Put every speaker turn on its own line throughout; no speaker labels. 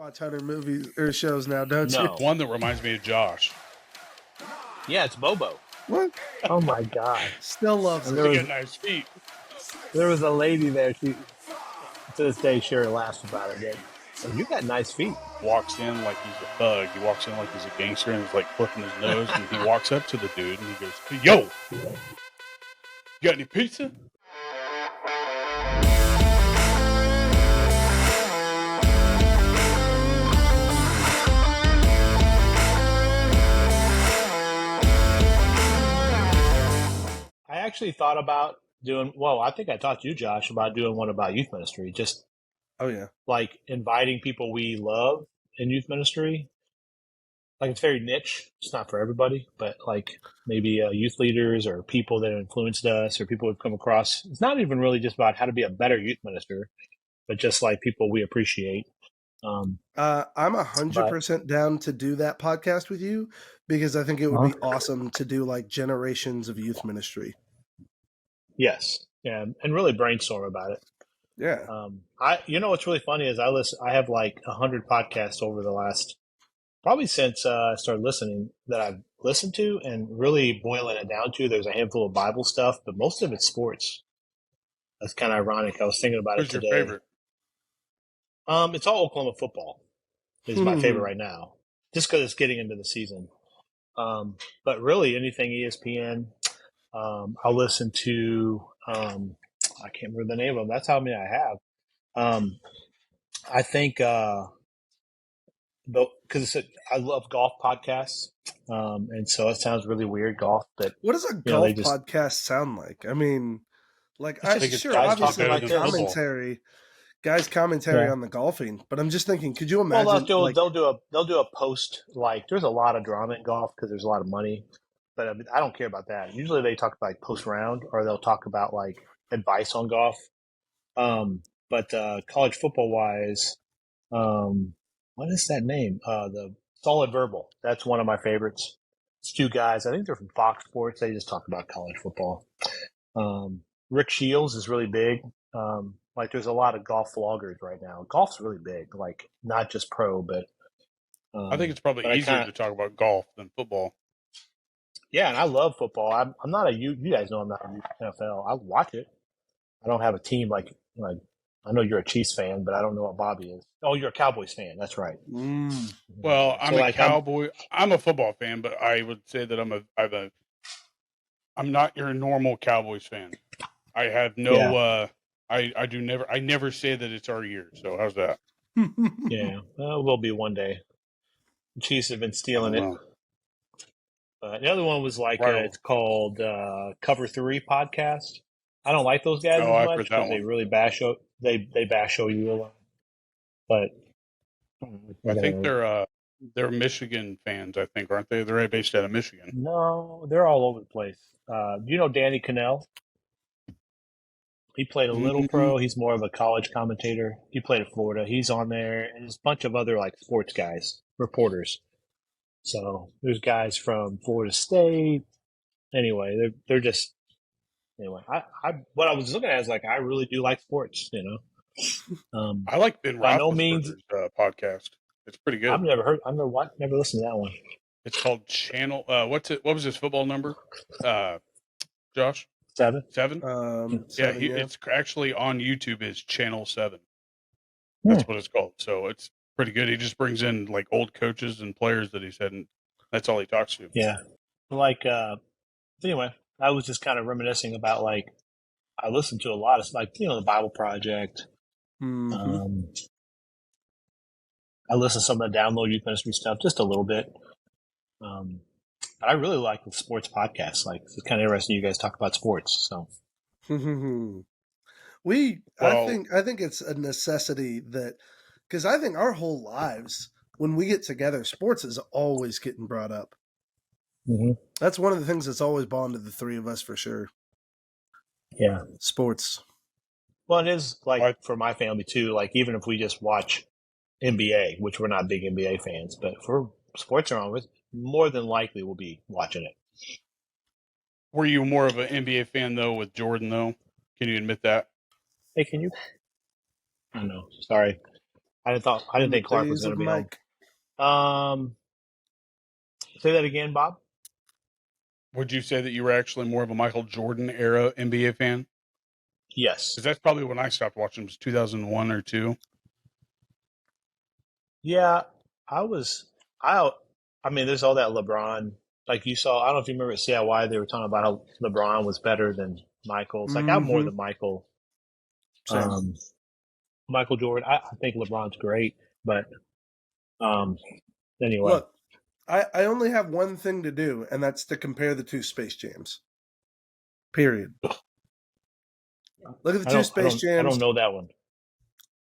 watch 100 movies or shows now, don't you?
No.
One that reminds me of Josh.
Yeah, it's Bobo.
What?
Oh my god!
Still loves
And
it.
there
He
was
got nice feet.
there was a lady there. She to this day Sherry laughs about it. But, you got nice feet.
Walks in like he's a thug. He walks in like he's a gangster and he's like flipping his nose. And he walks up to the dude and he goes, "Yo, you got any pizza?"
I actually thought about doing. Well, I think I talked to you, Josh, about doing one about youth ministry. Just
Oh, yeah.
like inviting people we love in youth ministry. Like it's very niche. It's not for everybody, but like maybe youth leaders or people that influenced us or people we've come across. It's not even really just about how to be a better youth minister, but just like people we appreciate.
I'm 100% down to do that podcast with you because I think it would be awesome to do like generations of youth ministry.
Yes, yeah, and really brainstorm about it.
Yeah.
What's really funny is I have like 100 podcasts over the last probably since I started listening that I've listened to, and really boiling it down to there's a handful of Bible stuff, but most of it's sports. That's kind of ironic. I was thinking about
Who's
it today.
your favorite?
It's all Oklahoma football is my favorite right now, just because it's getting into the season. But really, anything ESPN. I'll listen to. I can't remember the name of them. That's how many I have. I think because I love golf podcasts, and so it sounds really weird golf. But
What does a golf podcast sound like? I mean, like
obviously
like commentary. Guys commentary on the golfing, but I'm just thinking, could you imagine?
Well, they'll do a post. Like, there's a lot of drama in golf because there's a lot of money, but I don't care about that. Usually, they talk about like post round, or they'll talk about like advice on golf. But college football wise, what is that name? The Solid Verbal. That's one of my favorites. It's two guys. I think they're from Fox Sports. They just talk about college football. Rick Shields is really big. Like there's a lot of golf vloggers right now. Golf's really big, like not just pro, but
I think it's probably easier to talk about golf than football.
Yeah, and I love football. I'm not you guys know I'm not a NFL. I watch it. I don't have a team like I know you're a Chiefs fan, but I don't know what Bobby is. Oh, you're a Cowboys fan. That's right.
Well, I'm a Cowboy. I'm a football fan, but I would say that I'm not your normal Cowboys fan. I have no. I never say that it's our year. So how's that?
Yeah, we'll be one day. The Chiefs have been stealing it. The other one was like it's called Cover 3 podcast. I don't like those guys as much because they really bash they bash OU a lot. But
I think they're Michigan fans. I think, aren't they? They're based out of Michigan.
No, they're all over the place. Do you know Danny Cannell? He played a little pro. He's more of a college commentator. He played at Florida. He's on there, and there's a bunch of other like sports guys, reporters. So there's guys from Florida State. Anyway, they're just anyway. I what I was looking at is like I really do like sports.
I like Ben Roethlisberger's podcast. It's pretty good.
I've never listened to that one.
It's called Channel. What was his football number? Josh?
7.
7?
Yeah,
it's actually on YouTube. Is Channel 7. That's what it's called. So it's pretty good. He just brings in like old coaches and players that he's had, and that's all he talks to.
Yeah. Like, anyway, I was just kind of reminiscing about like, I listened to a lot of like, the Bible Project. I listen to some of the Download Youth Ministry stuff, just a little bit. But I really like the sports podcasts. Like, it's kind of interesting you guys talk about sports. So,
I think it's a necessity that because I think our whole lives when we get together, sports is always getting brought up. That's one of the things that's always bonded the three of us for sure.
Yeah,
sports.
Well, it is like for my family too. Like even if we just watch NBA, which we're not big NBA fans, but if sports are on with, more than likely we'll be watching it.
Were you more of an NBA fan though with Jordan though? Can you admit that?
Hey, can you? I know. Sorry. I didn't think Clark was
Days
going
of
to be
Mike.
home. Say that again, Bob.
Would you say that you were actually more of a Michael Jordan era NBA fan?
Yes.
Because that's probably when I stopped watching. It was 2001 or 2.
Yeah, I was. I mean, there's all that LeBron. Like you saw, I don't know if you remember at CIY, they were talking about how LeBron was better than Michael. It's like I'm more than Michael.
Same.
Michael Jordan. I think LeBron's great, but anyway.
Look, I only have one thing to do, and that's to compare the two Space Jams. Period. Look at the two Space Jams.
I don't know that one.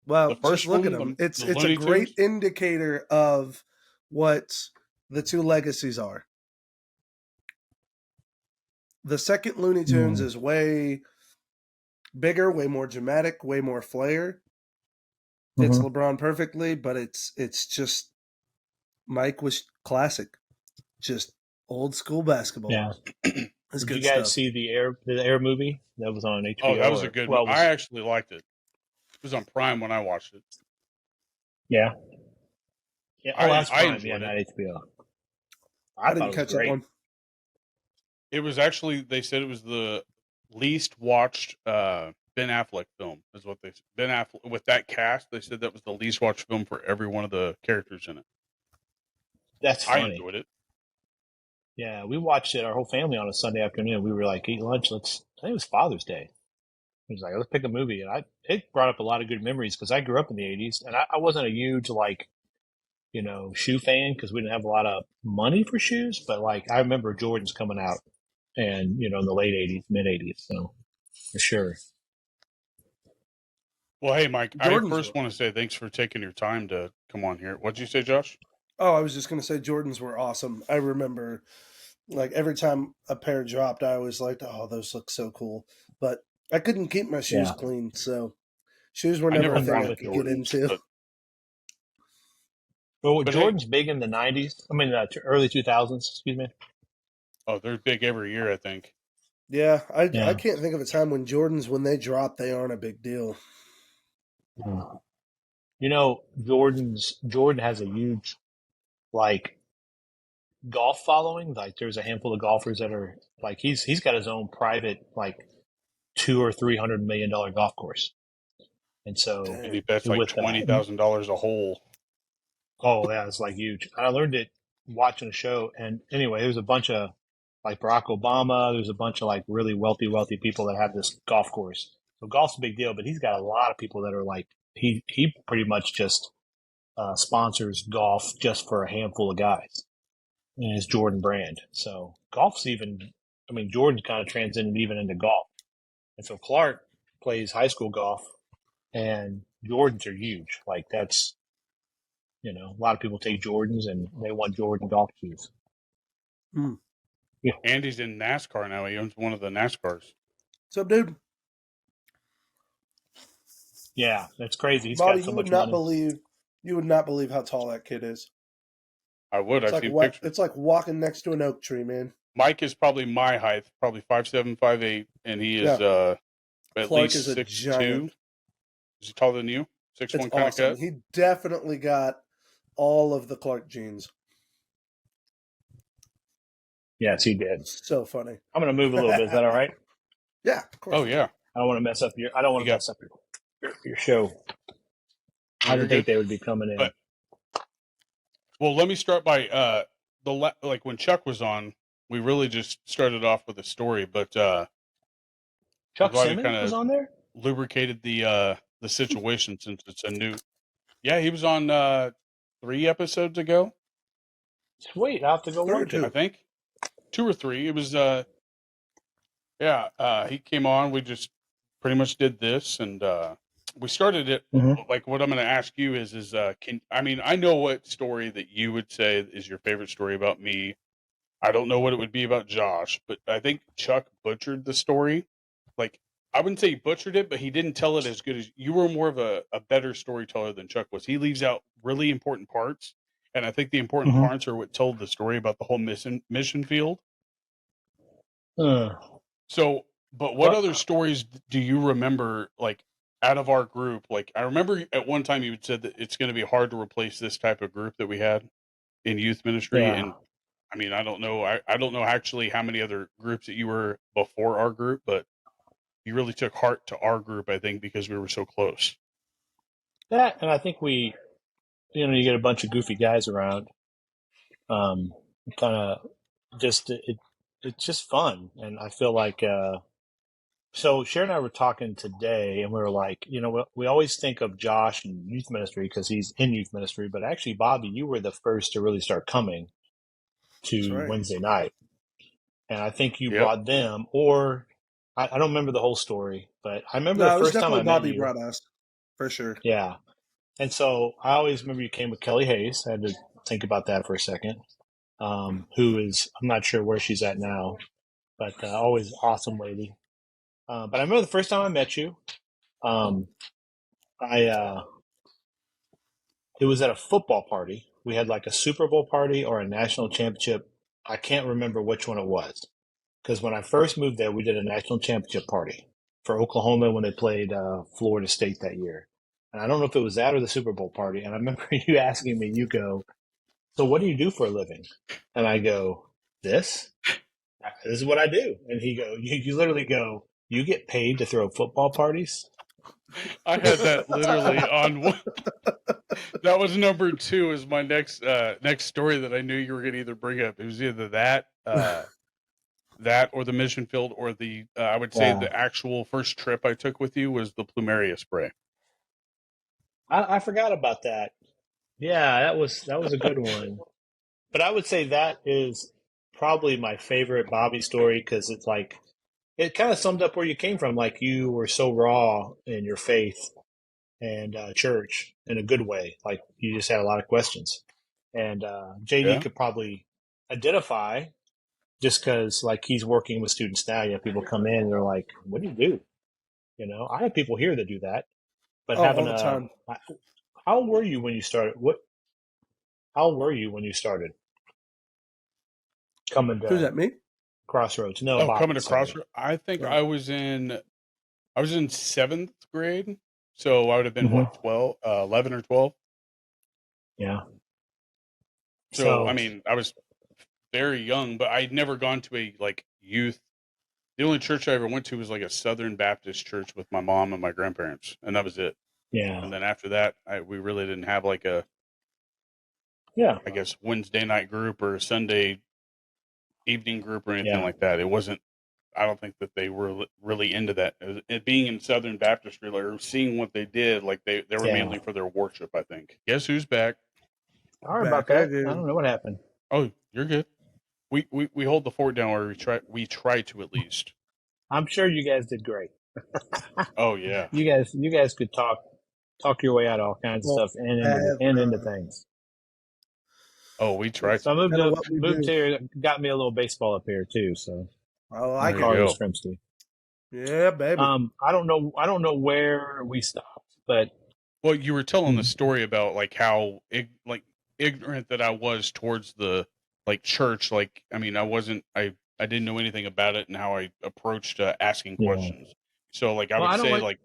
Well,
The first
just look
one,
at them.
the
It's a
Looney
great
Tunes?
indicator of what the two legacies are. The second Looney Tunes is way bigger, way more dramatic, way more flair. It's LeBron perfectly, but it's just Mike was classic, just old school basketball.
Yeah.
It's
Did
good
you guys
stuff.
see the Air movie that was on HBO?
Oh, that was a good one.
Well,
I actually liked it. It was on Prime when I watched it.
Yeah. Yeah. Oh, that's
I
Prime.
enjoyed
Yeah,
it.
not HBO.
I didn't catch that one.
It was actually, they said it was the least watched Ben Affleck film, is what they said. Ben Affleck, with that cast, they said that was the least watched film for every one of the characters in it.
That's funny.
I enjoyed it.
Yeah, we watched it, our whole family, on a Sunday afternoon. We were like, eat lunch. I think it was Father's Day. He was like, let's pick a movie. And it brought up a lot of good memories because I grew up in the 80s and I wasn't a huge, shoe fan because we didn't have a lot of money for shoes. But I remember Jordans coming out and, in the late 80s, mid 80s. So for sure.
Well, hey, Mike,
Jordans
I first want to say thanks for taking your time to come on here. What'd you say, Josh?
Oh, I was just going to say Jordans were awesome. I remember, every time a pair dropped, I always liked, oh, those look so cool. But I couldn't keep my shoes clean, so shoes were never a thing I could get into.
Well, Jordan's big in the 90s. I mean, early 2000s, excuse me.
Oh, they're big every year, I think.
Yeah, I can't think of a time when Jordans, when they drop, they aren't a big deal.
Jordan has a huge, golf following. There's a handful of golfers that are he's got his own private $200 or $300 million golf course, and so
and he bets $20,000 a hole.
Oh yeah, it's huge. I learned it watching a show, and anyway, there's a bunch of Barack Obama. There's a bunch of really wealthy people that have this golf course. So golf's a big deal, but he's got a lot of people that are he pretty much just sponsors golf just for a handful of guys in his Jordan brand. So golf's Jordan kind of transcended even into golf. And so Clark plays high school golf and Jordans are huge. That's, a lot of people take Jordans and they want Jordan golf shoes.
Yeah. Andy's in NASCAR now. He owns one of the NASCARs.
What's up, dude?
Yeah, that's crazy. He's
Bobby,
got so much money.
You would not believe how tall that kid is.
I would. I've seen pictures.
It's like walking next to an oak tree, man.
Mike is probably my height, probably 5'7", 5'8", and he is at
Clark
least
is
6'2". Is he taller than you? 6'1" kind
awesome.
of cut?
He definitely got all of the Clark genes.
Yes, he did.
So funny.
I'm going to move a little bit. Is that all right?
Yeah, of course.
Oh, yeah.
I don't want to mess up your show. I didn't think they would be coming in.
Well, let me start by when Chuck was on, we really just started off with a story, but
Chuck Simmons was on there?
Lubricated the situation since it's a new. Yeah, he was on 3 episodes ago.
Sweet, I'll have to go watch it.
I think 2 or 3. It was he came on. We just pretty much did this, and we started it. What I'm going to ask you is I know what story that you would say is your favorite story about me. I don't know what it would be about Josh, but I think Chuck butchered the story. I wouldn't say he butchered it, but he didn't tell it as good as you were. More of a better storyteller than Chuck was. He leaves out really important parts, and I think the important parts are what told the story about the whole mission field. So, but what other stories do you remember? out of our group, like I remember at one time you had said that it's going to be hard to replace this type of group that we had in youth ministry.
Yeah.
And I mean, I don't know. I don't know actually how many other groups that you were before our group, but you really took heart to our group, I think, because we were so close.
That, and I think we, you get a bunch of goofy guys around. Kind of just, it's just fun. And I feel like, so Sharon and I were talking today, and we were like, we always think of Josh in youth ministry because he's in youth ministry, but actually, Bobby, you were the first to really start coming to
right.
Wednesday night. And I think you
Yep.
brought them, or I don't remember the whole story, but I remember the first time I met
Bobby
you.
brought us, for sure.
Yeah. And so I always remember you came with Kelly Hayes. I had to think about that for a second. Who is, I'm not sure where she's at now, but always awesome lady. But I remember the first time I met you, it was at a football party. We had like a Super Bowl party or a national championship. I can't remember which one it was. Because when I first moved there, we did a national championship party for Oklahoma when they played Florida State that year. And I don't know if it was that or the Super Bowl party. And I remember you asking me, you go, so what do you do for a living? And I go, this is what I do. And he go, you literally go, you get paid to throw football parties?
I had that literally on one. That was number 2 is my next story that I knew you were going to either bring up. It was either that or the mission field or the I would say the actual first trip I took with you was the plumeria spray.
I forgot about that. Yeah, that was a good one. But I would say that is probably my favorite Bobby story because it's like it kind of summed up where you came from. Like you were so raw in your faith and church in a good way. Like you just had a lot of questions, and JD could probably identify just because like he's working with students now. You have people come in and they're like, "What do you do?" I have people here that do that, but having
all the time.
How were you when you started? How were you when you started coming to?
Who's that? Me?
Crossroads. No, Bobby,
coming to
sorry.
Crossroads. I think I was in 7th grade, so I would have been what 11 or 12.
Yeah.
So I mean, I was very young, but I'd never gone to a like youth. The only church I ever went to was like a Southern Baptist church with my mom and my grandparents, and that was it.
Yeah.
And then after that, we really didn't have like a I guess Wednesday night group or a Sunday evening group or anything like that. It wasn't. I don't think that they were really into that. It being in Southern Baptistry or seeing what they did, like they were mainly for their worship. I think. Guess who's back?
Sorry about that. I don't know what happened.
Oh, you're good. We hold the fort down, or we try to at least.
I'm sure you guys did great.
Oh yeah.
You guys could talk your way out of all kinds of stuff and into things.
Oh, we tried.
So I moved here, got me a little baseball up here too. So
I like
Carlos Grimsby.
Yeah, baby.
I don't know where we stopped, but
well, you were telling the story about like how ignorant that I was towards the like church. Like, I mean, I didn't know anything about it and how I approached asking questions. So like I would say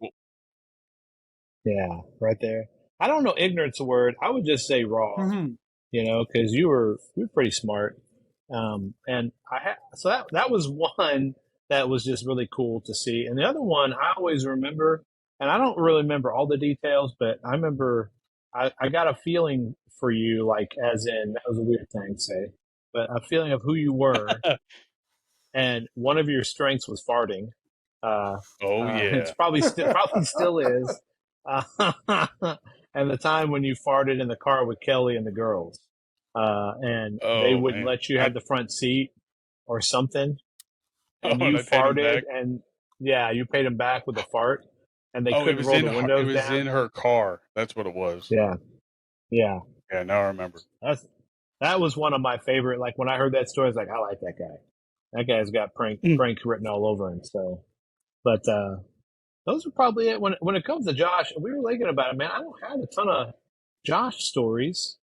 yeah, right there. I don't know ignorant's a word. I would just say raw.
Mm-hmm.
Because you're pretty smart. And so that was one that was just really cool to see. And the other one I always remember, and I don't really remember all the details, but I remember I got a feeling for you, like as in, that was a weird thing to say, but a feeling of who you were. And one of your strengths was farting. It's probably still is. And the time when you farted in the car with Kelly and the girls, and they wouldn't let you have the front seat or something, and you farted, and you paid them back with a fart, and they couldn't roll the windows down.
It was in her car. That's what it was.
Yeah.
Yeah, now I remember.
That was one of my favorite. Like when I heard that story, I was like, I like that guy. That guy's got prank written all over him. So, but those are probably it. When it comes to Josh, we were thinking about it, man. I don't have a ton of Josh stories.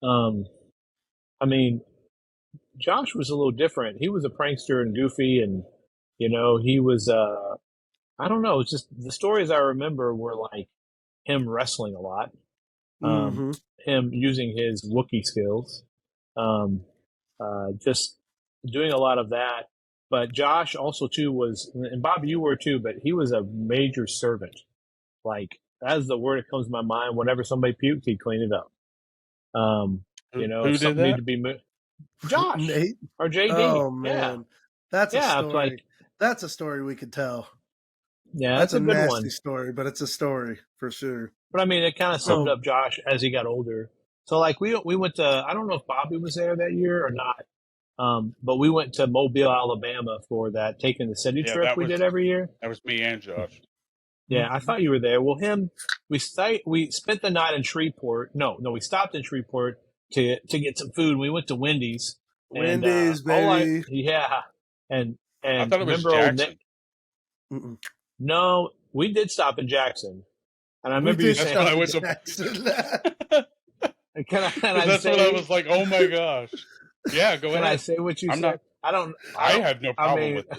I mean, Josh was a little different. He was a prankster and goofy, and he was. I don't know. It's just the stories I remember were like him wrestling a lot,
Mm-hmm.
him using his Wookiee skills, um, just doing a lot of that. But Josh also too was, and Bob, you were too, but he was a major servant. Like that's the word that comes to my mind. Whenever somebody puked, he'd clean it up.
Who
If
did
something
that?
needed to be moved, Josh
Nate.
or JD,
Oh man, that's a
yeah, it's
story.
like
That's a story we could tell.
yeah,
That's
that's
a
a good
nasty
one.
story, but it's a story for sure.
But I mean, it kind of summed
Oh,
up Josh as he got older. So like we went to, I don't know if Bobby was there that year or not, but we went to Mobile, Alabama for that taking the city
Yeah,
trip we did every year.
that was me and Josh.
Yeah, I thought you were there. Well, we spent the night in Shreveport. No, we stopped in Shreveport to get some food. We went to Wendy's, and
Wendy's, baby.
and
I thought it was
remember old Nick.
Jackson.
Mm-mm.
No, we did stop in Jackson, and I
We
remember you
did
saying,
when I
stop
went
in
to-
Jackson.
That's when I was like, oh my gosh. Yeah, go
Can
ahead.
I say what you
I'm
said?
not. I had no problem with it.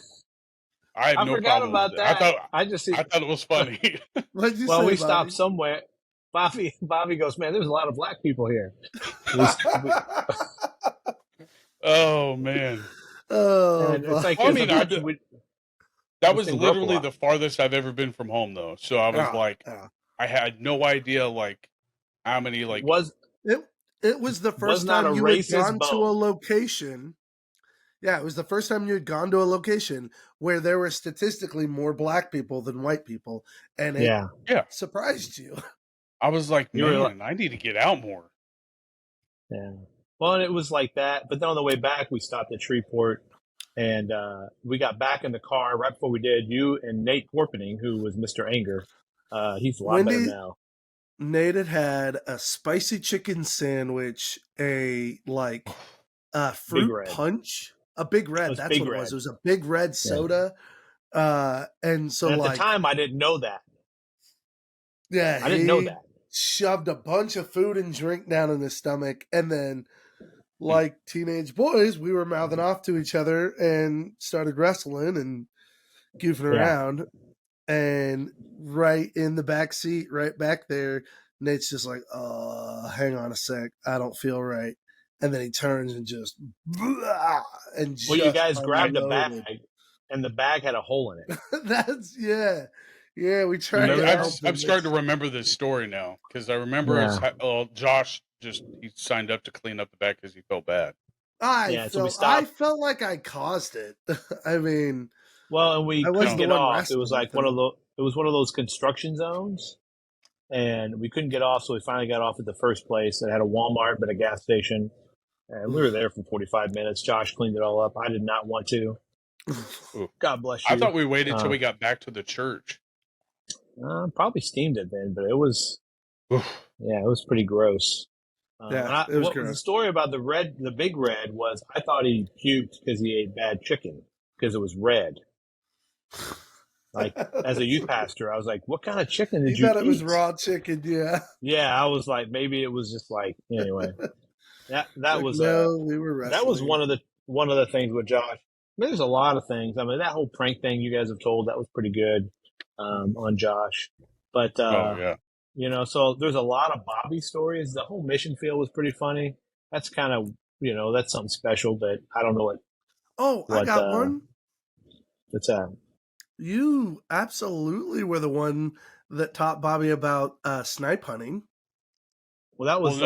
I had
I
no
forgot
problem
about
with it.
that.
I thought it was funny.
What'd you
Well,
say,
we
Bobby?
stopped somewhere. Bobby goes, man, there's a lot of black people here.
Oh man.
Oh,
And it's like,
Well, I
because
mean, that was
thing broke a
literally
lot.
the farthest I've ever been from home, though. So I was like, I had no idea like how many like
it was the first
not
time
a
you had
racist
gone to a
bone.
location. Yeah, it was the first time you had gone to a location where there were statistically more black people than white people, and it
yeah.
surprised you.
I was like,
You were like-
man, I need to get out more.
Yeah. Well, and it was like that. But then on the way back, we stopped at Shreveport, and we got back in the car right before we did. You and Nate Porpening, who was Mr. Anger, he's a lot better now.
Nate had a spicy chicken sandwich, a fruit punch, a Big Red. That's what it was. It was a Big Red soda. And so
and at the time, I didn't know that.
Yeah,
I didn't know that.
Shoved a bunch of food and drink down in his stomach, and then, like teenage boys, we were mouthing off to each other and started wrestling and goofing around. And right in the back seat, right back there, Nate's just like, hang on a sec, I don't feel right. And then he turns and just, and
well, you guys grabbed a bag, and the bag had a hole in it.
That's yeah. We tried.
I'm starting to remember this story now because I remember Josh he signed up to clean up the back because he felt bad.
I felt like I caused it. I mean,
well, and we couldn't get off. It was like one of those construction zones, and we couldn't get off. So we finally got off at the first place. It had a Walmart, but a gas station, and we were there for 45 minutes. Josh cleaned it all up. I did not want to. God bless you.
I thought we waited till we got back to the church.
Probably steamed it then, but it was, it was pretty gross.
It was gross.
The story about the Big Red was I thought he puked because he ate bad chicken because it was red. Like as a youth pastor, I was like, "What kind of chicken did you eat?"
Thought it was raw chicken, yeah.
Yeah, I was like, maybe it was just like anyway. That was
we were wrestling.
That was one of the things with Josh. I mean, there's a lot of things. I mean, that whole prank thing you guys have told, that was pretty good on Josh. But so there's a lot of Bobby stories. The whole mission field was pretty funny. That's kind of that's something special. But I don't know what.
Oh, I got one.
What's that?
You absolutely were the one that taught Bobby about snipe hunting.
Well, that was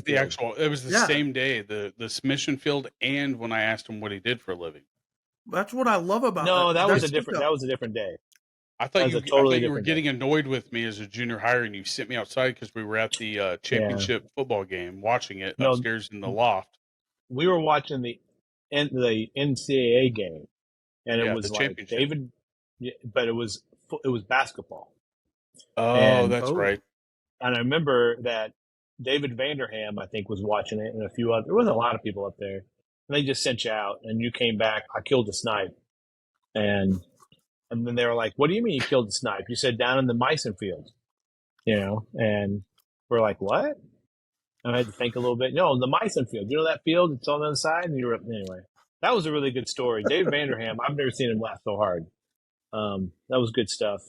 the actual. It was the same day, the mission field, and when I asked him what he did for a living.
That's what I love about.
That was a different day.
I thought you were getting annoyed with me as a junior hire, and you sent me outside because we were at the championship football game, watching it upstairs in the loft.
We were watching the NCAA game, and it was like David, but it was basketball.
Oh, that's right.
And I remember that David Vanderham, I think, was watching it, and a few other. There was a lot of people up there, and they just sent you out, and you came back. I killed a snipe, and then they were like, "What do you mean you killed the snipe?" You said down in the Meissen field, and we're like, "What?" And I had to think a little bit. No, the Meissen field. You know that field? It's on the other side. And anyway, that was a really good story. Dave Vanderham. I've never seen him laugh so hard. That was good stuff.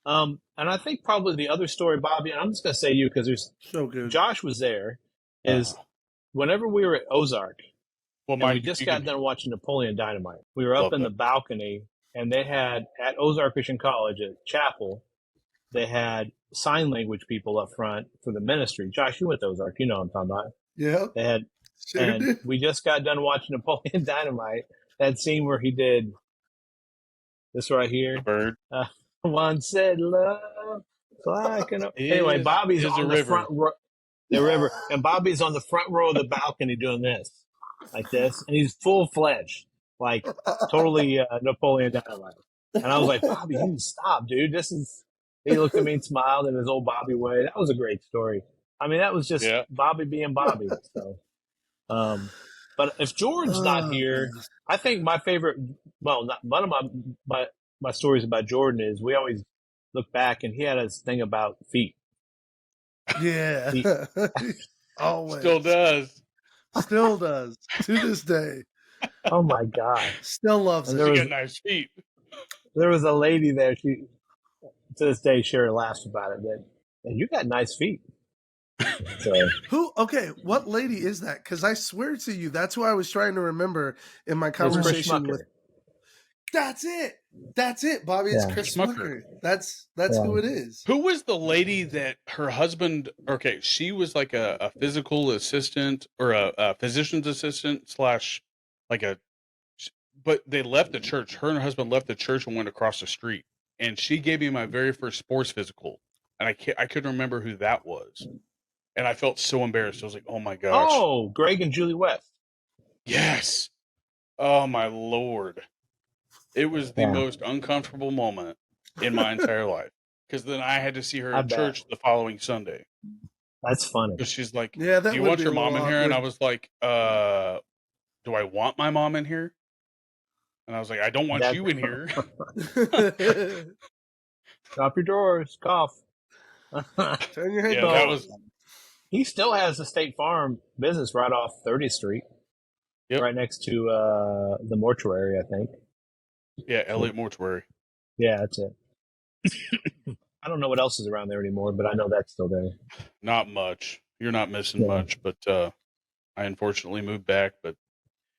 And I think probably the other story, Bobby, and I'm just going to say you because there's
So good.
Josh was there, is whenever we were at Ozark,
Well,
and
Mike,
we just got done watching Napoleon Dynamite. We were up in the balcony, and they had, at Ozark Christian College at Chapel, they had sign language people up front for the ministry. Josh, you went to Ozark. You know what I'm talking about.
Yeah.
They had,
Sure
and
did.
we just got done watching Napoleon Dynamite. That scene where he did this right here.
The bird.
One said love. Anyway, Bobby's on the front row. The river. And Bobby's on the front row of the balcony doing this. Like this. And he's full-fledged. Like, totally Napoleon Dynamite. And I was like, Bobby, you stop, dude. This is... He looked at me and smiled in his old Bobby way. That was a great story. I mean, that was just Bobby being Bobby. So, but if Jordan's not here, I think my favorite... Well, one of my stories about Jordan is we always look back and he had his thing about feet.
Yeah. Always.
Still does.
Still does. To this day.
Oh my God.
Still loves it.
He got nice feet.
There was a lady there, she to this day Sherry laughs about it, that you got nice feet. So
what lady is that? Because I swear to you, that's who I was trying to remember in my conversation with. That's it, Bobby. It's Chris Smucker. That's who it is.
Who was the lady that her husband? Okay, she was like a physical assistant or a physician's assistant / like a. But they left the church. Her and her husband left the church and went across the street. And she gave me my very first sports physical, and I couldn't remember who that was, and I felt so embarrassed. I was like, "Oh my gosh!"
Oh, Greg and Julie West.
Yes. Oh my Lord. It was the most uncomfortable moment in my entire life, because then I had to see her at church the following Sunday.
That's funny.
Because she's like,
"Do
you want your mom in here?" And I was like, "Do I want my mom in here?" And I was like, "I don't want you in here."
Drop your drawers, cough.
Turn your head.
Yeah, that was.
He still has a State Farm business right off 30th Street, right next to the mortuary, I think.
Yeah, Elliott Mortuary.
Yeah, that's it. I don't know what else is around there anymore, but I know that's still there.
Not much. You're not missing much, but I unfortunately moved back, but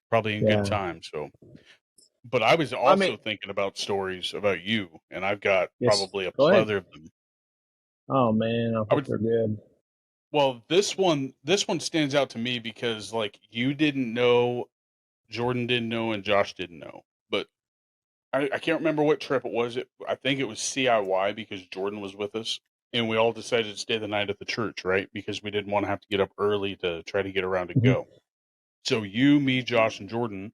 probably in good time. So, but I was also thinking about stories about you, and I've got probably a plethora of them.
Oh man, I hope they're good.
Well, this one stands out to me because like you didn't know, Jordan didn't know, and Josh didn't know, but I can't remember what trip it was. I think it was CIY because Jordan was with us, and we all decided to stay the night at the church, right? Because we didn't want to have to get up early to try to get around to go. So you, me, Josh, and Jordan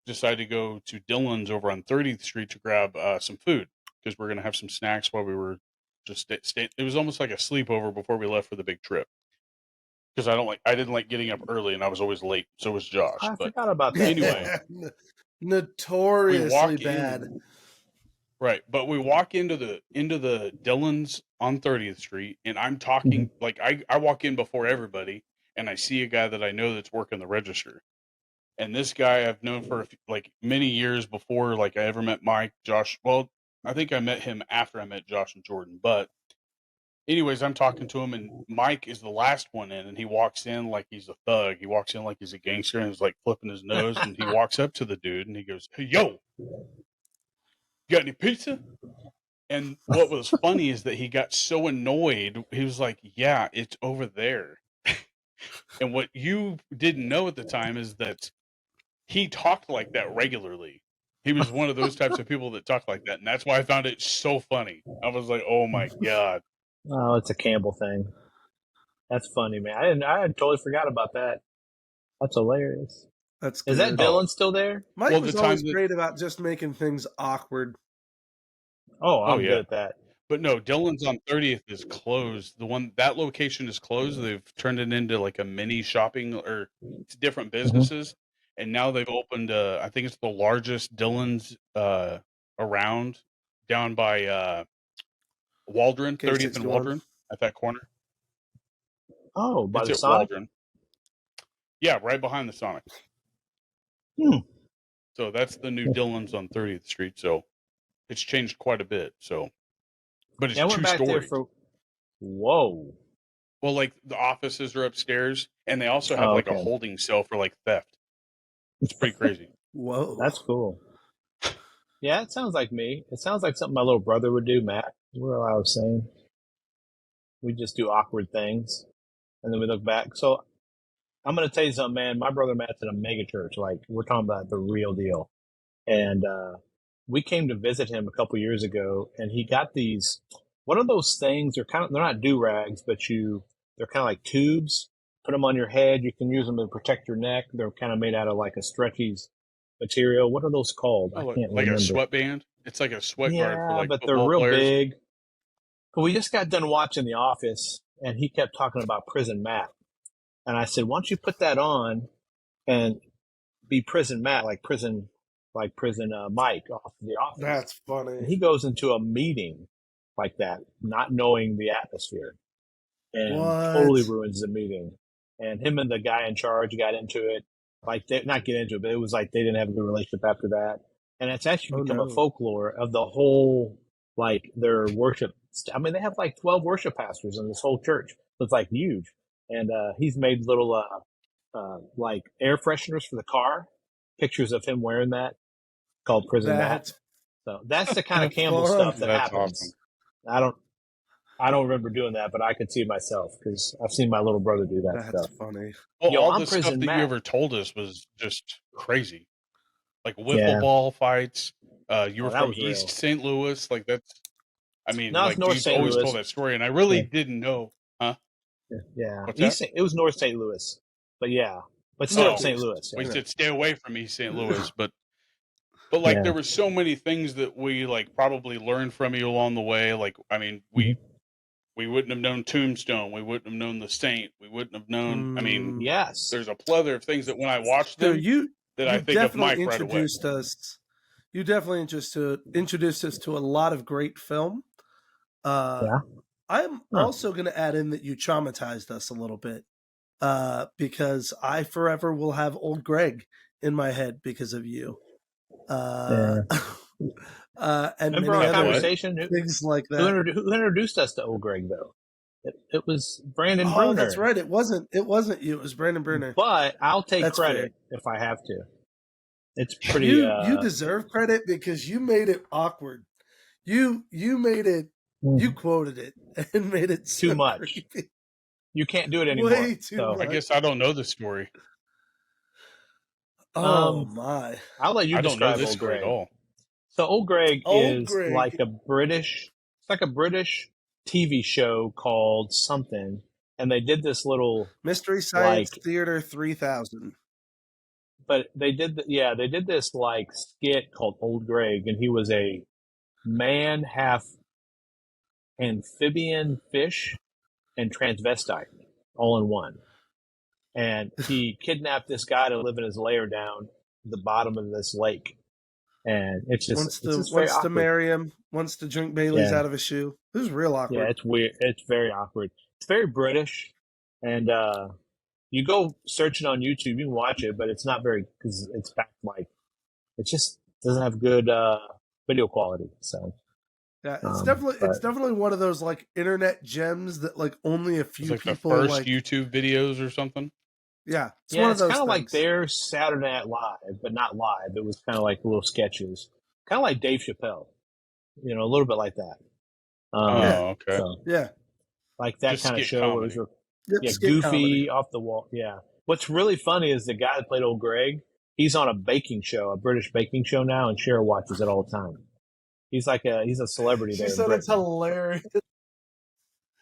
decided to go to Dylan's over on 30th Street to grab some food because we're going to have some snacks while we were just staying. It was almost like a sleepover before we left for the big trip. Because I didn't like getting up early, and I was always late. So was Josh.
I forgot about that.
Anyway.
Notoriously bad.
Right, but we walk into the Dillons on 30th Street, and I'm talking like I walk in before everybody, and I see a guy that I know that's working the register, and this guy I've known for like many years before like I ever met Mike, Josh. Well, I think I met him after I met Josh and Jordan, but anyways, I'm talking to him, and Mike is the last one in, and he walks in like he's a thug. He walks in like he's a gangster, and he's like flipping his nose, and he walks up to the dude, and he goes, "Hey, yo, you got any pizza?" And what was funny is that he got so annoyed. He was like, "Yeah, it's over there." And what you didn't know at the time is that he talked like that regularly. He was one of those types of people that talk like that, and that's why I found it so funny. I was like, "Oh my God."
Oh, it's a Campbell thing. That's funny, man. I totally forgot about that. That's hilarious. Is that Dylan still there?
Mike was always great about just making things awkward.
Oh, I'm good at that.
But no, Dylan's on 30th is closed. That location is closed. They've turned it into like a mini shopping or it's different businesses. And now they've opened, I think it's the largest Dylan's around down by Waldron, 30th and Waldron, at that corner.
Oh, by the Sonic?
Waldron. Yeah, right behind the Sonic. So that's the new Dylan's on 30th Street. So it's changed quite a bit. So, but it's
Yeah, I went
two
back there
stories.
for. Whoa.
Well, like the offices are upstairs, and they also have like a holding cell for like theft. It's pretty crazy.
Whoa,
That's cool. Yeah, it sounds like me. It sounds like something my little brother would do, Matt. What I was saying. We just do awkward things, and then we look back. So I'm going to tell you something, man. My brother Matt's in a mega church. Like, we're talking about the real deal. And we came to visit him a couple years ago, and he got these. What are those things? They're not do-rags, but they're kind of like tubes. Put them on your head. You can use them to protect your neck. They're kind of made out of like a stretchy material. What are those called? I can't
like
remember.
a sweatband. It's like a sweat guard for like
but they're
football
real
players.
big. But we just got done watching The Office, and he kept talking about Prison Matt. And I said, why don't you put that on and be Prison Matt, like prison Mike off The Office.
that's funny.
And he goes into a meeting like that, not knowing the atmosphere, and totally ruins the meeting. And him and the guy in charge got into it. Like, not get into it, but it was like they didn't have a good relationship after that. And it's actually become a folklore of the whole, like, their worship. I mean, they have like 12 worship pastors in this whole church. So it's like huge. And he's made little like air fresheners for the car. Pictures of him wearing that, called Prison Matt. So that's the kind of Campbell stuff that happens. Awesome. I don't remember doing that, but I could see it myself because I've seen my little brother do that stuff.
That's funny.
Well, all the stuff that you ever told us was just crazy. Like wiffle ball fights. You were from East St. Louis. Like that's. I mean, like you've always told that story, and I really didn't know. Huh?
Yeah. It was North St. Louis, but still St. Louis.
We said stay away from East St. Louis, but like there were so many things that we like probably learned from you along the way. Like, I mean, we wouldn't have known Tombstone. We wouldn't have known The Saint. We wouldn't have known. I mean,
yes,
there's a plethora of things that when I watched them, I think of Mike right away.
You definitely introduced us to a lot of great film. I'm also going to add in that you traumatized us a little bit because I forever will have old Greg in my head because of you. And
remember our conversation?
Things like that.
Who introduced us to old Greg, though? It was Brandon Bruner.
Oh, that's right. It wasn't you. It was Brandon Bruner.
But I'll take credit if I have to. It's pretty. You
deserve credit because you made it awkward. You made it. You quoted it and made it so
too much.
Creepy.
You can't do it anymore.
Way too much.
I guess I don't know the story.
Oh my!
I'll let you describe
this
old Greg
at all.
So old Greg is like a British. It's like a British TV show called something, and they did this little
Mystery Science Theater 3000.
But they did this like skit called Old Greg, and he was a man half amphibian fish and transvestite all in one. And he kidnapped this guy to live in his lair down the bottom of this lake. And it's just
wants to marry him, wants to drink Bailey's out of his shoe. This is real awkward.
Yeah, it's weird. It's very awkward. It's very British. And you go searching on YouTube, you can watch it, but it's not very, because it's back like, it just doesn't have good video quality. So
yeah, it's definitely one of those like internet gems that like only a few people
the first YouTube videos or something.
Yeah,
it's one of those kind of like their Saturday Night Live, but not live. It was kind of like little sketches, kind of like Dave Chappelle, a little bit like that.
Okay.
So,
yeah,
like that
just
kind of show where it was goofy,
comedy.
off the wall. Yeah. What's really funny is the guy that played old Greg. He's on a baking show, a British baking show now, and Cheryl watches it all the time. He's a celebrity there.
She said it's hilarious.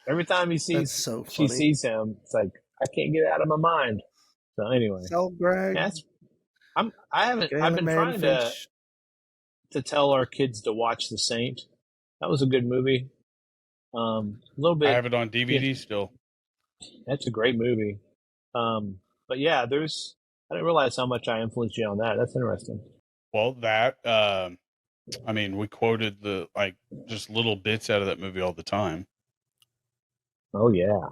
Every time she sees him, it's like, I can't get it out of my mind. So anyway,
Greg.
I've been trying to tell our kids to watch The Saint. That was a good movie. A little bit.
I have it on DVD still.
That's a great movie. But yeah, I didn't realize how much I influenced you on that. That's interesting.
Well, I mean, we quoted just little bits out of that movie all the time.
Oh yeah.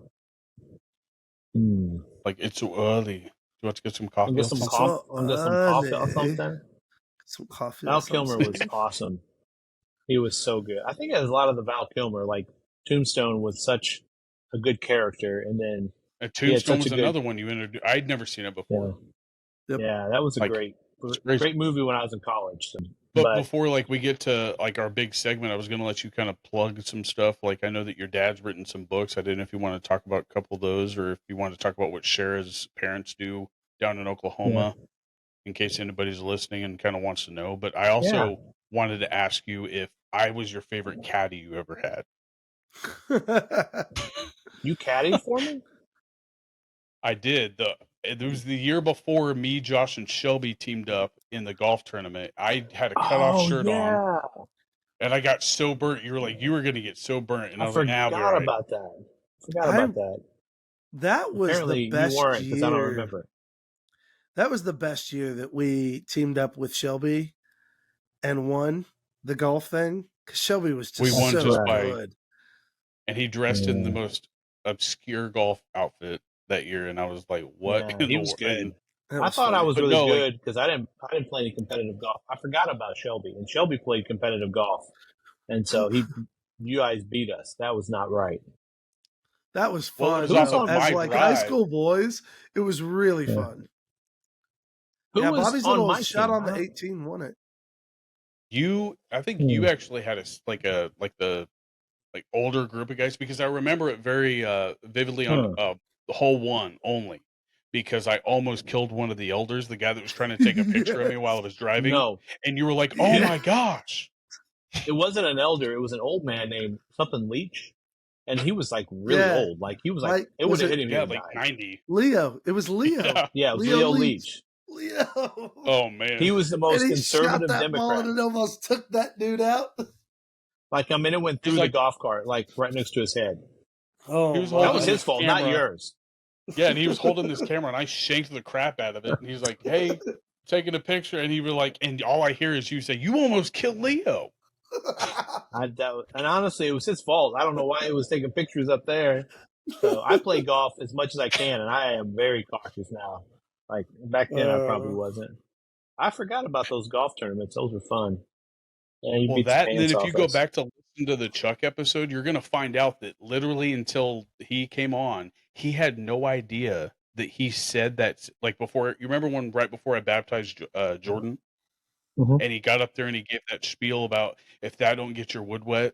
Like, it's so early. Do you want to get some coffee?
Get some coffee or something.
Some coffee.
Val Kilmer was awesome.
He was so good. I think it has a lot of the Val Kilmer. Like Tombstone was such a good character, and then
Tombstone was another one you introduced. I'd never seen it before.
Yeah, that was a great movie when I was in college. So,
but before we get to our big segment, I was going to let you kind of plug some stuff. Like I know that your dad's written some books. I didn't know if you want to talk about a couple of those, or if you want to talk about what Shara's parents do down in Oklahoma, in case anybody's listening and kind of wants to know. But I also wanted to ask you if I was your favorite caddy you ever had.
You caddied for me?
I did. It was the year before me, Josh, and Shelby teamed up in the golf tournament. I had a cutoff shirt on, and I got so burnt. You were like, you were going to get so burnt, and I was like, nah,
forgot about that.
That was
Apparently
the best
you weren't,
year.
because I don't remember.
That was the best year that we teamed up with Shelby and won the golf thing. Because Shelby was just so good.
And he dressed in the most obscure golf outfit that year, and I was like, "What?"
Yeah, he was good. I thought I was really good because I didn't play any competitive golf. I forgot about Shelby, and Shelby played competitive golf, and so you guys beat us. That was not right.
That was fun.
It was
as high school boys, it was really fun. Bobby's little shot on the 18 won it.
I think you actually had the older group of guys, because I remember it very vividly on the hole one only, because I almost killed one of the elders, the guy that was trying to take a picture of me while I was driving.
No.
And you were like, "Oh my gosh!"
It wasn't an elder; it was an old man named something Leach, and he was really old. Like he was like it would have hit him.
Yeah, like 90.
Leo. It was Leo.
Yeah, it was Leo Leach.
Leo.
Oh man,
he was the most conservative
shot that
Democrat.
Ball and it almost took that dude out.
Like it went through the golf cart, like right next to his head.
Oh,
that was his fault, not yours.
Yeah, and he was holding this camera, and I shanked the crap out of it. And he's like, "Hey, taking a picture," and he was like, and all I hear is you say, "You almost killed Leo."
And honestly, it was his fault. I don't know why he was taking pictures up there. So I play golf as much as I can, and I am very cautious now. Like back then, I probably wasn't. I forgot about those golf tournaments; those were fun.
And then if you go back to listen to the Chuck episode, you're going to find out that literally until he came on, he had no idea that he said that. Like before, you remember right before I baptized Jordan, and he got up there and he gave that spiel about if that don't get your wood wet.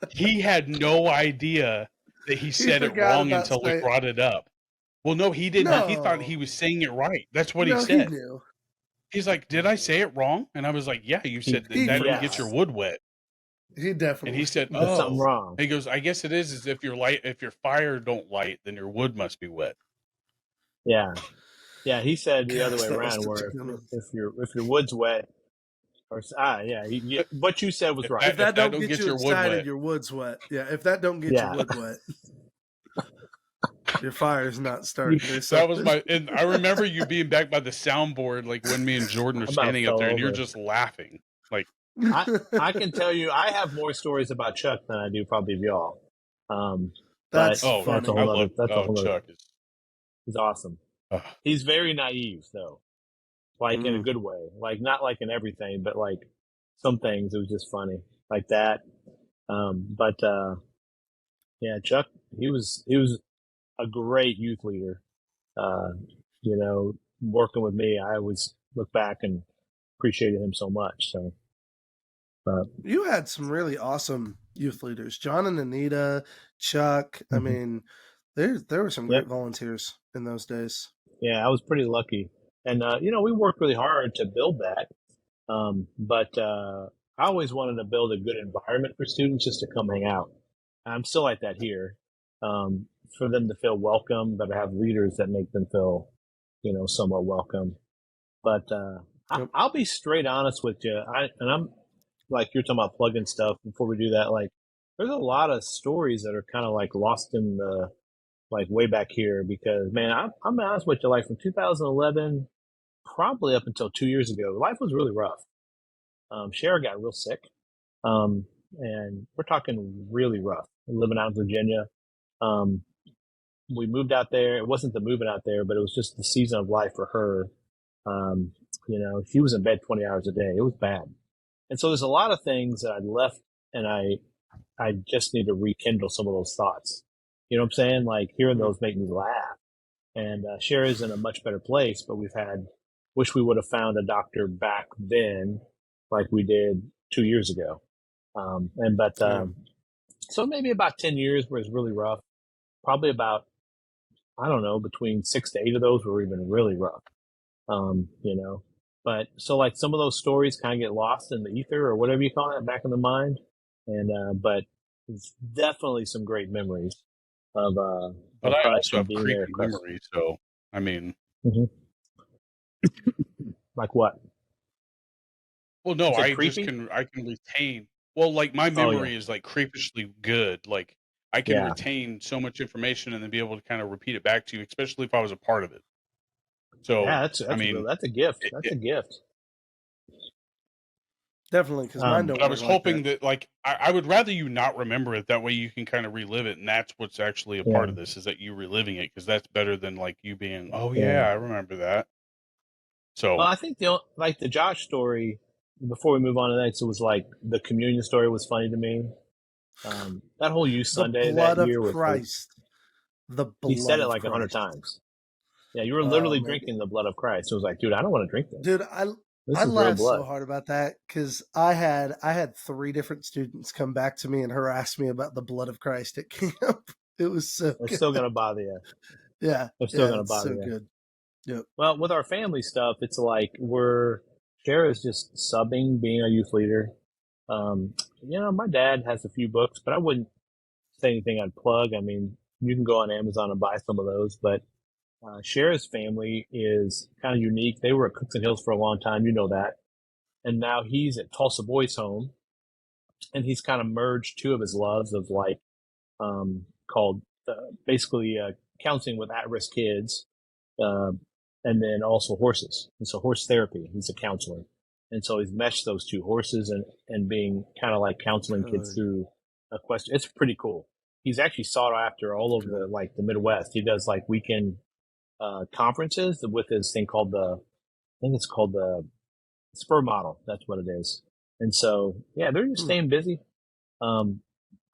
He had no idea that he said it wrong until we brought it up. Well, no, he didn't. No. He thought he was saying it right. That's what he said.
He knew.
He's like, "Did I say it wrong?" And I was like, "Yeah, you said that didn't get your wood wet."
He definitely.
And he said,
"Oh, something wrong."
He goes, "I guess it is if your fire don't light, then your wood must be wet."
Yeah. He said the other way around, where if your wood's wet, what you said was right.
If that don't get you excited, your wood's wet. Yeah, if that don't get your wood wet. Your fire's not starting.
That was and I remember you being back by the soundboard, like when me and Jordan are standing up there, and you're just laughing. Like
I can tell you, I have more stories about Chuck than I do probably of y'all.
That's
funny.
I love Chuck.
He's awesome. He's very naive, though, like in a good way. Like not like in everything, but like some things it was just funny, like that. Chuck, he was a great youth leader. Working with me, I always look back and appreciated him so much. So,
you had some really awesome youth leaders, John and Anita, Chuck. I mean, there were some great volunteers in those days.
Yeah, I was pretty lucky, and we worked really hard to build that. But I always wanted to build a good environment for students just to come hang out. I'm still like that here. For them to feel welcome, but have leaders that make them feel, somewhat welcome. But I'll be straight honest with you. I'm like you're talking about plugging stuff. Before we do that, like there's a lot of stories that are kind of like lost in the way back here because man, I'm honest with you. Like from 2011, probably up until 2 years ago, life was really rough. Shara got real sick, and we're talking really rough. Living out in Virginia. We moved out there. It wasn't the moving out there, but it was just the season of life for her. She was in bed 20 hours a day. It was bad. And so there's a lot of things that I left, and I just need to rekindle some of those thoughts. You know what I'm saying? Like hearing those make me laugh. And Sherry's in a much better place, but wish we would have found a doctor back then, like we did 2 years ago. So maybe about 10 years where it's really rough. Probably about, I don't know, between 6 to 8 of those were even really rough. But so like some of those stories kind of get lost in the ether or whatever you call it, back in the mind. But it's definitely some great memories of
But I
Christ
also
and
have
being
creepy
there.
memories, so I mean,
Like what?
well, no,
Is it
I
creepy?
can retain. Well, like my
Oh yeah,
memory is like creepishly good. Like I can
yeah,
retain so much information and then be able to kind of repeat it back to you, especially if I was a part of it. So
yeah. That's
I mean,
that's a gift.
it,
That's
it,
a gift.
Definitely, because mine
but
don't
I
work
was
like that.
hoping that like I would rather you not remember it. That way you can kind of relive it, and that's what's actually a
Yeah,
part of this is that you reliving it because that's better than like you being, oh
yeah.
yeah, I remember that.
Well,
So
I think the Josh story. Before we move on to the next, it was like the communion story was funny to me. That whole youth
The
Sunday
blood
that
of
year was.
Christ. The
He said
blood
it
of
like 100
Christ.
times. Yeah, you were
Oh
literally
man,
drinking the blood of Christ. It was like, dude, I don't want to drink this.
dude,
This
I
is real
laughed so
blood.
hard about that because I had 3 different students come back to me and harass me about the blood of Christ at camp. It was so
It's
good.
still gonna bother you.
Yeah,
It's still gonna
it's
bother
so
you.
good. Yep.
Well, with our family stuff, it's like Shara's just subbing, being a youth leader. My dad has a few books, but I wouldn't say anything I'd plug. I mean, you can go on Amazon and buy some of those, but Shara's family is kind of unique. They were at Cooks and Hills for a long time, you know that, and now he's at Tulsa Boys Home, and he's kind of merged two of his loves of like called basically counseling with at-risk kids, uh, and then also horses. And so horse therapy. He's a counselor, and so he's meshed those two, horses and being kind of like counseling kids through a question. It's pretty cool. He's actually sought after all over the Midwest. He does like weekend conferences with his thing called I think it's called the Spur Model. That's what it is. And so, yeah, they're just staying busy.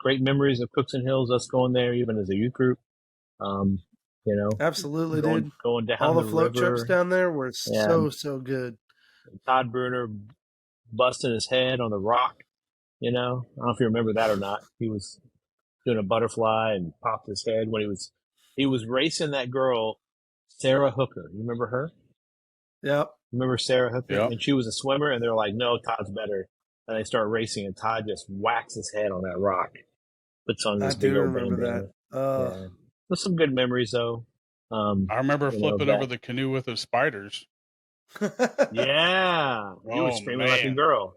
Great memories of Cooks and Hills, us going there, even as a youth group.
Absolutely,
going,
dude.
Going down
All the
the
float
river.
trips down there were so good.
Todd Bruner busting his head on the rock. I don't know if you remember that or not. He was doing a butterfly and popped his head when he was racing that girl, Sarah Hooker. You remember her?
Yep.
Remember Sarah Hooker?
Yep.
And she was a swimmer, and they're like, no, Todd's better. And they start racing, and Todd just whacks his head on that rock. Puts on this big old bandana. Yeah. There's some good memories, though.
I remember flipping over the canoe with those spiders.
Yeah. You were screaming like a girl.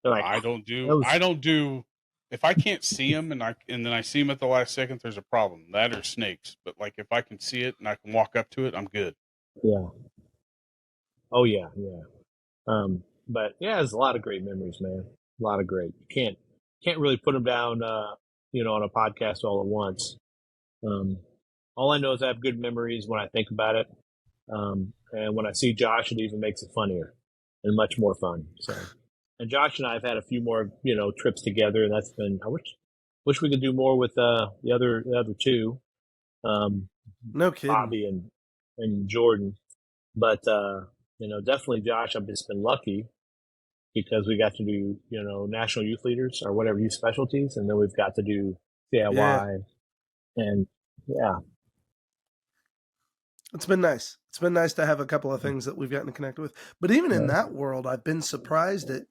They're like,
I don't do. If I can't see them and then I see them at the last second, there's a problem. That or snakes. But like if I can see it and I can walk up to it, I'm good.
Yeah. Oh yeah, yeah. But yeah, there's a lot of great memories, man. A lot of great. You can't really put them down, on a podcast all at once. All I know is I have good memories when I think about it. And when I see Josh, it even makes it funnier and much more fun. So, and Josh and I have had a few more, trips together, and that's been. I wish we could do more with the other two.
No kidding.
Bobby and Jordan, but definitely Josh. I've just been lucky because we got to do national youth leaders or whatever youth specialties, and then we've got to do DIY, and yeah.
It's been nice. It's been nice to have a couple of things that we've gotten to connect with. But even in that world, I've been surprised at,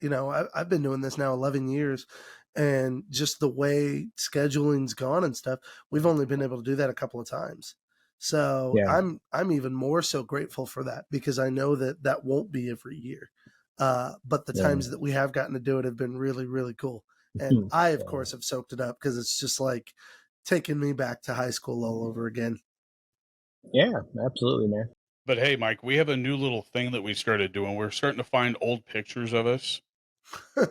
I've been doing this now 11 years, and just the way scheduling's gone and stuff, we've only been able to do that a couple of times. So I'm even more so grateful for that because I know that won't be every year. But the times that we have gotten to do it have been really, really cool. And I, of course, have soaked it up because it's just like taking me back to high school all over again.
Yeah, absolutely, man.
But hey, Mike, we have a new little thing that we started doing. We're starting to find old pictures of us.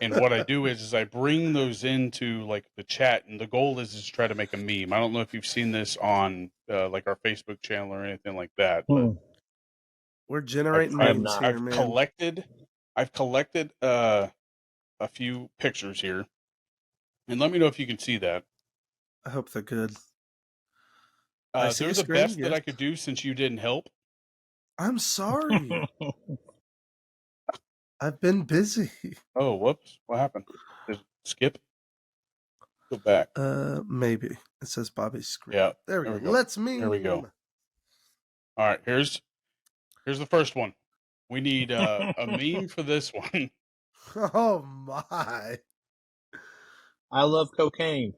And what I do is I bring those into like the chat, and the goal is to try to make a meme. I don't know if you've seen this on like our Facebook channel or anything like that. But
we're generating memes here,
I've
man.
collected a few pictures here, and let me know if you can see that.
I hope they're good. I see
They're
a
the
screen,
best that
yes.
I could do since you didn't help.
I'm sorry. I've been busy.
Oh, whoops! What happened? Did it skip? Go back.
Maybe it says Bobby's screen.
Yeah,
there we
there
go.
we go.
Let's meme.
There we go. All right, here's the first one. We need a meme for this one.
Oh my!
I love cocaine.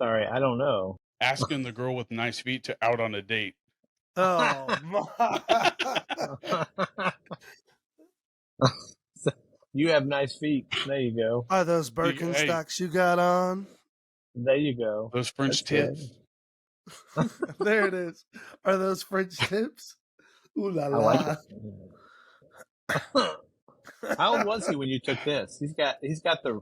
Sorry, I don't know.
Asking the girl with nice feet to out on a date.
Oh my!
You have nice feet. There you go.
Are those Birkenstocks you got on?
There you go.
Those French
That's
tips.
There it is. Are those French tips? Ooh la
I
la!
like it. How old was he when you took this? He's got the.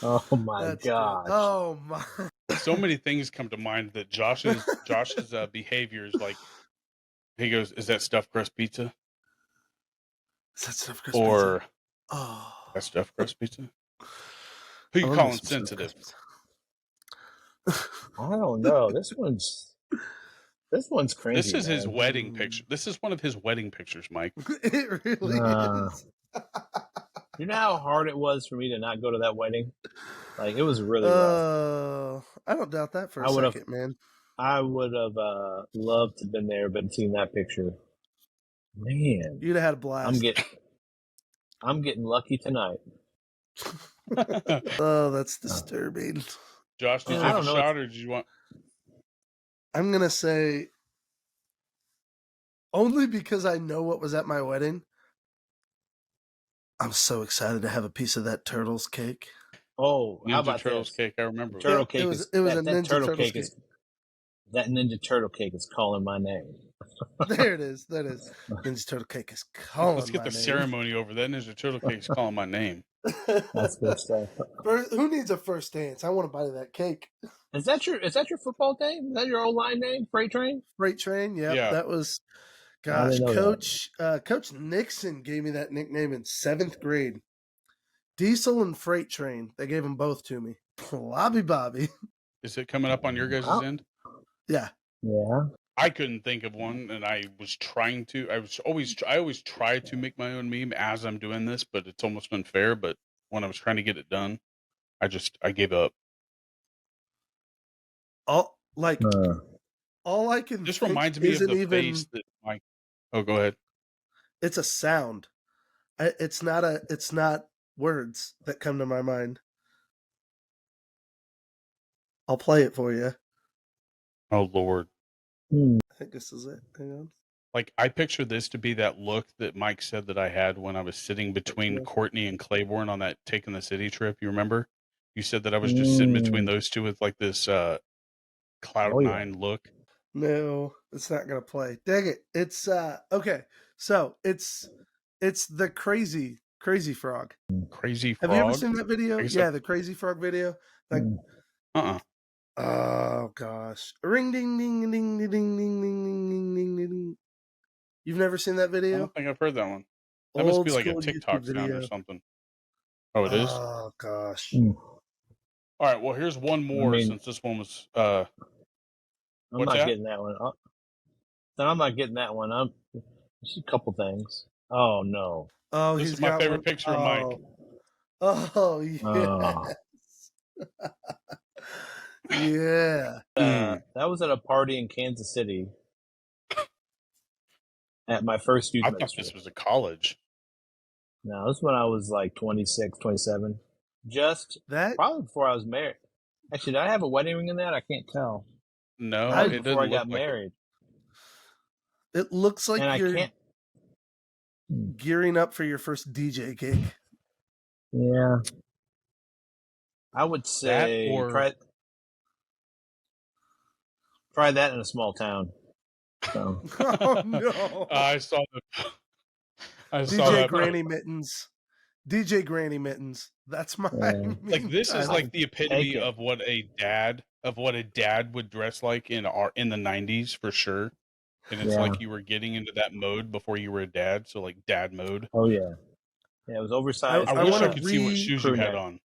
Oh my
That's
gosh!
good. Oh my!
So many things come to mind that Josh's behavior is like. He goes, "Is that stuffed crust pizza?"
Is that stuffed crust
Or
pizza? Oh,
that stuffed crust pizza? Who you
I love
calling
me some stuffed
sensitive?
crust
I don't know. This one's crazy.
This is his
man.
wedding picture. This is one of his wedding pictures, Mike.
It really is.
You know how hard it was for me to not go to that wedding? Like, it was really rough.
I don't doubt that for a second, man.
I would have loved to have been there, but seen that picture. Man,
You'd have had a blast.
I'm getting lucky tonight.
Oh, that's disturbing.
Josh, did you have a shot or did you want?
I'm gonna say only because I know what was at my wedding. I'm so excited to have a piece of that turtle's cake.
Oh,
Ninja
how about
Turtles
this?
cake? I remember.
Turtle cake. It was a Ninja Turtles cake.
That Ninja Turtle cake is calling my name.
There it is. That is Ninja Turtle cake is calling.
Let's get the ceremony over. That Ninja Turtle cake is calling my name.
That's good stuff.
Who needs a first dance? I want to buy that cake.
Is that your football name? Is that your old line name? Freight Train?
Freight Train. Yep,
Yeah.
that was. Gosh, Coach Nixon gave me that nickname in 7th grade. Diesel and Freight Train. They gave them both to me. Lobby Bobby.
Is it coming up on your guys' end?
Yeah.
Yeah.
I couldn't think of one, and I was trying to. I always try to make my own meme as I'm doing this, but it's almost unfair. But when I was trying to get it done, I gave up.
All I can
just
think
reminds me of the
even,
face that Mike. Oh, go ahead.
It's a sound. It's not words that come to my mind. I'll play it for you.
Oh Lord.
I think this is it. Hang on.
Like, I picture this to be that look that Mike said that I had when I was sitting between Courtney and Claiborne on that Taking the City trip. You remember? You said that I was just sitting between those two with like this Cloud9 look.
No, it's not gonna play. Dang it! It's okay. So it's the crazy frog.
Crazy frog.
Have you ever seen that video? Yeah, the crazy frog video. Like, oh gosh, ring ding ding ding ding ding ding ding ding ding ding. You've never seen that video?
I don't think I've heard that one. That must be like a TikTok sound or something. Oh, it is?
Oh gosh.
All right, well, here's one more since this one was
I'm not getting that one. I'm not getting that one. Just a couple things. Oh no.
Oh,
this is my favorite picture of Mike.
Oh yes. Yeah.
That was at a party in Kansas City. At my first youth ministry.
I thought this was a college.
No, this is when I was like 26, 27. Probably before I was married. Actually, did I have a wedding ring in that? I can't tell.
No, it
before I got
like
married.
It looks like you're gearing up for your first DJ gig.
Yeah. I would say try that in a small town. So.
Oh no!
I saw
DJ Granny Mittens. DJ Granny Mittens. That's my
like. This is like the epitome of what a dad would dress like in the 90s for sure. and it's like you were getting into that mode before you were a dad, so like dad mode.
Oh yeah, yeah. It was oversized.
I wish I could see what shoes you had on.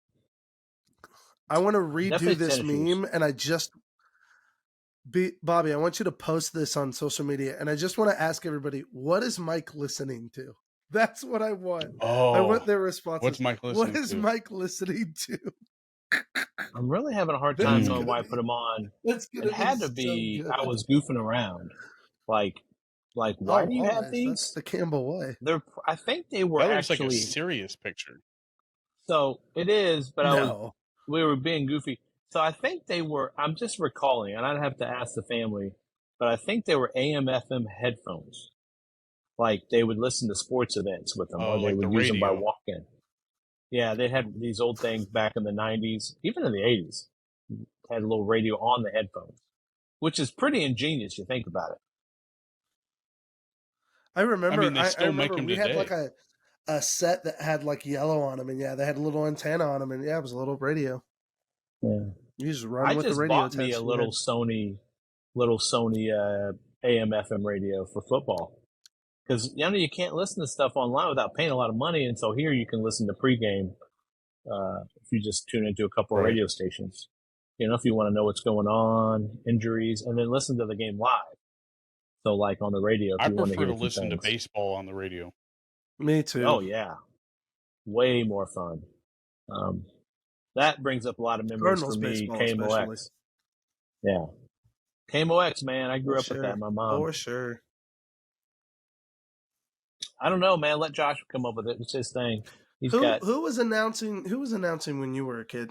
I want to redo
Definitely
this
tennis
meme,
shoes.
and Bobby, I want you to post this on social media, and I just want to ask everybody, what is Mike listening to? That's what I want.
Oh,
I want their responses.
What's Mike listening to?
What is Mike listening to?
I'm really having a hard time knowing why I put them on. It had to be I was goofing around. Like why do you have these?
That's the Campbell way.
I think they were
that looks
actually
like a serious picture.
So it is, but we were being goofy. So I think they were. I'm just recalling, and I'd have to ask the family, but I think they were AM/FM headphones. Like they would listen to sports events with them, or they would use them by walking. Yeah, they had these old things back in the 90s, even in the 80s. Had a little radio on the headphones, which is pretty ingenious. You think about it.
I remember.
I mean, they still make them
we
today.
had like a set that had like yellow on them, and they had a little antenna on them, and it was a little radio.
Yeah,
you just run with the radio.
I just bought me a little Sony AM/FM radio for football. Because you can't listen to stuff online without paying a lot of money, and so here you can listen to pregame if you just tune into a couple of radio stations. If you want to know what's going on, injuries, and then listen to the game live. So, like on the radio, if you want to hear
to listen to baseball on the radio.
Me too.
Oh yeah, way more fun. That brings up a lot of memories for me. KMOX. Yeah, KMOX, man. I grew up with that. My mom.
For sure.
I don't know, man. Let Josh come up with it. It's his thing.
Who was announcing when you were a kid?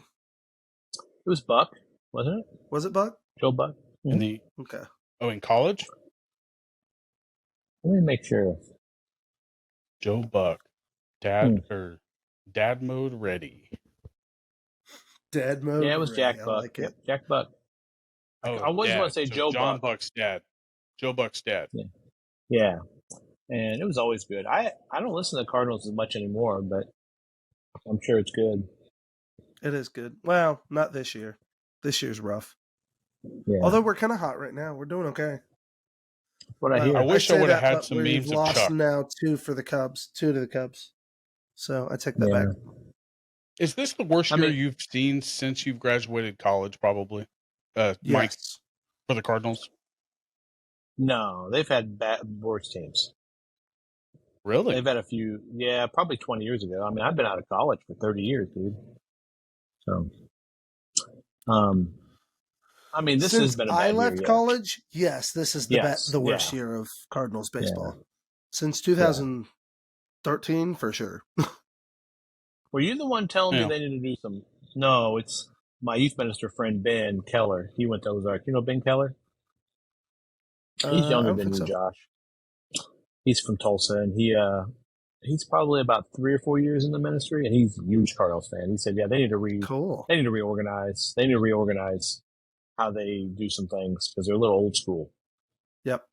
It was Buck, wasn't it?
Was it Buck?
Joe Buck.
Okay.
Oh, in college?
Let me make sure.
Joe Buck. Dad mode ready.
Dad mode.
Yeah, it was Jack Buck.
Like it.
Jack Buck.
Oh,
I always want to say Joe
John
Buck.
Buck's dad. Joe Buck's dad.
Yeah. And it was always good. I don't listen to the Cardinals as much anymore, but I'm sure it's good.
It is good. Well, not this year. This year's rough.
Yeah.
Although we're kind of hot right now. We're doing okay.
What I hear.
I wish I would have had some memes
we've
of
lost
Chuck.
Now 2 to the Cubs. So I take that back.
Is this the worst year you've seen since you've graduated college, probably?
Yes.
Mike, for the Cardinals?
No, they've had worse teams.
Really?
They've had a few, probably 20 years ago. I mean, I've been out of college for 30 years, dude. So, I mean, this has been a bad year. I left
college, yes, this is the worst year of Cardinals baseball. Since 2013, for sure.
Were you the one telling me they need to do some? No, it's my youth minister friend, Ben Keller. He went to Ozark. You know Ben Keller? He's younger than you, Josh. He's from Tulsa, and he's probably about 3 or 4 years in the ministry, and he's a huge Cardinals fan. He said, they need to they need to reorganize. They need to reorganize how they do some things because they're a little old school.
Yep.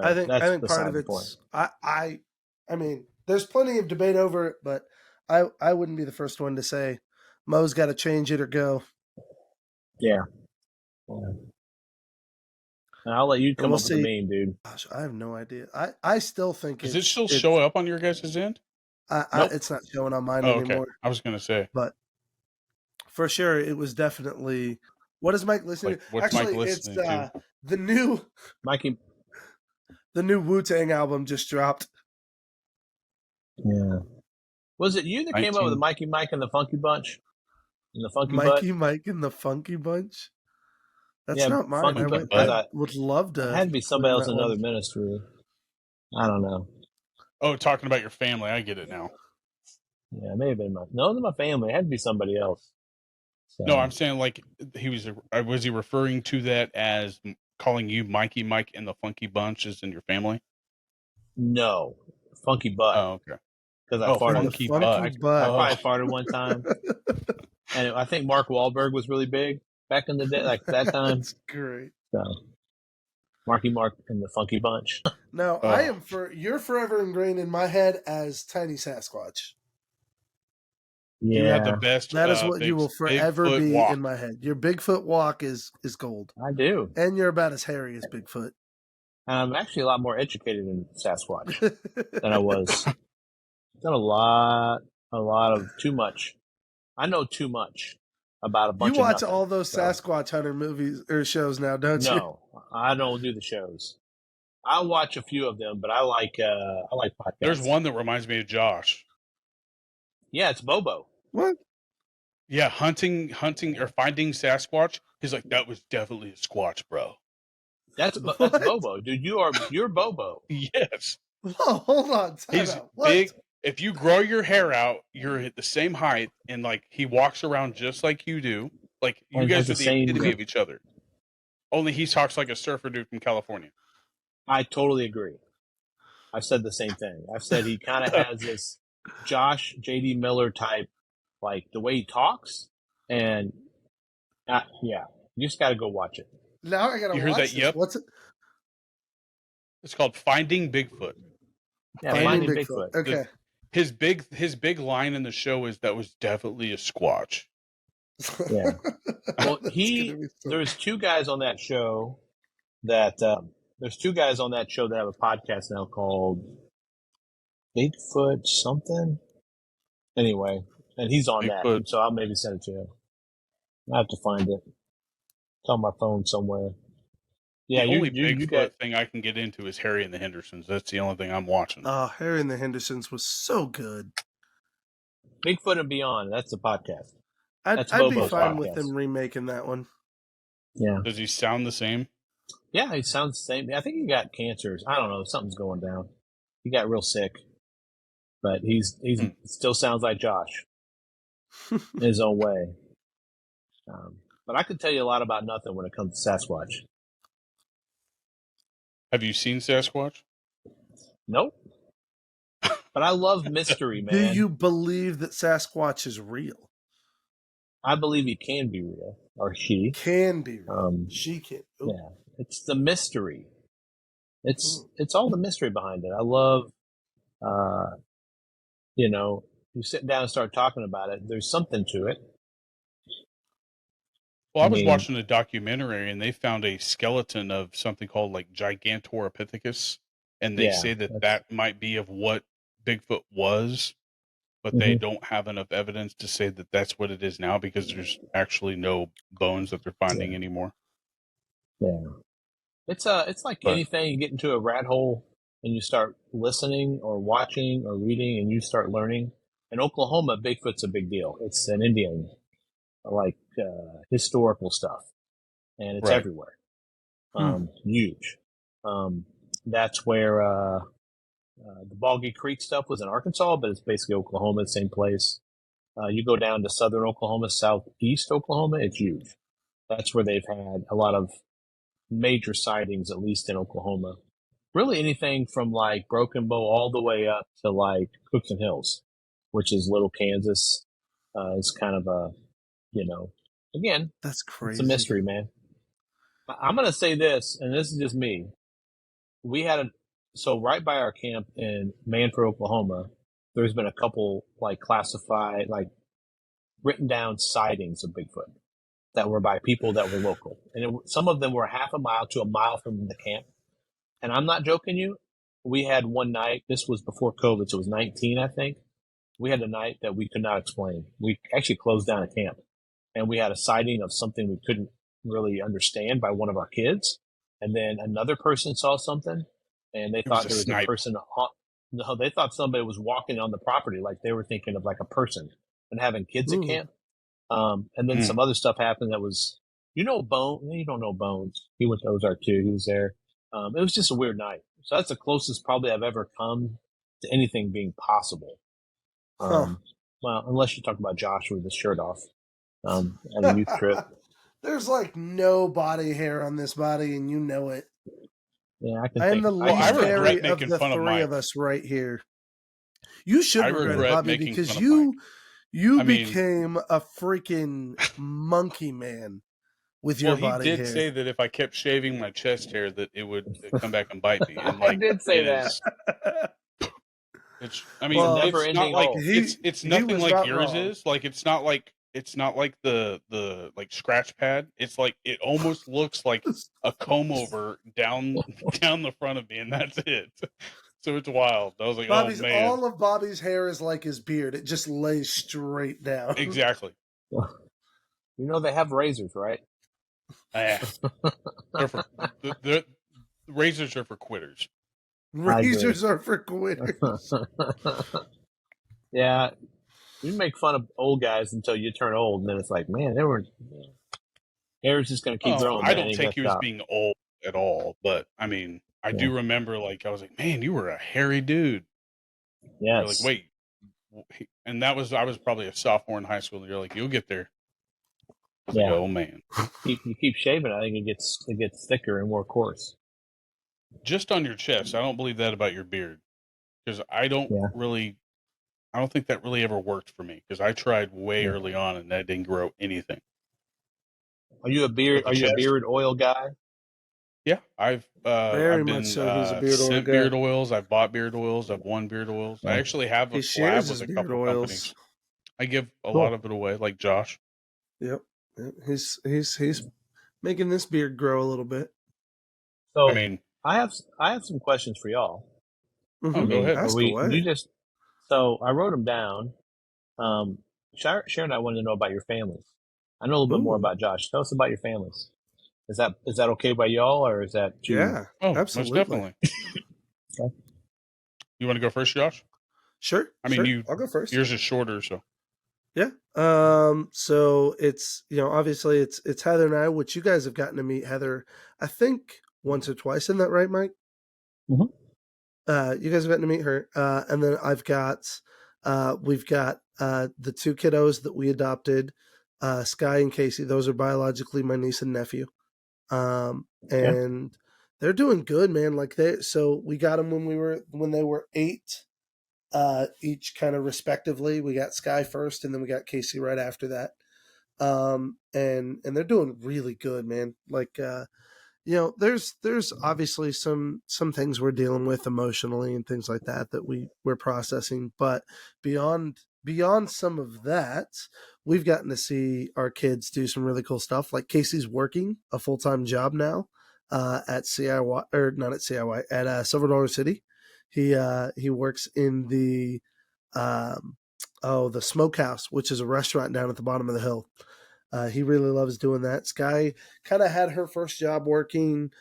I think
part of it's I mean, there's plenty of debate over it, but I wouldn't be the first one to say Mo's got to change it or go.
Yeah. I'll let you come up with the meme, dude.
Gosh, I have no idea. I still think
does it still show up on your guys' end?
Nope. It's not showing on mine anymore.
I was going to say.
But for sure, it was definitely. What is Mike listening to?
What's
Actually,
Mike listening to?
The new
Mikey.
The new Wu-Tang album just dropped.
Yeah. Was it you that came up with the Mikey Mike and the Funky Bunch? And the Funky
Mikey Mike and the Funky Bunch? That's not mine. I would love to.
It had to be somebody else in another ministry. I don't know.
Oh, talking about your family. I get it now.
Yeah, it may have been my family. It had to be somebody else. So.
No, I'm saying like was he referring to that as calling you Mikey Mike and the Funky Bunch is in your family?
No. Funky Butt.
Oh, okay.
Because I farted.
Funky Butt.
I probably farted one time. And I think Mark Wahlberg was really big back in the day, like that time.
That's great.
So, Marky Mark and the Funky Bunch.
No, you're forever ingrained in my head as Tiny Sasquatch.
Yeah.
You had the best.
That is what you will forever be in my head. Your Bigfoot walk is gold.
I do.
And you're about as hairy as Bigfoot.
And I'm actually a lot more educated in Sasquatch than I was. I've done a lot of too much. I know too much about a bunch
You
of
watch
nothing.
all those Sasquatch hunter movies or shows now, don't you?
No, I don't do the shows. I watch a few of them, but I like podcasts.
There's one that reminds me of Josh.
Yeah, it's Bobo.
What?
Yeah, hunting or finding Sasquatch. He's like, that was definitely a squatch, bro.
That's
What?
Bobo, dude. You're Bobo.
Yes.
Whoa, hold on.
He's big. If you grow your hair out, you're at the same height, and like he walks around just like you do. Like you guys are the epitome of each other. Only he talks like a surfer dude from California.
I totally agree. I've said the same thing. I've said he kind of has this Josh J.D. Miller type, like the way he talks, and yeah, you just got to go watch it.
Now I gotta watch this.
Yep.
What's it?
It's called Finding Bigfoot.
Yeah, Finding Bigfoot.
Okay.
His big line in the show is that was definitely a squatch.
Yeah. Well, there's two guys on that show that have a podcast now called Bigfoot something. Anyway, and he's on Bigfoot. That, so I'll maybe send it to you. I have to find it. It's on my phone somewhere. Yeah,
the only Bigfoot thing I can get into is Harry and the Hendersons. That's the only thing I'm watching.
Oh, Harry and the Hendersons was so good.
Bigfoot and Beyond. That's the podcast.
I'd be fine with them remaking that one.
Yeah.
Does he sound the same?
Yeah, he sounds the same. I think he got cancers. I don't know. Something's going down. He got real sick, but he's still sounds like Josh in his own way. But I could tell you a lot about nothing when it comes to Sasquatch.
Have you seen Sasquatch?
Nope. But I love mystery, man.
Do you believe that Sasquatch is real?
I believe he can be real, or she
can be real. She can. Ooh.
Yeah, it's the mystery. It's all the mystery behind it. I love, you sit down and start talking about it. There's something to it.
Well, I was watching a documentary, and they found a skeleton of something called like Gigantoropithecus, and they say that might be of what Bigfoot was, but they don't have enough evidence to say that that's what it is now because there's actually no bones that they're finding anymore.
Yeah, it's like anything. You get into a rat hole and you start listening or watching or reading, and you start learning. In Oklahoma, Bigfoot's a big deal. It's an Indian, like historical stuff, and it's everywhere. Huge. That's where the Boggy Creek stuff was in Arkansas, but it's basically Oklahoma, same place. You go down to southern Oklahoma, southeast Oklahoma, it's huge. That's where they've had a lot of major sightings, at least in Oklahoma. Really anything from like Broken Bow all the way up to like Cookson Hills, which is Little Kansas. It's kind of a, again,
that's crazy.
It's a mystery, man. I'm going to say this, and this is just me. We had so right by our camp in Manford, Oklahoma, there's been a couple like classified, like written down sightings of Bigfoot that were by people that were local. And some of them were half a mile to a mile from the camp. And I'm not joking you. We had one night, this was before COVID, so it was 19, I think. We had a night that we could not explain. We actually closed down a camp. And we had a sighting of something we couldn't really understand by one of our kids. And then another person saw something, and they thought there was a person. No, they thought somebody was walking on the property, like they were thinking of like a person and having kids at camp. And then some other stuff happened that was, Bone. You don't know Bones. He went to Ozark too. He was there. It was just a weird night. So that's the closest probably I've ever come to anything being possible. Well, unless you talk about Josh with his shirt off at a youth trip.
There's like no body hair on this body, and you know it.
Yeah,
I am the least hairy of the three of us right here. You should regret it, Bobby, because you became a freaking monkey man with your body hair.
He did say that if I kept shaving my chest hair, that it would come back and bite me. And
I did say that.
It's not like it's nothing like yours is. Like it's not like it's not like the like scratch pad. It's like it almost looks like a comb over down the front of me, and that's it. So it's wild. I was like, oh man,
all of Bobby's hair is like his beard. It just lays straight down.
exactly.
You know they have razors, right?
Yeah. The razors are for quitters.
Razors are for quitters.
Yeah, you make fun of old guys until you turn old, and then it's like, man, hair's just going to keep growing.
I don't take you as being old at all, but I mean, I do remember, like, I was like, man, you were a hairy dude.
Yeah.
You're like, wait, and I was probably a sophomore in high school, and you're like, you'll get there. I was like, oh man.
You keep shaving, I think it gets thicker and more coarse.
Just on your chest. I don't believe that about your beard, because I don't think that really ever worked for me, because I tried way early on and that didn't grow anything.
Are you a beard oil guy?
Yeah, I've
Very
been
much so. He's a beard oil
sent
guy.
beard oils. I've bought beard oils. I've won beard oils. I actually have a collab with a couple of companies. I give a lot of it away, like Josh.
Yep. He's making this beard grow a little bit.
So I mean, I have some questions for y'all.
Mm-hmm.
Oh, go ahead.
Ask away.
So I wrote them down. Sharon and I wanted to know about your families. I know a little bit more about Josh. Tell us about your families. Is that okay by y'all, or is that too?
Yeah, absolutely.
Most definitely. Okay. You want to go first, Josh?
Sure.
I mean,
I'll go first.
Yours is shorter, so.
Yeah. So it's, obviously it's Heather and I, which you guys have gotten to meet Heather, I think once or twice. Isn't that right, Mike?
Mm-hmm.
You guys have gotten to meet her. And then we've got the two kiddos that we adopted, Sky and Casey. Those are biologically my niece and nephew. And they're doing good, man. So we got them when they were 8, each kind of respectively. We got Sky first, and then we got Casey right after that. And they're doing really good, man. There's obviously some things we're dealing with emotionally and things like that we're processing, but beyond some of that, we've gotten to see our kids do some really cool stuff. Like Casey's working a full-time job now, at CIY, or not at CIY, at Silver Dollar City. He works in the Smokehouse, which is a restaurant down at the bottom of the hill. He really loves doing that. Sky kind of had her first job working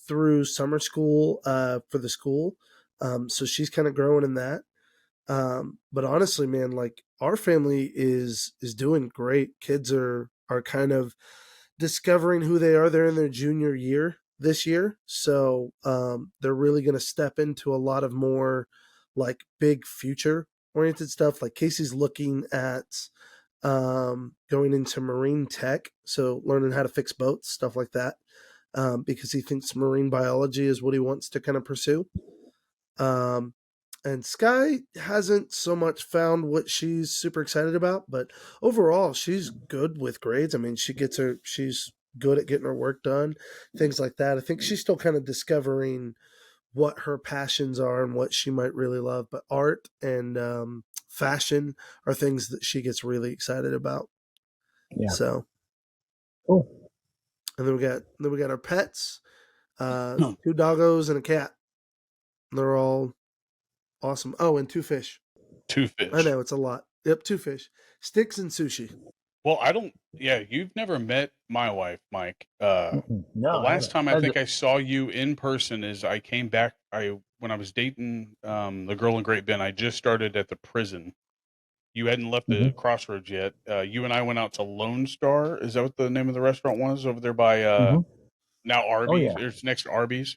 through summer school for the school, so she's kind of growing in that. But honestly, man, like our family is doing great. Kids are kind of discovering who they are. They're in their junior year this year, so they're really going to step into a lot of more like big future oriented stuff. Like Casey's looking at going into marine tech, so learning how to fix boats, stuff like that, because he thinks marine biology is what he wants to kind of pursue. And Sky hasn't so much found what she's super excited about, but overall she's good with grades. I mean, she's good at getting her work done, things like that. I think she's still kind of discovering what her passions are and what she might really love, but art and fashion are things that she gets really excited about. Yeah. So cool. And then we got our pets, 2 doggos and a cat. They're all awesome. Oh, and 2 fish.
2 fish.
I know, it's a lot. Yep, 2 fish. Sticks and sushi.
Well, you've never met my wife, Mike.
No.
The last time I think I saw you in person is I came back, when I was dating the girl in Great Bend. I just started at the prison. You hadn't left the Crossroads yet. You and I went out to Lone Star. Is that what the name of the restaurant was over there by now Arby's?
Oh, yeah.
It's next to Arby's.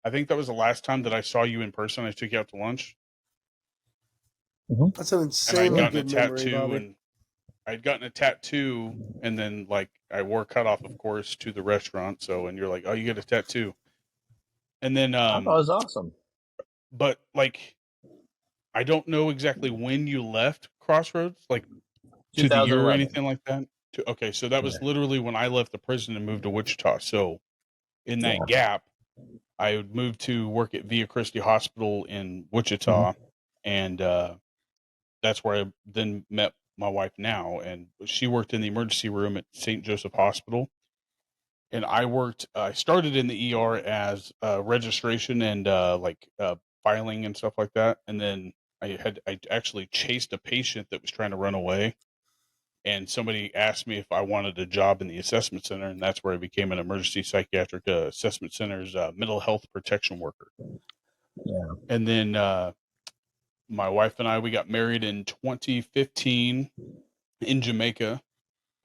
I think that was the last time that I saw you in person. I took you out to lunch.
That's an insanely good memory, Bobby.
And I'd gotten a tattoo, and then like I wore cutoff, of course, to the restaurant. So, and you're like, "Oh, you get a tattoo," and then
that was awesome.
But like, I don't know exactly when you left Crossroads, like to the year or anything like that. Okay, so that was literally when I left the prison and moved to Wichita. So, in that gap, I would move to work at Via Christi Hospital in Wichita, and that's where I then met my wife now, and she worked in the emergency room at St. Joseph Hospital. And I started in the ER as registration and filing and stuff like that. And then I actually chased a patient that was trying to run away. And somebody asked me if I wanted a job in the assessment center. And that's where I became an emergency psychiatric assessment center's mental health protection worker.
Yeah.
And then my wife and we got married in 2015 in Jamaica.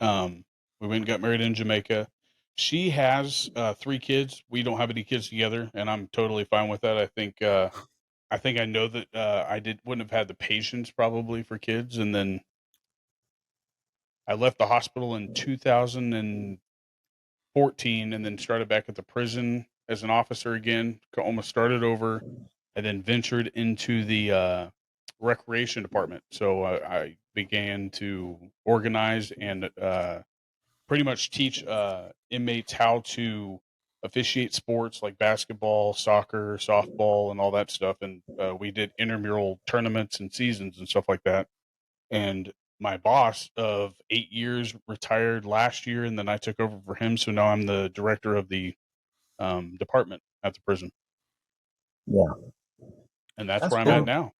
We went and got married in Jamaica. She has 3 kids. We don't have any kids together, and I'm totally fine with that. I think I know that wouldn't have had the patience probably for kids. And then I left the hospital in 2014, and then started back at the prison as an officer again. Almost started over, and then ventured into the recreation department. So I began to organize and pretty much teach inmates how to officiate sports like basketball, soccer, softball, and all that stuff. And we did intramural tournaments and seasons and stuff like that. And my boss of 8 years retired last year, and then I took over for him. So now I'm the director of the department at the prison.
Yeah.
And that's where I'm at now.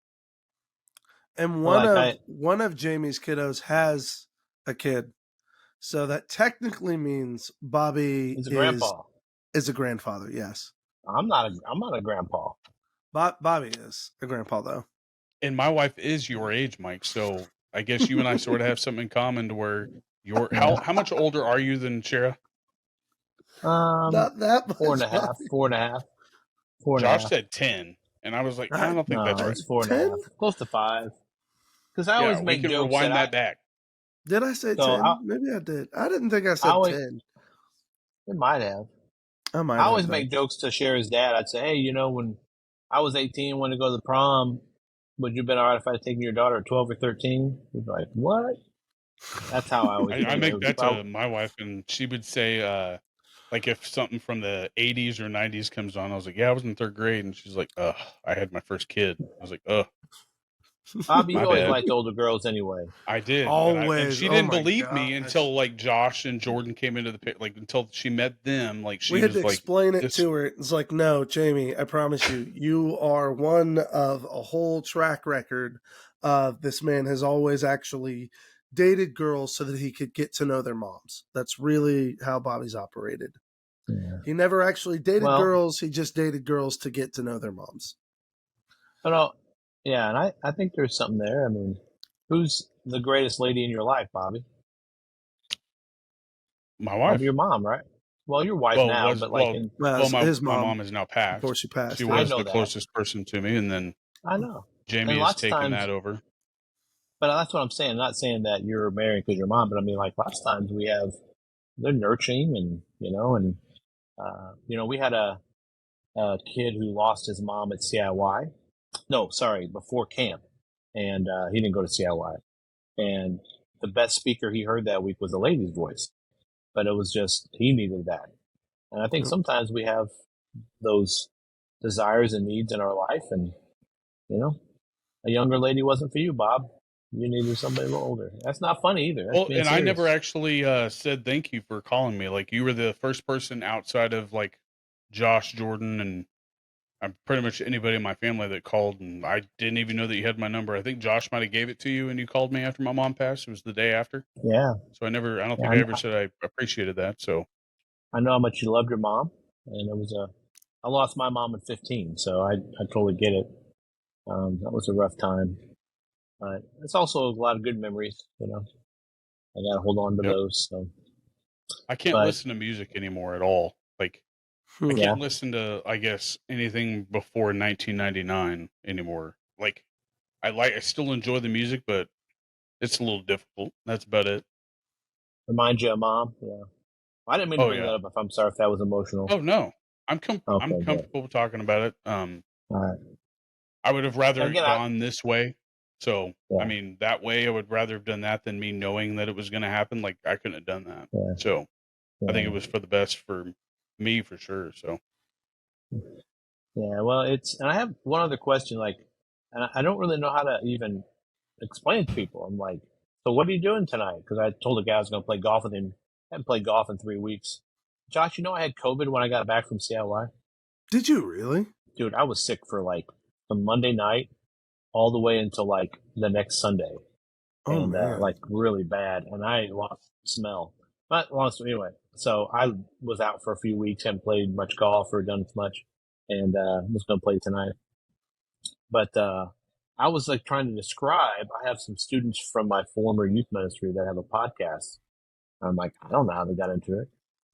And one of Jamie's kiddos has a kid. So that technically means Bobby
is a
grandfather, yes.
I'm not a grandpa.
Bobby is a grandpa, though.
And my wife is your age, Mike. So I guess you and I sort of have something in common to where how much older are you than Shara?
Not that much.
4.5.
Josh said 10, and I was like, I don't think that's right.
It's 4.5, close to 5. Because I always make jokes.
Rewind that back.
Did I say 10? Maybe I did. I didn't think I said 10.
It might have. I always make jokes to Shara's dad. I'd say, hey, when I was 18, wanted to go to the prom, would you have been all right if I had taken your daughter at 12 or 13? He'd be like, what? That's how I always
I make that to my wife, and she would say, like if something from the 80s or 90s comes on, I was like, yeah, I was in 3rd grade. And she's like, I had my first kid. I was like,
Bobby, you always liked older girls anyway.
I did.
Always.
And she didn't believe me until like Josh and Jordan came into the pit, like until she met them. Like
we had to explain it to her. It's like, no, Jamie, I promise you are one of a whole track record of this man has always actually dated girls so that he could get to know their moms. That's really how Bobby's operated.
Yeah.
He never actually dated girls. He just dated girls to get to know their moms.
Yeah, and I think there's something there. I mean, who's the greatest lady in your life, Bobby?
My wife.
Your mom, right? Well, your wife now, but like...
my mom is now passed.
Before she passed.
She was the closest person to me, and then
I know.
Jamie has taken that over.
But that's what I'm saying. I'm not saying that you're married because your mom, but I mean, like, lots of times they're nurturing and, we had a kid who lost his mom at CIY. No, sorry, before camp. And he didn't go to CIY. And the best speaker he heard that week was a lady's voice. But it was just, he needed that. And I think sometimes we have those desires and needs in our life. And, a younger lady wasn't for you, Bob. You needed somebody a little older. That's not funny either. That's
and serious. I never actually said thank you for calling me. Like, you were the first person outside of, like, Josh, Jordan, and I'm pretty much anybody in my family that called, and I didn't even know that you had my number. I think Josh might have gave it to you, and you called me after my mom passed. It was the day after.
Yeah.
So I don't think I ever said I appreciated that. So
I know how much you loved your mom, and I lost my mom at 15, so I totally get it. That was a rough time, but it's also a lot of good memories. I got to hold on to those. So
I can't listen to music anymore at all. Like, I can't listen to, I guess, anything before 1999 anymore. Like, I still enjoy the music, but it's a little difficult. That's about it.
Remind you of mom? Yeah. I didn't mean to bring that up. I'm sorry if that was emotional.
Oh no, I'm comfortable talking about it.
All right.
I would have rather gone this way. So I mean, that way I would rather have done that than me knowing that it was going to happen. Like, I couldn't have done that.
Yeah.
So I think it was for the best for me for sure. So
yeah, well, and I have one other question, like, and I don't really know how to even explain it to people. I'm like,
So what are you doing tonight? Because I told the guy I was going to play golf with him. I haven't played golf in 3 weeks. Josh, you know I had COVID when I got back from CIY?
Did you really?
Dude, I was sick for like from Monday night all the way until like the next Sunday.
Oh,
And
man.
like really bad. And I lost smell. Not lost anyway. So I was out for a few weeks, haven't played much golf or done much. And I'm just going to play tonight. But I was like trying to describe, I have some students from my former youth ministry that have a podcast. I'm like, I don't know how they got into it.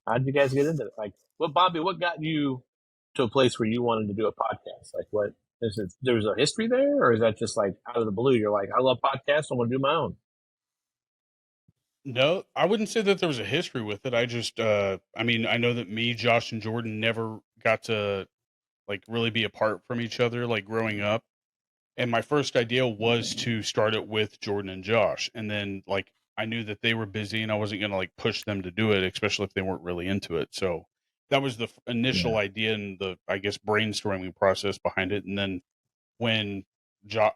How did you guys get into it? Like, well, Bobby, what got you to a place where you wanted to do a podcast? Like, what is it? There's a history there, or is that just like out of the blue? You're like, I love podcasts. I want to do my own.
No, I wouldn't say that there was a history with it. I just, I mean, I know that me, Josh, and Jordan never got to like really be apart from each other, like growing up. And my first idea was to start it with Jordan and Josh. And then like I knew that they were busy and I wasn't going to like push them to do it, especially if they weren't really into it. So that was the initial idea and the, I guess, brainstorming process behind it. And then when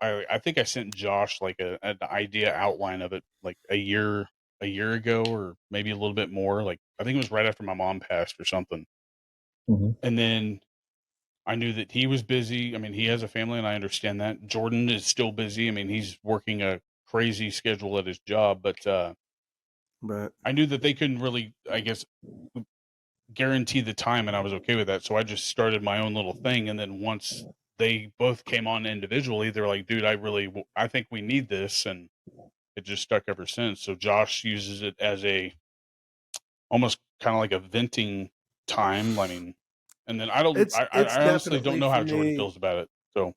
I think I sent Josh like an idea outline of it like a year ago, or maybe a little bit more. Like I think it was right after my mom passed or something.
Mm-hmm.
And then I knew that he was busy. I mean, he has a family, and I understand that. Jordan is still busy. I mean, he's working a crazy schedule at his job, but I knew that they couldn't really, I guess, guarantee the time, and I was okay with that. So I just started my own little thing, and then once they both came on individually, they're like, "Dude, I think we need this," and it just stuck ever since. So Josh uses it as a almost kind of like a venting time. I mean, and then I honestly don't know how Jordan feels about it. So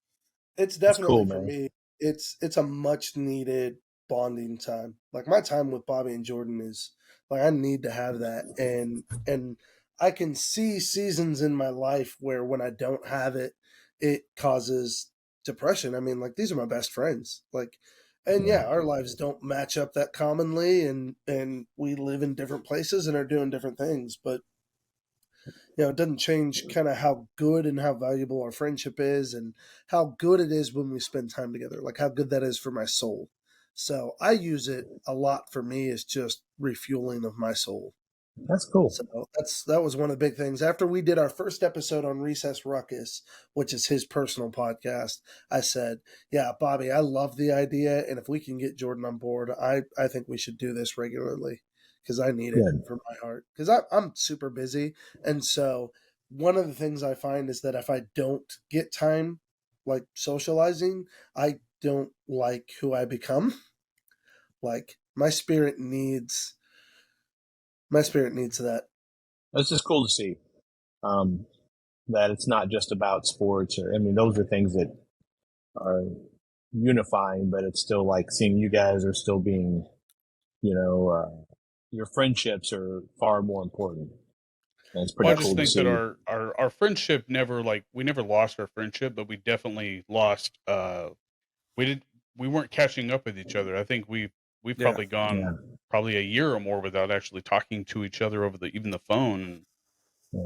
it's definitely
cool,
for
man.
me. It's a much needed bonding time. Like my time with Bobby and Jordan is like I need to have that, and I can see seasons in my life where when I don't have it, it causes depression. I mean, like these are my best friends. Like, and yeah, our lives don't match up that commonly, and we live in different places and are doing different things, but it doesn't change kind of how good and how valuable our friendship is and how good it is when we spend time together, like how good that is for my soul. So I use it a lot for me as just refueling of my soul.
That's cool.
So that was one of the big things. After we did our first episode on Recess Ruckus, which is his personal podcast, I said, yeah, Bobby, I love the idea. And if we can get Jordan on board, I think we should do this regularly because I need it for my heart. Because I'm super busy. And so one of the things I find is that if I don't get time, like socializing, I don't like who I become. Like my spirit needs that.
It's just cool to see that it's not just about sports, or I mean, those are things that are unifying, but it's still like seeing you guys are still being, your friendships are far more important. And it's pretty
I
cool
just
to
think
see.
that our friendship we never lost our friendship, but we definitely lost. We weren't catching up with each other. I think we've probably gone probably a year or more without actually talking to each other over even the phone.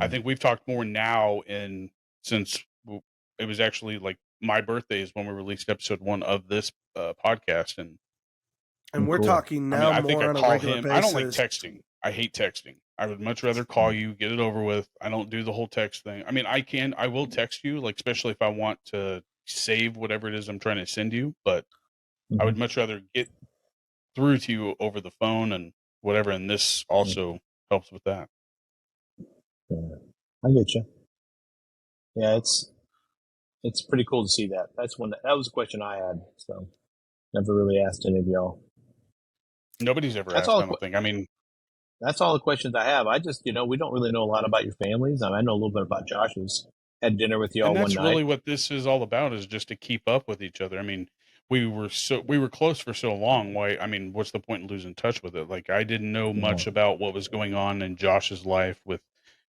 I think we've talked more now since it was actually like my birthday is when we released episode 1 of this podcast, and
we're talking now
I think
more
I
on a
call
regular
him.
basis.
I don't like texting. I hate texting. I would much rather call you, get it over with. I don't do the whole text thing. I mean, I will text you, like especially if I want to save whatever it is I'm trying to send you, but I would much rather get through to you over the phone and whatever, and this also helps with that.
Yeah, I get you. Yeah, it's pretty cool to see that. That was a question I had, so never really asked any of y'all.
Nobody's ever asked, I don't think. I mean,
that's all the questions I have. I just, we don't really know a lot about your families. I know a little bit about Josh's. Had dinner with y'all one night.
And that's really what this is all about, is just to keep up with each other. I mean, we were close for so long. Why? I mean, what's the point in losing touch with it? Like, I didn't know much about what was going on in Josh's life with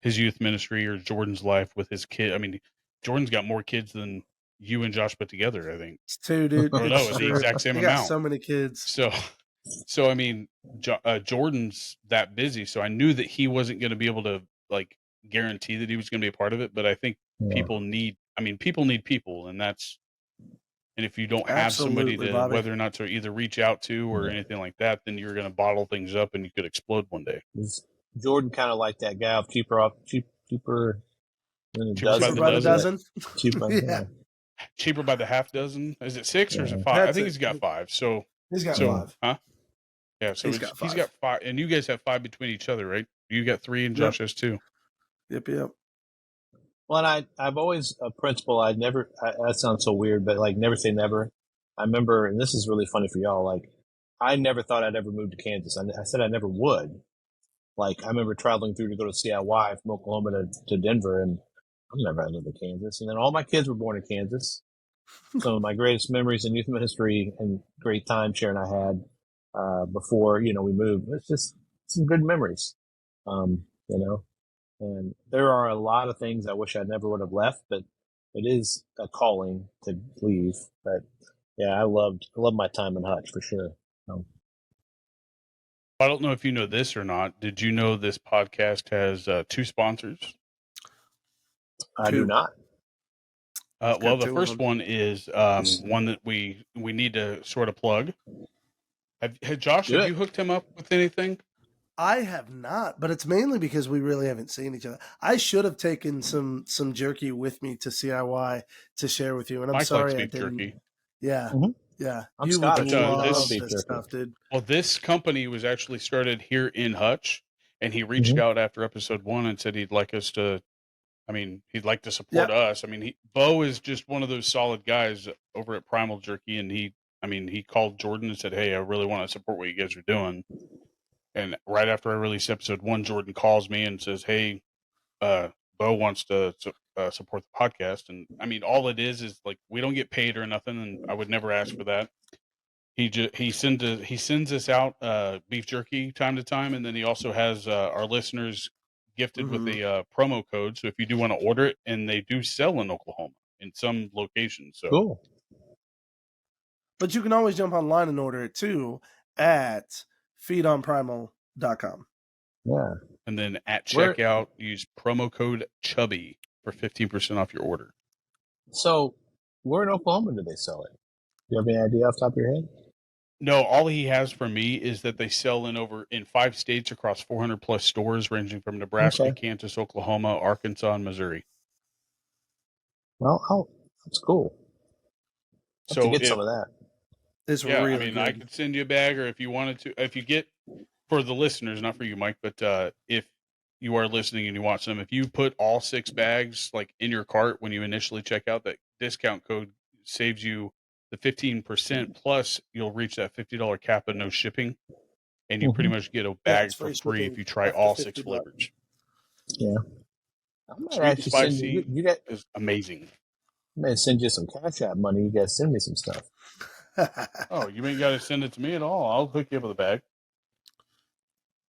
his youth ministry, or Jordan's life with his kid. I mean, Jordan's got more kids than you and Josh put together, I think.
It's 2, dude.
Or no, the exact same amount.
Got so many kids.
So I mean, Jordan's that busy, so I knew that he wasn't going to be able to like guarantee that he was going to be a part of it. But I think people need people, and that's And if you don't have somebody
Absolutely,
to,
Bobby.
whether or not to either reach out to or anything like that, then you're going to bottle things up and you could explode one day.
Jordan kind of like that guy of cheaper than a
Cheaper
dozen.
by the dozen?
Cheaper,
Yeah.
Cheaper by the half dozen. Is it 6 or is it 5?
That's
I think
it.
he's got 5. So
He's got
so
5.
huh? Yeah. So
He's
got 5, and you guys have 5 between each other, right? You got 3, and Josh has 2.
Yep.
Well, and I've always a principle. That sounds so weird, but like never say never. I remember, and this is really funny for y'all. Like, I never thought I'd ever move to Kansas. I said I never would. Like, I remember traveling through to go to CIY from Oklahoma to Denver, and I've never lived in Kansas. And then all my kids were born in Kansas. Some of my greatest memories in youth ministry and great time Sharon and I had before we moved. It's just some good memories, And there are a lot of things I wish I never would have left, but it is a calling to leave. But yeah, I loved my time in Hutch for sure.
I don't know if you know this or not. Did you know this podcast has 2 sponsors?
I do not.
Well, the first one is one that we need to sort of plug. Josh, have you hooked him up with anything?
I have not, but it's mainly because we really haven't seen each other. I should have taken some jerky with me to CIY to share with you, and I'm sorry I didn't.
Jerky.
Yeah, yeah.
I'm
you would
Scottish.
love
Beef
this
jerky.
stuff, dude.
Well, this company was actually started here in Hutch, and he reached out after episode 1 and said he'd like us to. I mean, he'd like to support us. I mean, Bo is just one of those solid guys over at Primal Jerky, and he called Jordan and said, "Hey, I really want to support what you guys are doing." And right after I released episode 1, Jordan calls me and says, "Hey, Bo wants to support the podcast." And I mean, all it is like we don't get paid or nothing, and I would never ask for that. He sends us out beef jerky time to time, and then he also has our listeners gifted with a promo code. So if you do want to order it, and they do sell in Oklahoma in some locations. So
cool.
But you can always jump online and order it too at feedonprimal.com.
Yeah.
And then at checkout, use promo code Chubby for 15% off your order.
So where in Oklahoma do they sell it? Do you have any idea off the top of your head?
No, all he has for me is that they sell in 5 states across 400 plus stores, ranging from Nebraska, Kansas, Oklahoma, Arkansas, and Missouri.
Well, that's cool.
So
to get some of that.
It's really good.
I could send you a bag, or if you wanted to, if you get, for the listeners, not for you, Mike, but if you are listening and you want some, if you put all 6 bags like in your cart when you initially check out, that discount code saves you the 15%, plus you'll reach that $50 cap of no shipping, and you pretty much get a bag for free if you try all 6 flavors.
Yeah.
Sweet and spicy is amazing.
I may send you some Cash App money. You guys send me some stuff.
Oh, you ain't got to send it to me at all. I'll hook you up with a bag.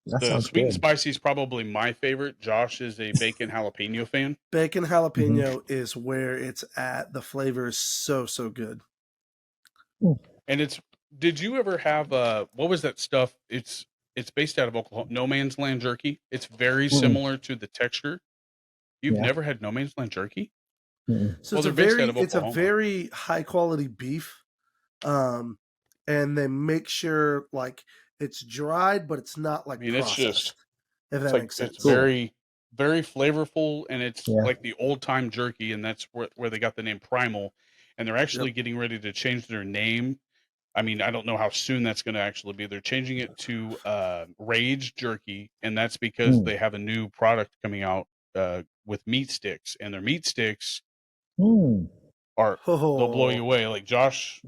The
sweet and spicy is probably my favorite. Josh is a bacon jalapeno fan.
Bacon jalapeno is where it's at. The flavor is so good.
And did you ever have what was that stuff? It's based out of Oklahoma, No Man's Land jerky. It's very similar to the texture. You've never had No Man's Land jerky?
So it's a very high quality beef. And they make sure like it's dried, but it's not like processed. It's just, if that makes sense.
It's very, very flavorful, and it's like the old time jerky, and that's where they got the name Primal. And they're actually getting ready to change their name. I mean, I don't know how soon that's going to actually be. They're changing it to Rage Jerky, and that's because they have a new product coming out with meat sticks, and their meat sticks they'll blow you away. Like Josh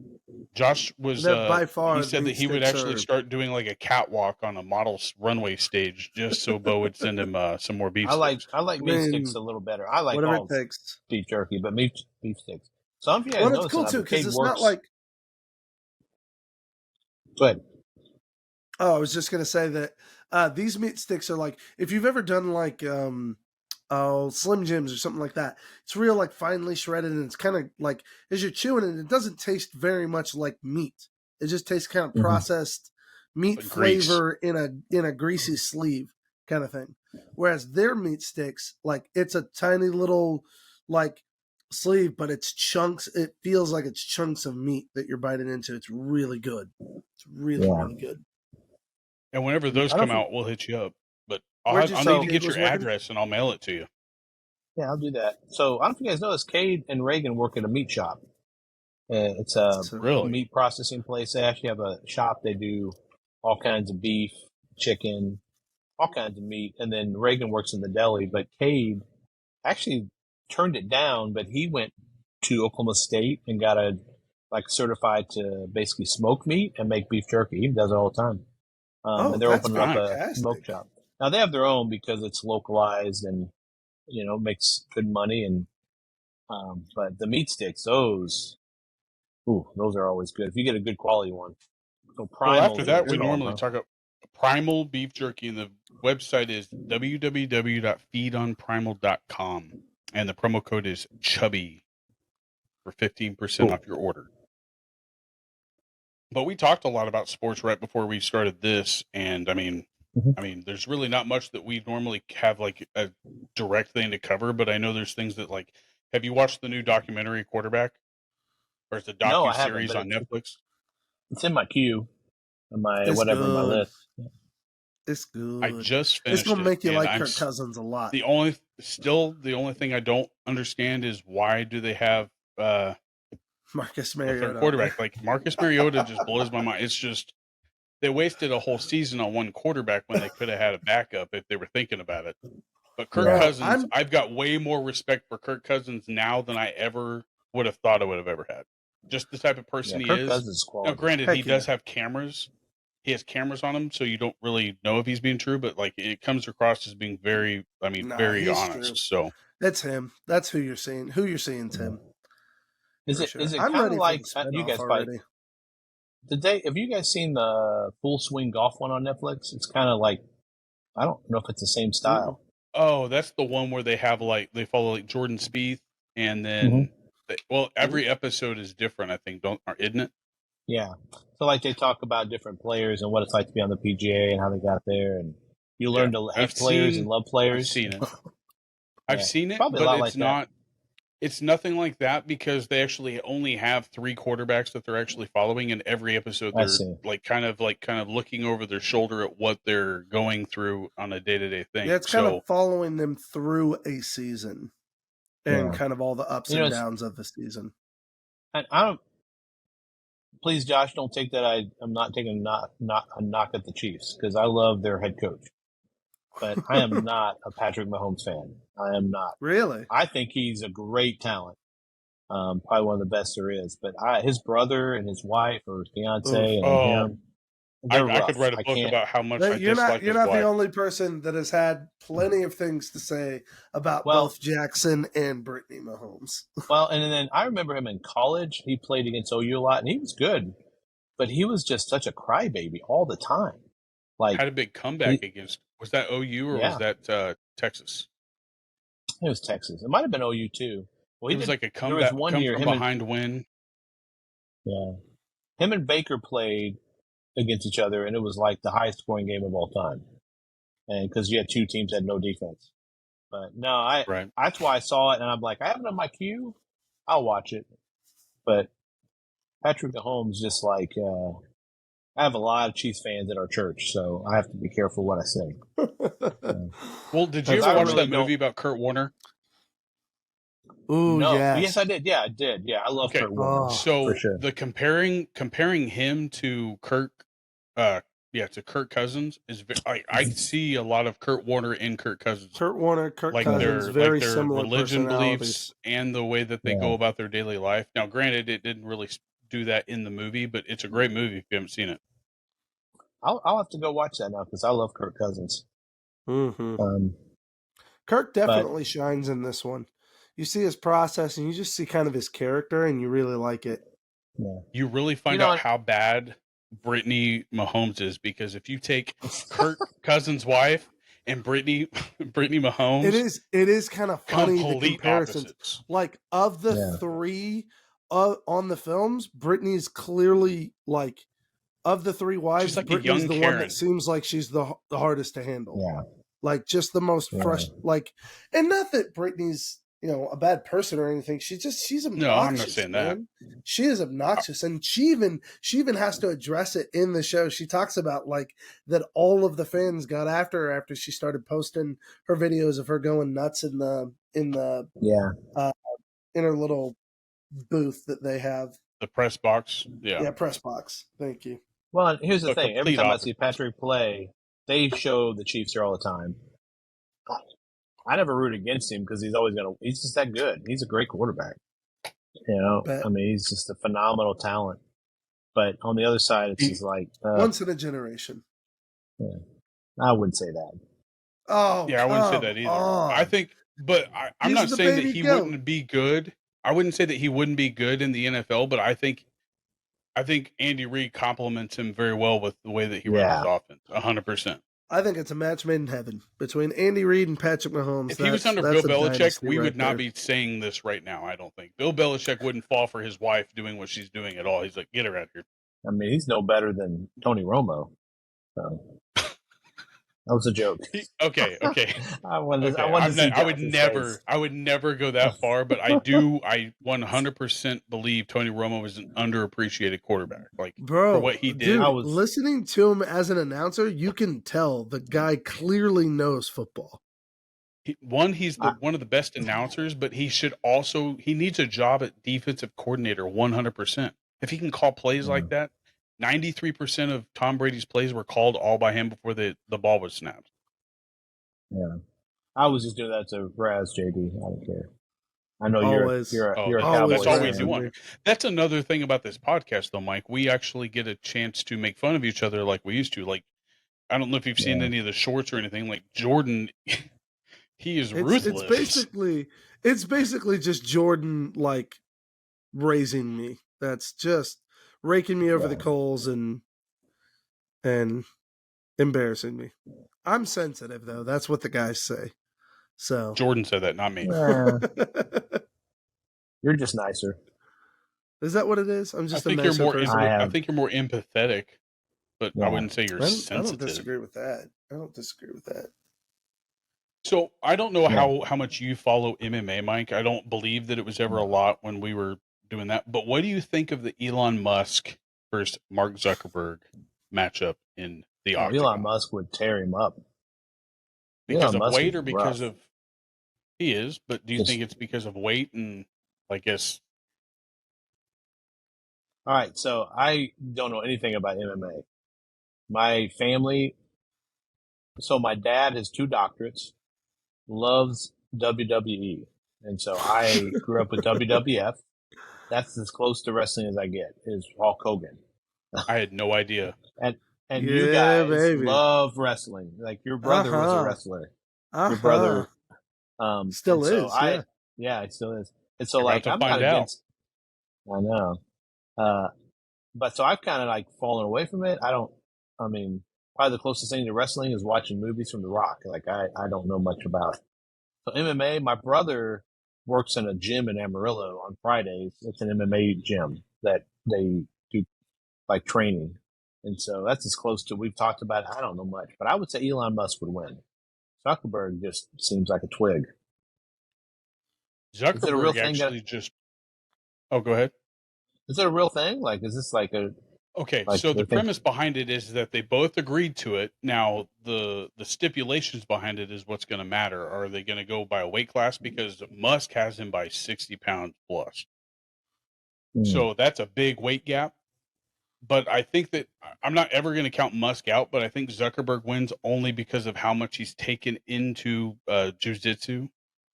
was
by far,
he said that he would actually start doing like a catwalk on a model's runway stage just so Bo would send him some more beef sticks.
I like meat sticks a little better. I like
whatever
all
it takes.
beef jerky, but beef sticks. Some of you guys know
it's cool too because it's
works.
not like.
Go ahead.
Oh, I was just gonna say that these meat sticks are like if you've ever done like Slim Jims or something like that. It's real like finely shredded, and it's kind of like as you're chewing it, it doesn't taste very much like meat. It just tastes kind of processed meat
like
flavor in a greasy sleeve kind of thing. Whereas their meat sticks, like it's a tiny little like sleeve, but it's chunks. It feels like it's chunks of meat that you're biting into. It's really good. It's really, really good.
And whenever those come out, we'll hit you up. But I'll need to get your address and I'll mail it to you.
Yeah, I'll do that. So I don't know if you guys know this. Cade and Reagan work at a meat shop. It's a meat processing place. They actually have a shop. They do all kinds of beef, chicken, all kinds of meat. And then Reagan works in the deli. But Cade actually turned it down, but he went to Oklahoma State and got certified to basically smoke meat and make beef jerky. He does it all the time. And they're opening up a smoke shop. Now they have their own because it's localized and, makes good money. And, but the meat sticks, those are always good. If you get a good quality one. So Primal.
Well, after that, we normally talk about Primal beef jerky, and the website is www.feedonprimal.com. And the promo code is Chubby for 15% off your order. But we talked a lot about sports right before we started this, and I mean, there's really not much that we normally have like a direct thing to cover. But I know there's things that have you watched the new documentary Quarterback, or it's a docu-series on Netflix?
It's in my queue, on my my list.
It's good.
I just finished.
It's gonna make you like Kirk Cousins a lot.
The only thing I don't understand is why do they have
Marcus Mariota
quarterback? Like Marcus Mariota just blows my mind. It's just they wasted a whole season on one quarterback when they could have had a backup if they were thinking about it. But Kirk Cousins, I've got way more respect for Kirk Cousins now than I ever would have thought I would have ever had. Just the type of person he is.
Cousins
now, granted, he does have cameras. He has cameras on him, so you don't really know if he's being true, but it comes across as being very honest. True. So
that's him. That's who you're seeing. Who you're seeing, Tim.
Is it kind of like you guys already? Have you guys seen the Full Swing Golf one on Netflix? It's kind of like, I don't know if it's the same style.
Oh, that's the one where they have they follow Jordan Spieth, and then every episode is different. I think, isn't it?
Yeah. So they talk about different players and what it's like to be on the PGA and how they got there, and you learn to hate players and love players.
I've seen it. I've seen it, but it's not. It's nothing like that because they actually only have 3 quarterbacks that they're actually following, and every episode they're kind of looking over their shoulder at what they're going through on a day-to-day thing.
Yeah, it's kind of following them through a season and kind of all the ups and downs of the season.
And I don't. Please, Josh, don't take that. I'm not taking a knock at the Chiefs because I love their head coach, but I am not a Patrick Mahomes fan. I am not.
Really?
I think he's a great talent, probably one of the best there is. But his brother and his wife or his fiance and him,
I could write a book about how much I dislike his
You're not
wife.
the only person that has had plenty of things to say about both Jackson and Brittany Mahomes.
Well, and then I remember him in college. He played against OU a lot, and he was good. But he was just such a crybaby all the time.
Had a big comeback against. Was that OU or was that Texas?
It was Texas. It might have been OU too. Well,
it was like a comeback. There was one year, behind win.
Yeah, him and Baker played against each other, and it was like the highest scoring game of all time. And because you had 2 teams that had no defense. But no, that's why I saw it, and I'm like, I have it on my queue. I'll watch it. But Patrick Mahomes, just I have a lot of Chiefs fans at our church, so I have to be careful what I say.
Well, did you ever watch that movie about Kurt Warner?
Ooh,
no.
yes.
Yes, I did. Yeah, I did. Yeah, I love Kurt Warner.
So
for sure.
The comparing him to Kirk Cousins is I see a lot of Kurt Warner in Kirk Cousins.
Kurt Cousins, very
their
similar
religion beliefs and the way that they go about their daily life. Now, granted, it didn't really do that in the movie, but it's a great movie if you haven't seen it.
I'll have to go watch that now because I love Kirk Cousins.
Mm-hmm. Kirk definitely shines in this one. You see his process, and you just see kind of his character, and you really like it.
Yeah.
You really find out how bad Brittany Mahomes is, because if you take Kirk Cousins' wife and Brittany Mahomes,
it is kind of funny the comparisons.
Opposites.
Like of the 3 on the films, Brittany's clearly of the 3 wives.
She's like
Brittany's
a young
the
Karen.
one that seems like she's the hardest to handle.
Yeah,
just the most fresh. And not that Brittany's a bad person or anything. She's obnoxious.
No, I'm not saying
man. She is obnoxious, and she even has to address it in the show. She talks about like that all of the fans got after her after she started posting her videos of her going nuts in the in her little booth that they have.
The press box. Yeah.
Yeah, press box. Thank you.
Well, here's the
The
thing. Every
complete
time I
opposite.
see Patrick play, they show the Chiefs here all the time. I never root against him because he's just that good. He's a great quarterback.
Bet.
I mean, he's just a phenomenal talent. But on the other side, it's just like
once in a generation.
Yeah, I wouldn't say that.
Oh,
yeah, I wouldn't say that either. I think, but I'm not saying that he wouldn't be good. I wouldn't say that he wouldn't be good in the NFL, but I think Andy Reid compliments him very well with the way that he runs his offense. 100%.
I think it's a match made in heaven between Andy Reid and Patrick Mahomes.
If he was under Bill Belichick, we would not be saying this right now, I don't think. Bill Belichick wouldn't fall for his wife doing what she's doing at all. He's like, get her out of here.
I mean, he's no better than Tony Romo. So. That was a joke.
Okay.
I would
never go that far, but I 100% believe Tony Romo is an underappreciated quarterback. Like, for what he did.
Dude, listening to him as an announcer, you can tell the guy clearly knows football.
He's one of the best announcers, but he needs a job at defensive coordinator 100%. If he can call plays like that, 93% of Tom Brady's plays were called all by him before the ball was snapped.
Yeah. I was just doing that to Raz, JD. I don't care. I know you're a
Cowboys. That's always you want. That's another thing about this podcast, though, Mike. We actually get a chance to make fun of each other like we used to. Like, I don't know if you've seen any of the shorts or anything. Like, Jordan, he is ruthless.
It's basically just Jordan, like, raising me. That's just raking me over the coals and embarrassing me. I'm sensitive, though. That's what the guys say. So
Jordan said that, not me.
You're just nicer.
Is that what it is? I'm just
I think you're more empathetic, but I wouldn't say you're sensitive.
I don't disagree with that.
So I don't know how much you follow MMA, Mike. I don't believe that it was ever a lot when we were doing that. But what do you think of the Elon Musk versus Mark Zuckerberg matchup in the octagon?
Elon Musk would tear him up.
Because of weight or because of he is, but do you think it's because of weight and I guess?
All right, so I don't know anything about MMA. My family, so my dad has 2 doctorates, loves WWE, and so I grew up with WWF. That's as close to wrestling as I get, is Hulk Hogan.
I had no idea.
And you guys love wrestling. Like your brother was a wrestler. Your brother
still is.
It still is. And so like I'm kind of against. I know. But so I've kind of like fallen away from it. Probably the closest thing to wrestling is watching movies from The Rock. Like I don't know much about. So MMA, my brother works in a gym in Amarillo on Fridays. It's an MMA gym that they do like training. And so that's as close to we've talked about. I don't know much, but I would say Elon Musk would win. Zuckerberg just seems like a twig.
Zuckerberg actually Oh, go ahead.
Is it a real thing? Like, is this like a...
Okay, so the premise behind it is that they both agreed to it. Now, the stipulations behind it is what's going to matter. Are they going to go by a weight class? Because Musk has him by 60 pounds plus. So that's a big weight gap. But I think that I'm not ever going to count Musk out, but I think Zuckerberg wins only because of how much he's taken into jiu-jitsu,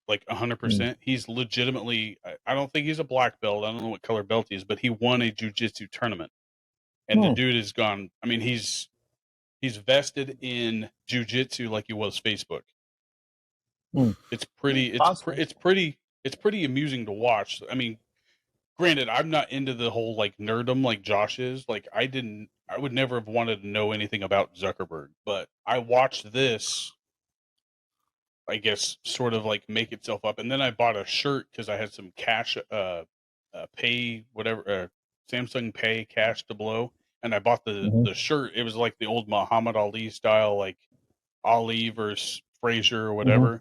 like 100%. He's legitimately, I don't think he's a black belt. I don't know what color belt he is, but he won a jiu-jitsu tournament. And the dude has gone, he's vested in jiu-jitsu like he was Facebook. It's pretty amusing to watch. I mean, granted, I'm not into the whole like nerdom like Josh is. Like I would never have wanted to know anything about Zuckerberg, but I watched this, I guess, sort of like make itself up. And then I bought a shirt because I had some cash, pay, whatever, Samsung Pay cash to blow. And I bought the shirt. It was like the old Muhammad Ali style, like Ali versus Frazier or whatever.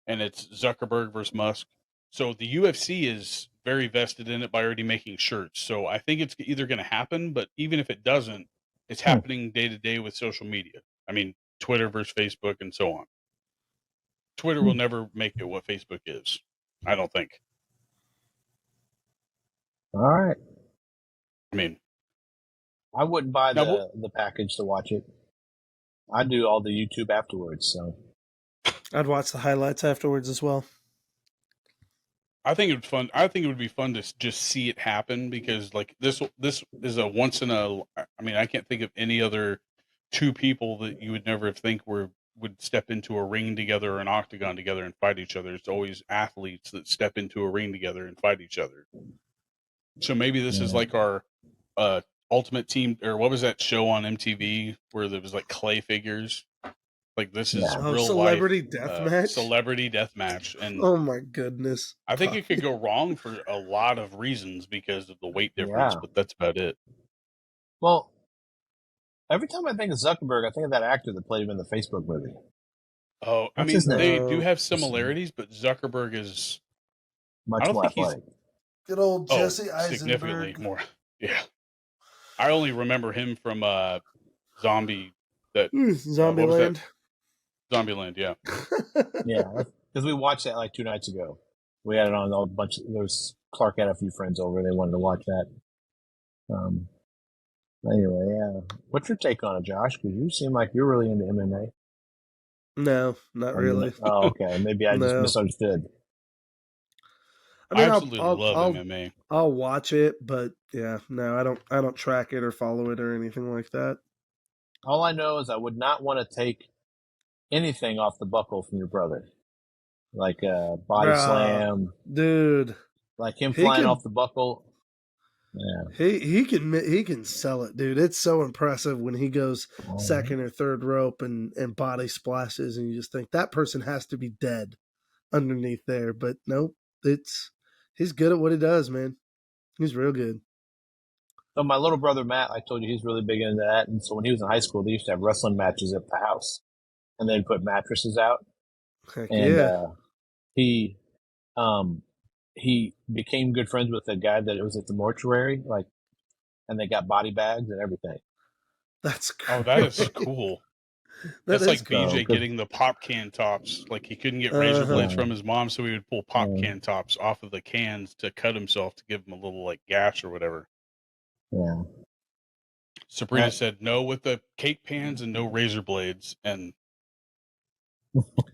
And it's Zuckerberg versus Musk. So the UFC is very vested in it by already making shirts. So I think it's either going to happen, but even if it doesn't, it's happening day to day with social media. I mean, Twitter versus Facebook and so on. Twitter will never make it what Facebook is, I don't think.
All right.
I mean,
I wouldn't buy
now,
the package to watch it. I'd do all the YouTube afterwards. So
I'd watch the highlights afterwards as well.
I think it would be fun to just see it happen, because like this is a once in a. I mean, I can't think of any other two people that you would never think would step into a ring together or an octagon together and fight each other. It's always athletes that step into a ring together and fight each other. So maybe this is like our Ultimate Team, or what was that show on MTV where there was like clay figures? Like this is real
Celebrity
life
Deathmatch.
Celebrity Deathmatch, and
oh my goodness,
I think it could go wrong for a lot of reasons because of the weight difference, but that's about it.
Well, every time I think of Zuckerberg, I think of that actor that played him in the Facebook movie.
Oh, I mean, they do have similarities, but Zuckerberg is
much more athletic.
Good old Jesse Eisenberg.
Significantly more. Yeah, I only remember him from Zombie.
Zombieland.
Zombieland, yeah.
Yeah, because we watched that like 2 nights ago. We had it on a bunch. Clark had a few friends over. They wanted to watch that. Anyway, yeah. What's your take on it, Josh? Because you seem like you're really into MMA.
No, not really.
Oh, okay. Maybe I just misunderstood.
I mean,
I absolutely love MMA.
I'll watch it, but yeah, no, I don't track it or follow it or anything like that.
All I know is I would not want to take anything off the buckle from your brother, like body slam,
dude.
Like him flying off the buckle. Yeah,
he can sell it, dude. It's so impressive when he goes second or third rope and body splashes, and you just think that person has to be dead underneath there. But nope, he's good at what he does, man. He's real good.
So my little brother Matt, I told you he's really big into that, and so when he was in high school, they used to have wrestling matches at the house, and they'd put mattresses out.
Heck
and
yeah.
He became good friends with a guy that was at the mortuary, and they got body bags and everything.
That's great.
Oh, that is cool. That's like BJ getting the pop can tops. Like he couldn't get razor blades from his mom, so he would pull pop can tops off of the cans to cut himself to give him a little like gash or whatever.
Yeah.
Sabrina said no with the cake pans and no razor blades, and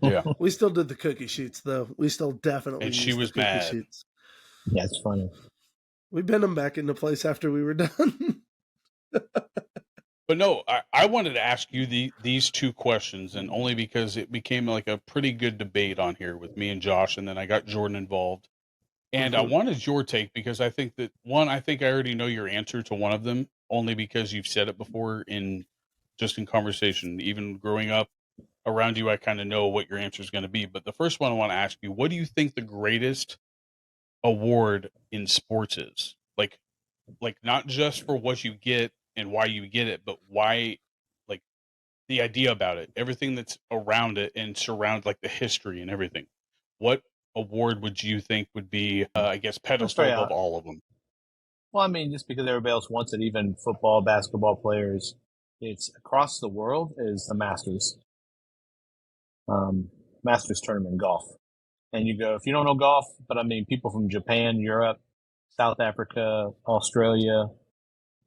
yeah,
we still did the cookie sheets though. We still definitely.
And she was
the cookie
mad.
Sheets.
Yeah, it's funny.
We bent them back into place after we were done.
But no, I wanted to ask you these two questions, and only because it became like a pretty good debate on here with me and Josh, and then I got Jordan involved. And I wanted your take because I think that I think I already know your answer to one of them, only because you've said it before in conversation. Even growing up around you, I kind of know what your answer is going to be. But the first one I want to ask you, what do you think the greatest award in sports is? Like not just for what you get and why you get it, but why, like the idea about it, everything that's around it and surround like the history and everything. What award would you think would be, I guess, pedestal above all of them?
Well, I mean, just because everybody else wants it, even football, basketball players, it's across the world is the Masters. Masters tournament in golf. And you go, if you don't know golf, but I mean, people from Japan, Europe, South Africa, Australia,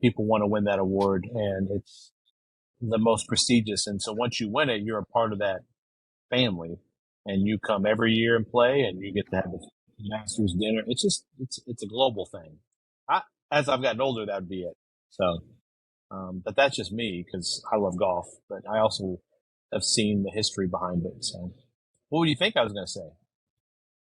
people want to win that award, and it's the most prestigious. And so once you win it, you're a part of that family, and you come every year and play, and you get to have a Masters dinner. It's just, it's a global thing. As I've gotten older, that would be it. So, but that's just me because I love golf, but I also have seen the history behind it. So what do you think I was going to say?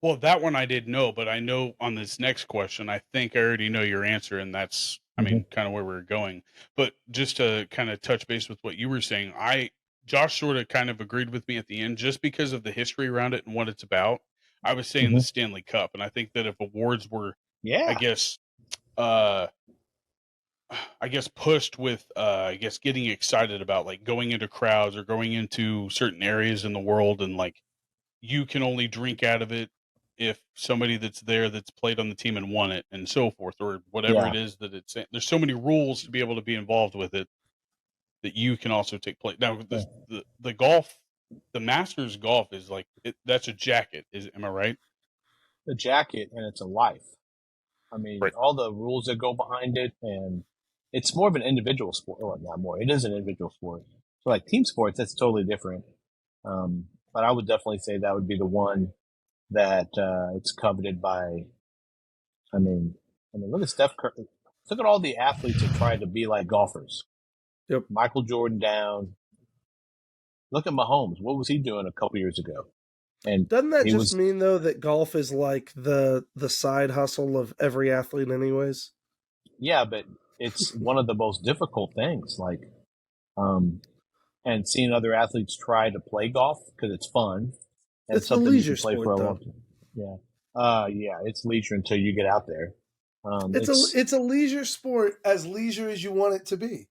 Well, that one I didn't know, but I know on this next question, I think I already know your answer, and that's, I mean, kind of where we're going. But just to kind of touch base with what you were saying, Josh sort of kind of agreed with me at the end, just because of the history around it and what it's about. I was saying the Stanley Cup, and I think that if awards were, I guess pushed with, getting excited about like going into crowds or going into certain areas in the world, and like you can only drink out of it if somebody that's there that's played on the team and won it and so forth, or whatever it is that it's. There's so many rules to be able to be involved with it that you can also take place. Now, the golf, the Masters golf is like that's a jacket. Am I right?
The jacket, and it's a life. I mean,
Right.
all the rules that go behind it, and it's more of an individual sport. Well, not more. It is an individual sport. So, like team sports, that's totally different. But I would definitely say that would be the one that it's coveted by. I mean, look at Steph Curry. Look at all the athletes that tried to be like golfers.
Yep.
Michael Jordan down. Look at Mahomes. What was he doing a couple years ago? And
doesn't that just mean though that golf is like the side hustle of every athlete, anyways?
Yeah, but it's one of the most difficult things. Like, and seeing other athletes try to play golf because it's fun. And
it's a leisure
play
sport,
for a
though.
long time. Yeah, it's leisure until you get out there.
It's a leisure sport, as leisure as you want it to be.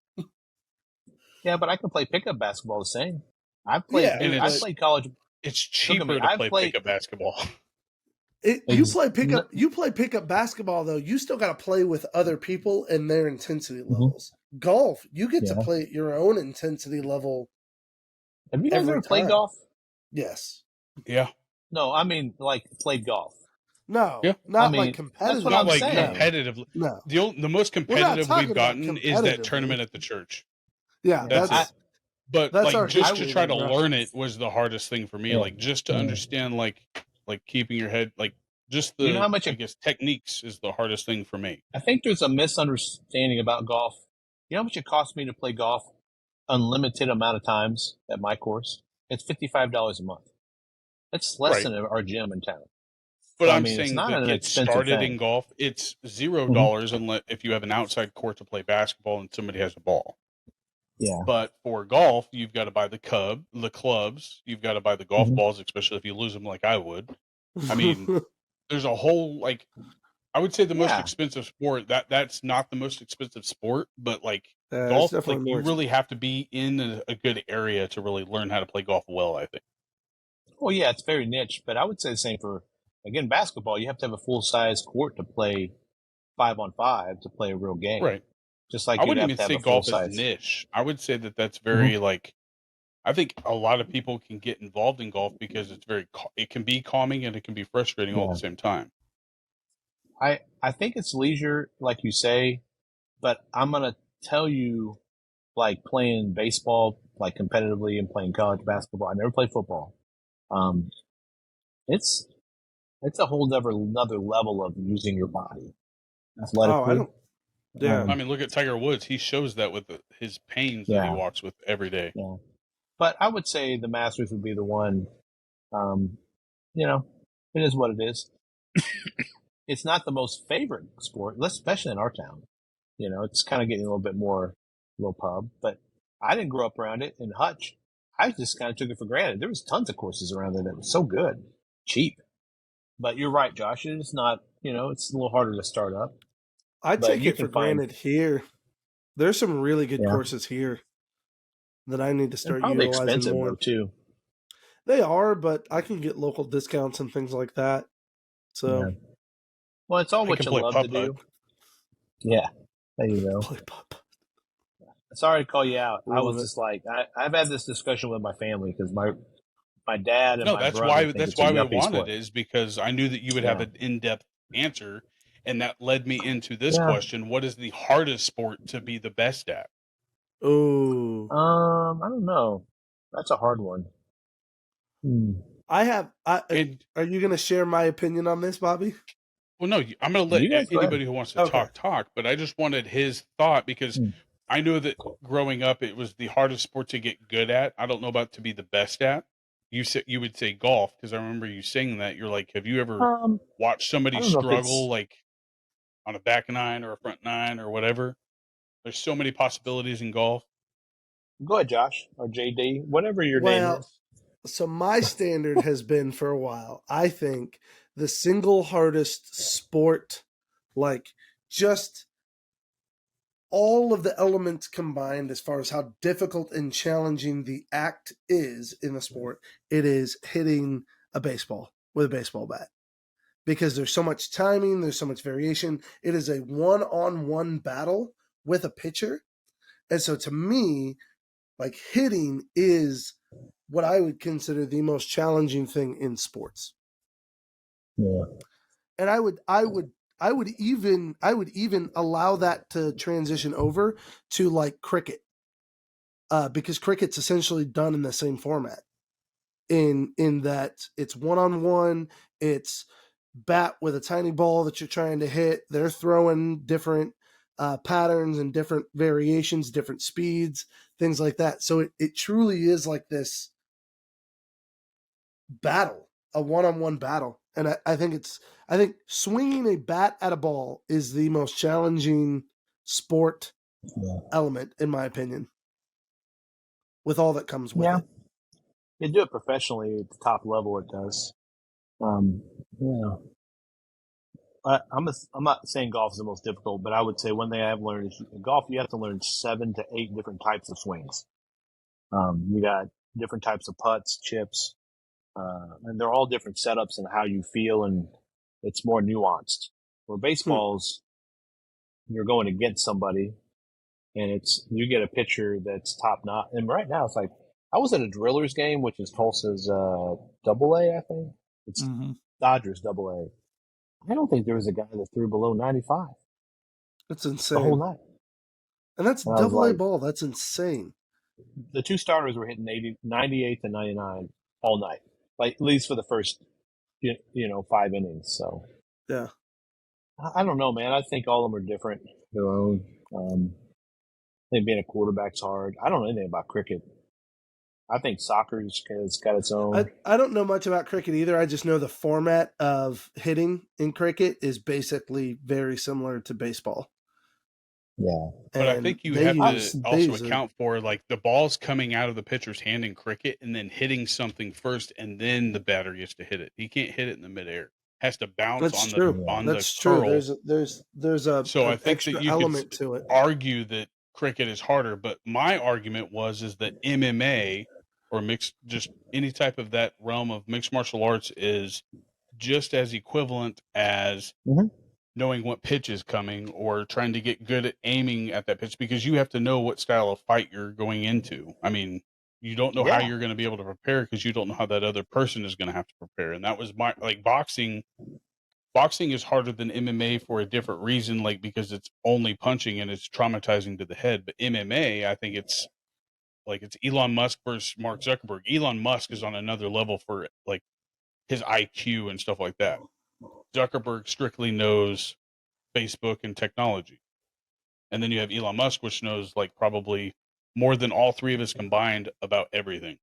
Yeah, but I can play pickup basketball the same. I've played college.
It's cheaper to play pickup basketball.
You play pickup basketball though. You still got to play with other people and their intensity levels. Mm-hmm. Golf, you get to play at your own intensity level.
Have you guys ever played golf?
Yes.
Yeah.
No, I mean like played golf.
No, not like competitive.
That's what I'm saying.
Competitively.
No.
The most competitive we've gotten is that tournament at the church.
Yeah,
that's it. But
that's
like just to try to learn it was the hardest thing for me. Yeah. Like just to understand like keeping your head like just the I guess techniques is the hardest thing for me.
I think there's a misunderstanding about golf. You know how much it costs me to play golf unlimited amount of times at my course? It's $55 a month. It's less than our gym in town.
But I'm saying that get started in golf, it's $0 unless if you have an outside court to play basketball and somebody has a ball.
Yeah.
But for golf, you've got to buy the clubs. You've got to buy the golf balls, especially if you lose them like I would. I mean, there's a whole I would say the most expensive sport. That's not the most expensive sport, but golf, you really have to be in a good area to really learn how to play golf well, I think.
Well, yeah, it's very niche, but I would say the same for again basketball. You have to have a full size court to play 5-on-5 to play a real game,
right?
Just like
I wouldn't even say golf is niche. I would say that's very I think a lot of people can get involved in golf because it can be calming and it can be frustrating all at the same time.
I think it's leisure, like you say, but I'm gonna tell you, like playing baseball, like competitively, and playing college basketball. I never played football. It's a whole another level of using your body athletically.
I mean, look at Tiger Woods. He shows that with his pains that he walks with every day.
Yeah. But I would say the Masters would be the one. It is what it is. It's not the most favorite sport, especially in our town. It's kind of getting a little bit more low pub. But I didn't grow up around it in Hutch. I just kind of took it for granted. There was tons of courses around there that were so good, cheap. But you're right, Josh. It's not. It's a little harder to start up.
I take it for granted here. There's some really good courses here that I need to start
probably
utilizing
expensive
more.
Though, too.
They are, but I can get local discounts and things like that. So,
well, it's all what you love to do. Yeah, there you go. Sorry to call you out. I was just like, I've had this discussion with my family because my dad and my brother.
That's why we wanted it, is because I knew that you would have an in-depth answer. And that led me into this question. What is the hardest sport to be the best at?
Oh.
I don't know. That's a hard one.
Are you going to share my opinion on this, Bobby?
Well, no, I'm going to let anybody who wants to talk, but I just wanted his thought because I know that growing up, it was the hardest sport to get good at. I don't know about to be the best at. You would say golf because I remember you saying that. You're like, have you ever watched somebody struggle on a back nine or a front nine or whatever? There's so many possibilities in golf.
Go ahead, Josh or JD, whatever your name is.
So my standard has been for a while, I think the single hardest sport, just all of the elements combined as far as how difficult and challenging the act is in the sport, it is hitting a baseball with a baseball bat. because there's so much timing, there's so much variation. It is a one-on-one battle with a pitcher. And so to me, like, hitting is what I would consider the most challenging thing in sports.
Yeah.
And I would even allow that to transition over to like cricket. Because cricket's essentially done in the same format. In that it's one-on-one, it's bat with a tiny ball that you're trying to hit. They're throwing different patterns and different variations, different speeds, things like that. So it truly is like this battle, a one-on-one battle. And I think swinging a bat at a ball is the most challenging sport element, in my opinion, with all that comes with it.
They do it professionally at the top level. It does. Yeah. I'm not saying golf is the most difficult, but I would say one thing I have learned is golf. You have to learn 7 to 8 different types of swings. You got different types of putts, chips, and they're all different setups and how you feel, and it's more nuanced. Where baseballs, you're going against somebody, and you get a pitcher that's top notch. And right now, it's like I was at a Drillers game, which is Tulsa's Double-A, I think. It's Dodgers Double-A. I don't think there was a guy that threw below 95.
That's insane.
The whole night.
And that's Double-A ball. That's insane.
The 2 starters were hitting 98 to 99 all night, like at least for the first, 5 innings. So
yeah,
I don't know, man. I think all of them are different, their own. I think being a quarterback's hard. I don't know anything about cricket. I think soccer's got its own.
I don't know much about cricket either. I just know the format of hitting in cricket is basically very similar to baseball.
Yeah.
But I think you have to also account for like the ball's coming out of the pitcher's hand in cricket and then hitting something first, and then the batter gets to hit it. He can't hit it in the midair. Has to bounce
That's
on
true.
the curl.
There's a
so I think that you
element
could
to it.
argue that cricket is harder, but my argument is that MMA or just any type of that realm of mixed martial arts is just as equivalent as knowing what pitch is coming or trying to get good at aiming at that pitch, because you have to know what style of fight you're going into. I mean, you don't know how you're going to be able to prepare because you don't know how that other person is going to have to prepare. And that was boxing. Boxing is harder than MMA for a different reason, like because it's only punching and it's traumatizing to the head. But MMA, I think it's Elon Musk versus Mark Zuckerberg. Elon Musk is on another level for like his IQ and stuff like that. Zuckerberg strictly knows Facebook and technology. And then you have Elon Musk, which knows like probably more than all 3 of us combined about everything.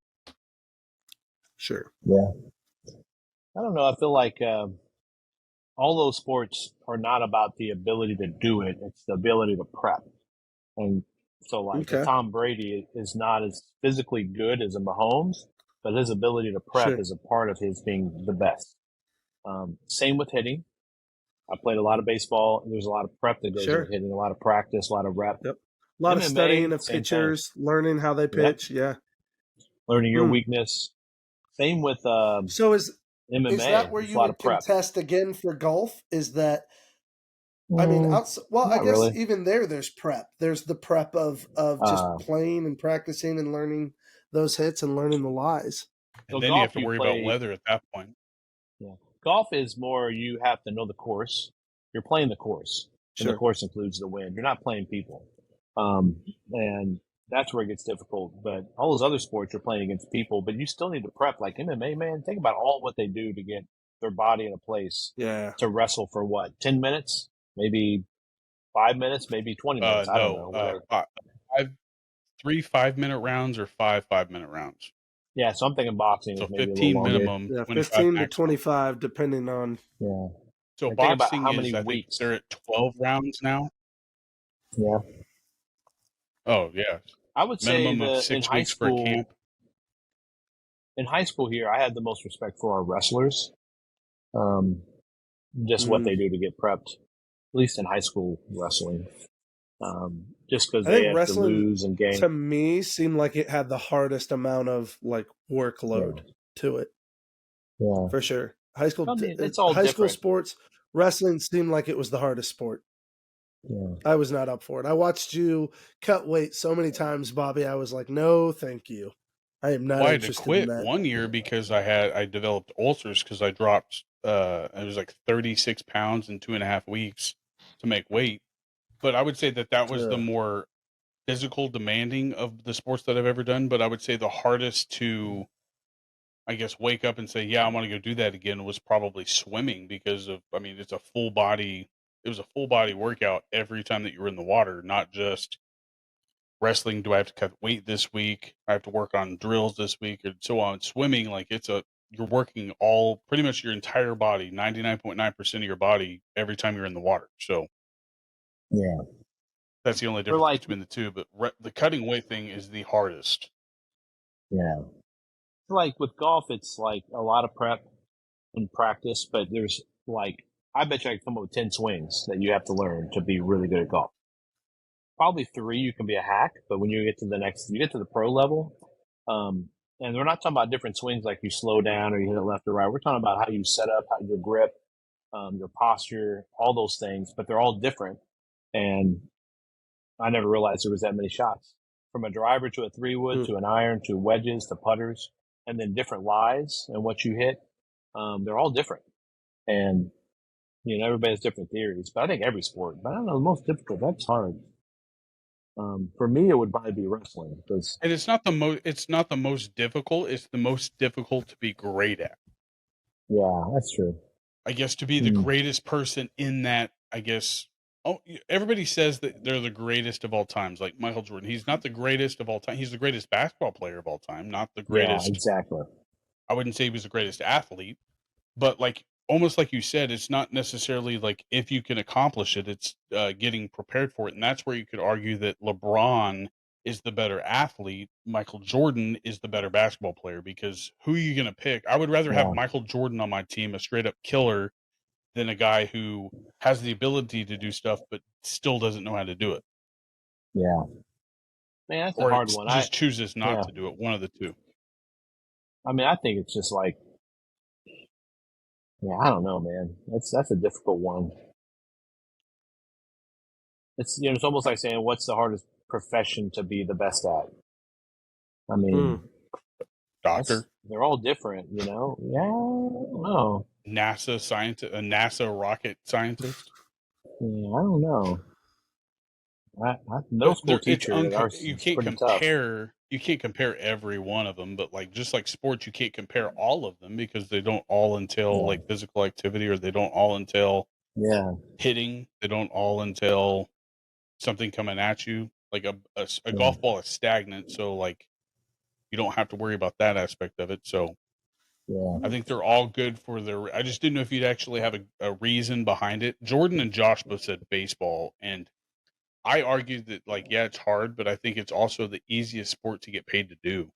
Sure.
Yeah. I don't know. I feel like all those sports are not about the ability to do it. It's the ability to prep. And so like Tom Brady is not as physically good as a Mahomes, but his ability to prep is a part of his being the best. Same with hitting. I played a lot of baseball. There's a lot of prep that goes into hitting, a lot of practice, a lot of rep.
Yep. A lot of studying of pitchers, learning how they pitch. Yeah.
Learning your weakness. Same with
so is
MMA.
Is that where you would contest again for golf? Is that, I mean, I guess really. Even there's prep. There's the prep of just playing and practicing and learning those hits and learning the lies.
And then you have to worry about weather at that point.
Yeah. Golf is more you have to know the course. You're playing the course. And the course includes the wind. You're not playing people. And that's where it gets difficult. But all those other sports, you're playing against people, but you still need to prep. Like MMA, man, think about all what they do to get their body in a place to wrestle for what, 10 minutes? Maybe 5 minutes, maybe 20 minutes. I don't know.
3 5-minute rounds or 5 5-minute rounds.
Yeah, so I'm thinking boxing
so
is maybe
15
a little
minimum.
Yeah, 15 to 25, depending on.
Yeah.
So boxing is, I think they're at 12 rounds now.
Yeah.
Oh, yeah.
I would
minimum
say
of 6 weeks for a camp.
In high school here, I had the most respect for our wrestlers. Just what they do to get prepped, at least in high school wrestling. Just because they have to lose and gain.
To me, seemed like it had the hardest amount of like workload to it.
Yeah,
for sure. High school,
I mean, it's all
high school
different.
sports, wrestling seemed like it was the hardest sport.
Yeah.
I was not up for it. I watched you cut weight so many times, Bobby. I was like, no, thank you. I am not
Well, I had to
interested in
quit
that.
one year because I developed ulcers because I dropped it was like 36 pounds in 2.5 weeks to make weight. But I would say that was the more physical demanding of the sports that I've ever done. But I would say the hardest to, I guess, wake up and say, yeah, I want to go do that again was probably swimming because of, I mean, it was a full body workout every time that you were in the water, not just wrestling. Do I have to cut weight this week? I have to work on drills this week and so on. Swimming, like you're working all pretty much your entire body, 99.9% of your body every time you're in the water. So
Yeah.
that's the only difference between the two. But the cutting weight thing is the hardest.
Yeah. Like with golf, it's like a lot of prep and practice, but there's like, I bet you I can come up with 10 swings that you have to learn to be really good at golf. Probably 3 you can be a hack, but when you get to the pro level, and we're not talking about different swings like you slow down or you hit it left or right. We're talking about how you set up, how your grip, your posture, all those things, but they're all different. And I never realized there was that many shots. From a driver to a 3-wood to an iron to wedges to putters, and then different lies and what you hit. They're all different. And, everybody has different theories. But I think every sport, but I don't know, the most difficult, that's hard. For me, it would probably be wrestling.
And it's not the most difficult. It's the most difficult to be great at.
Yeah, that's true.
I guess to be the greatest person in that, I guess. Oh, everybody says that they're the greatest of all times, like Michael Jordan. He's not the greatest of all time. He's the greatest basketball player of all time, not the greatest.
Yeah, exactly.
I wouldn't say he was the greatest athlete, but like almost like you said, it's not necessarily like if you can accomplish it, it's getting prepared for it. And that's where you could argue that LeBron is the better athlete. Michael Jordan is the better basketball player because who are you going to pick? I would rather have Michael Jordan on my team, a straight up killer, than a guy who has the ability to do stuff but still doesn't know how to do it.
Yeah. Man, that's
or
a hard one.
Just chooses not to do it. One of the two.
I mean, I think it's just like, I don't know, man. That's a difficult one. It's it's almost like saying, what's the hardest profession to be the best at? I mean,
doctor.
They're all different, Yeah, I don't know.
NASA scientist, a NASA rocket scientist.
Yeah, I don't know. Middle school teacher.
You can't compare. Tough. You can't compare every one of them, but just like sports, you can't compare all of them because they don't all entail like physical activity, or they don't all entail hitting. They don't all entail something coming at you. Like a golf ball is stagnant, so like you don't have to worry about that aspect of it. So I think they're all good for their. I just didn't know if you'd actually have a reason behind it. Jordan and Josh both said baseball, and I argued that it's hard, but I think it's also the easiest sport to get paid to do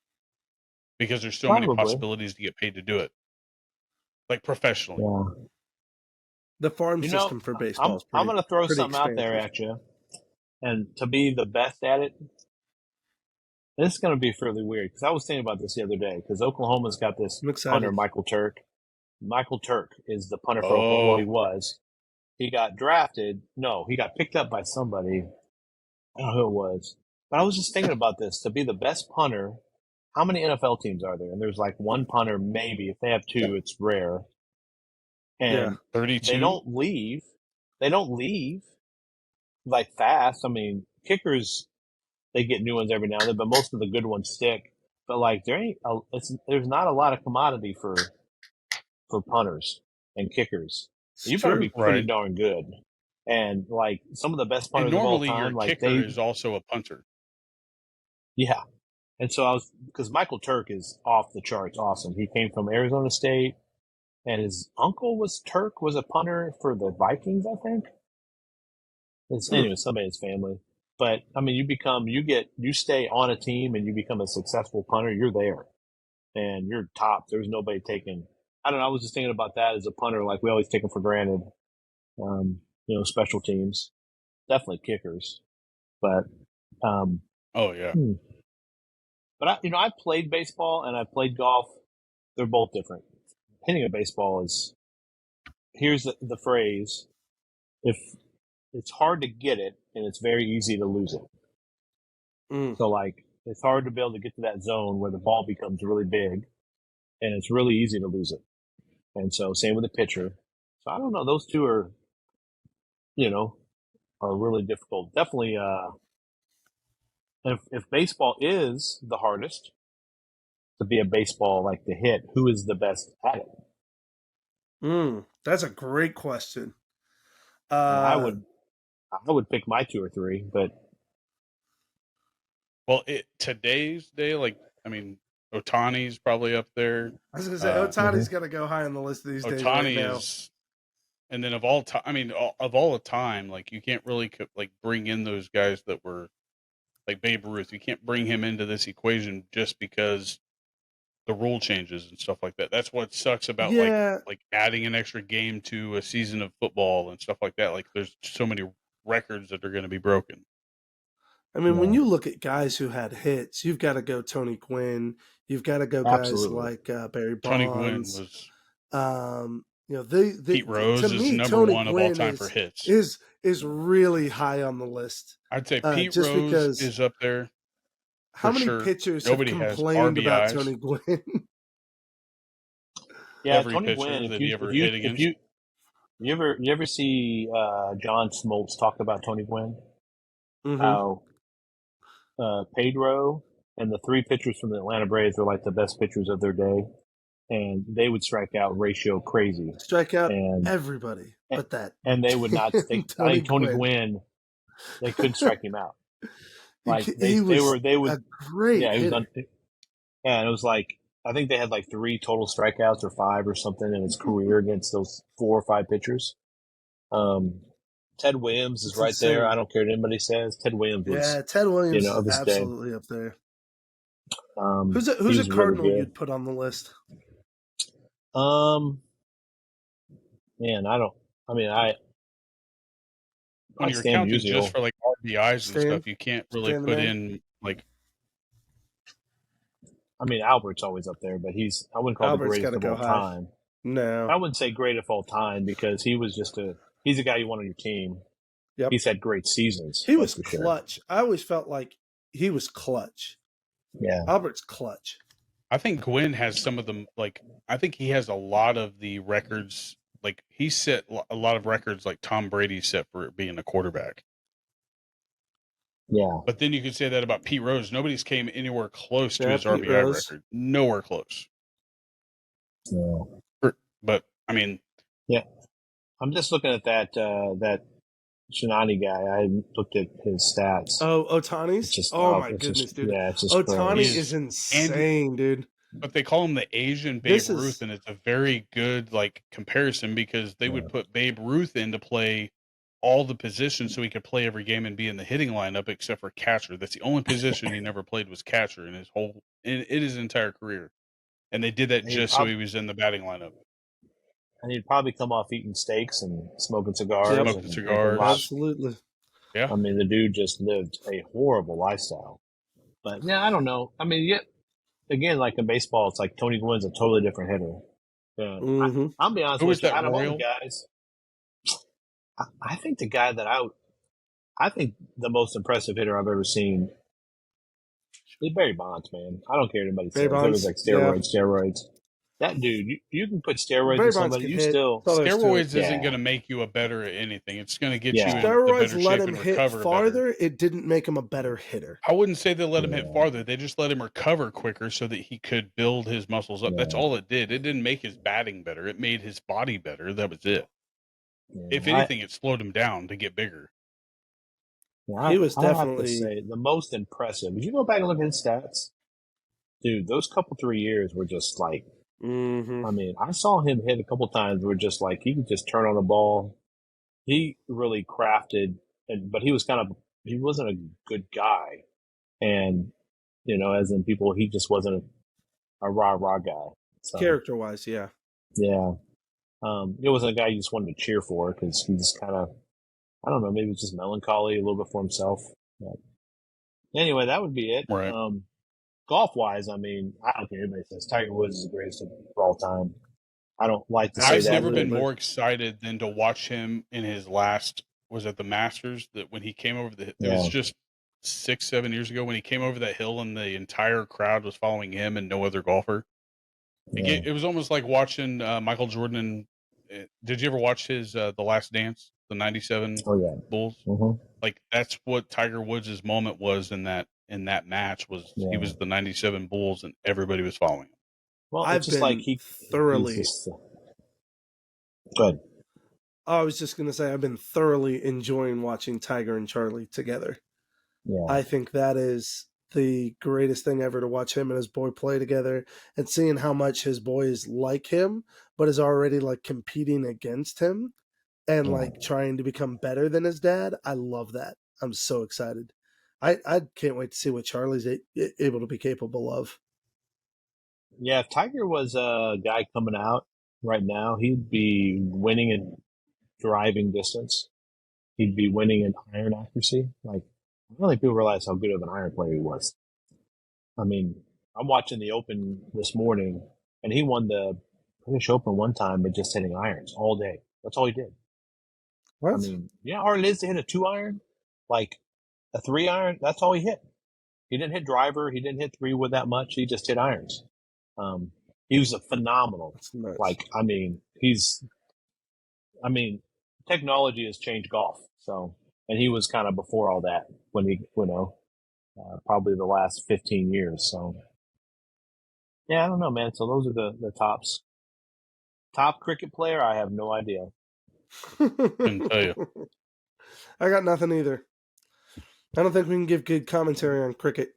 because there's so many possibilities to get paid to do it, like professionally.
Yeah.
The farm system for baseball.
I'm going to throw something out there at you, and to be the best at it, this is going to be fairly weird because I was thinking about this the other day because Oklahoma's got this punter, Michael Turk. Michael Turk is the punter for Oklahoma. Well, he was. He got drafted. No, he got picked up by somebody. I don't know who it was. But I was just thinking about this. To be the best punter, how many NFL teams are there? And there's like one punter, maybe. If they have two, it's rare. And
32.
They don't leave. They don't leave like fast. I mean, kickers, they get new ones every now and then, but most of the good ones stick. But like there's not a lot of commodity for punters and kickers. You better be pretty darn good. And like some of the best punters of all time,
your kicker is also a punter.
Yeah. And so because Michael Turk is off the charts awesome. He came from Arizona State, and his uncle was a punter for the Vikings, I think. Anyway, somebody in his family. But I mean, you stay on a team and you become a successful punter, you're there. And you're top. There's nobody taking, I don't know, I was just thinking about that as a punter, like we always take them for granted. Special teams, definitely kickers, but, But I played baseball and I played golf. They're both different.
hitting a baseball is, here's the phrase, if it's hard to get it and it's very easy to lose it. So like, it's hard to be able to get to that zone where the ball becomes really big and it's really easy to lose it. And so same with the pitcher. So I don't know. Those two are, are really difficult. Definitely, if baseball is the hardest to be a baseball, like to hit, who is the best at it?
That's a great question.
I would pick my 2 or 3, but
today's day, like, I mean, Ohtani's probably up there.
I was going to say Ohtani's got to go high on the list these days. Ohtani right
is, and then of all time, I mean, of all the time, like you can't really like bring in those guys that were like Babe Ruth. You can't bring him into this equation just because the rule changes and stuff like that. That's what sucks about like adding an extra game to a season of football and stuff like that. Like there's so many records that are going to be broken.
I mean, when you look at guys who had hits, you've got to go Tony Gwynn. You've got to go guys like Barry Bonds.
Tony Gwynn was. Pete Rose
to me,
is number
Tony
1
Gwynn
of all time for hits.
Is really high on the list.
I'd say Pete Rose is up there.
How many pitchers have complained about Tony Gwynn?
Yeah, Tony Gwynn. That he ever hit against. You ever see John Smoltz talk about Tony Gwynn? Mm-hmm. How Pedro and the 3 pitchers from the Atlanta Braves were like the best pitchers of their day, and they would strike out ratio crazy.
Strike out everybody but that.
And they would not. Tony Gwynn, they couldn't strike him out. Like they would a great hitter. And it was like, I think they had like 3 total strikeouts or 5 or something in his career against those 4 or 5 pitchers. Ted Williams is right there. I don't care what anybody says. Ted Williams was,
Ted Williams is absolutely up there. Who's a Cardinal really you'd put on the list?
Man,
when you're counting just for like RBIs and stuff, you can't really put in like.
I mean, Albert's always up there, but I wouldn't call him the greatest of all time.
No,
I wouldn't say great of all time because he was he's a guy you want on your team.
Yep.
He's had great seasons.
He was clutch. Sure. I always felt like he was clutch.
Yeah.
Albert's clutch.
I think Gwynn has some of them, like, I think he has a lot of the records, like, he set a lot of records like Tom Brady set for being a quarterback.
Yeah.
But then you could say that about Pete Rose. Nobody's came anywhere close to his RBI record. Nowhere close.
Yeah.
But, I mean.
Yeah. I'm just looking at that Shinani guy. I looked at his stats.
Oh, Ohtani's? My goodness, dude.
Yeah, it's just
Ohtani is insane, dude.
But they call him the Asian Babe Ruth, and it's a very good comparison because they would put Babe Ruth in to play all the positions so he could play every game and be in the hitting lineup except for catcher. That's the only position he never played was catcher in his entire career. And they did that just so he was in the batting lineup.
And he'd probably come off eating steaks and smoking cigars.
Absolutely.
Yeah.
I mean, the dude just lived a horrible lifestyle. But, yeah, I don't know. I mean, again, like in baseball, it's like Tony Gwynn's a totally different hitter. Yeah. I'll be honest with you. Out of all the guys, I think the guy that I think the most impressive hitter I've ever seen is Barry Bonds, man. I don't care what anybody says. It was like steroids. That dude, you can put steroids on somebody.
Steroids isn't going to make you a better at anything. It's going to get you in
steroids
better
let
shape
him
and
hit
recover
farther.
Better.
It didn't make him a better hitter.
I wouldn't say they let him hit farther. They just let him recover quicker so that he could build his muscles up. Yeah. That's all it did. It didn't make his batting better. It made his body better. That was it. Yeah, if anything, it slowed him down to get bigger.
Yeah,
he was
definitely the most impressive. Did you go back and look at his stats? Dude, those couple 3 years were just like. I mean, I saw him hit a couple times where just like he could just turn on the ball. He really crafted, but he wasn't a good guy. And, as in people, he just wasn't a rah-rah guy. So,
character-wise, yeah.
Yeah. It wasn't a guy you just wanted to cheer for because he just kind of, I don't know, maybe it's just melancholy a little bit for himself. But anyway, that would be it.
Right.
Golf-wise, I mean, I don't care what anybody says. Tiger Woods is the greatest of all time. I don't like to say
I've
that.
never been more excited than to watch him in his last, was it the Masters, that when he came over it was just 6-7 years ago when he came over that hill and the entire crowd was following him and no other golfer. Yeah. It was almost like watching Michael Jordan. Did you ever watch his The Last Dance, the 97 Bulls? Mm-hmm. Like that's what Tiger Woods' moment was in that match. He was the 97 Bulls and everybody was following him.
Well,
I've
it's just
been
like he
thoroughly.
Good.
I was just going to say I've been thoroughly enjoying watching Tiger and Charlie together. Yeah. I think that is the greatest thing ever to watch him and his boy play together and seeing how much his boy is like him, but is already like competing against him and like trying to become better than his dad. I love that. I'm so excited. I can't wait to see what Charlie's able to be capable of.
Yeah, if Tiger was a guy coming out right now, he'd be winning in driving distance. He'd be winning in iron accuracy. Like, I don't think people realize how good of an iron player he was. I mean, I'm watching the Open this morning, and he won the British Open one time by just hitting irons all day. That's all he did. What? I mean, yeah, hard it is to hit a 2-iron, like a 3-iron. That's all he hit. He didn't hit driver. He didn't hit 3 with that much. He just hit irons. He was a phenomenal. Nice. Like, technology has changed golf. So, and he was kind of before all that when he, probably the last 15 years. So, yeah, I don't know, man. So those are the tops. Top cricket player, I have no idea.
Couldn't tell you.
I got nothing either. I don't think we can give good commentary on cricket.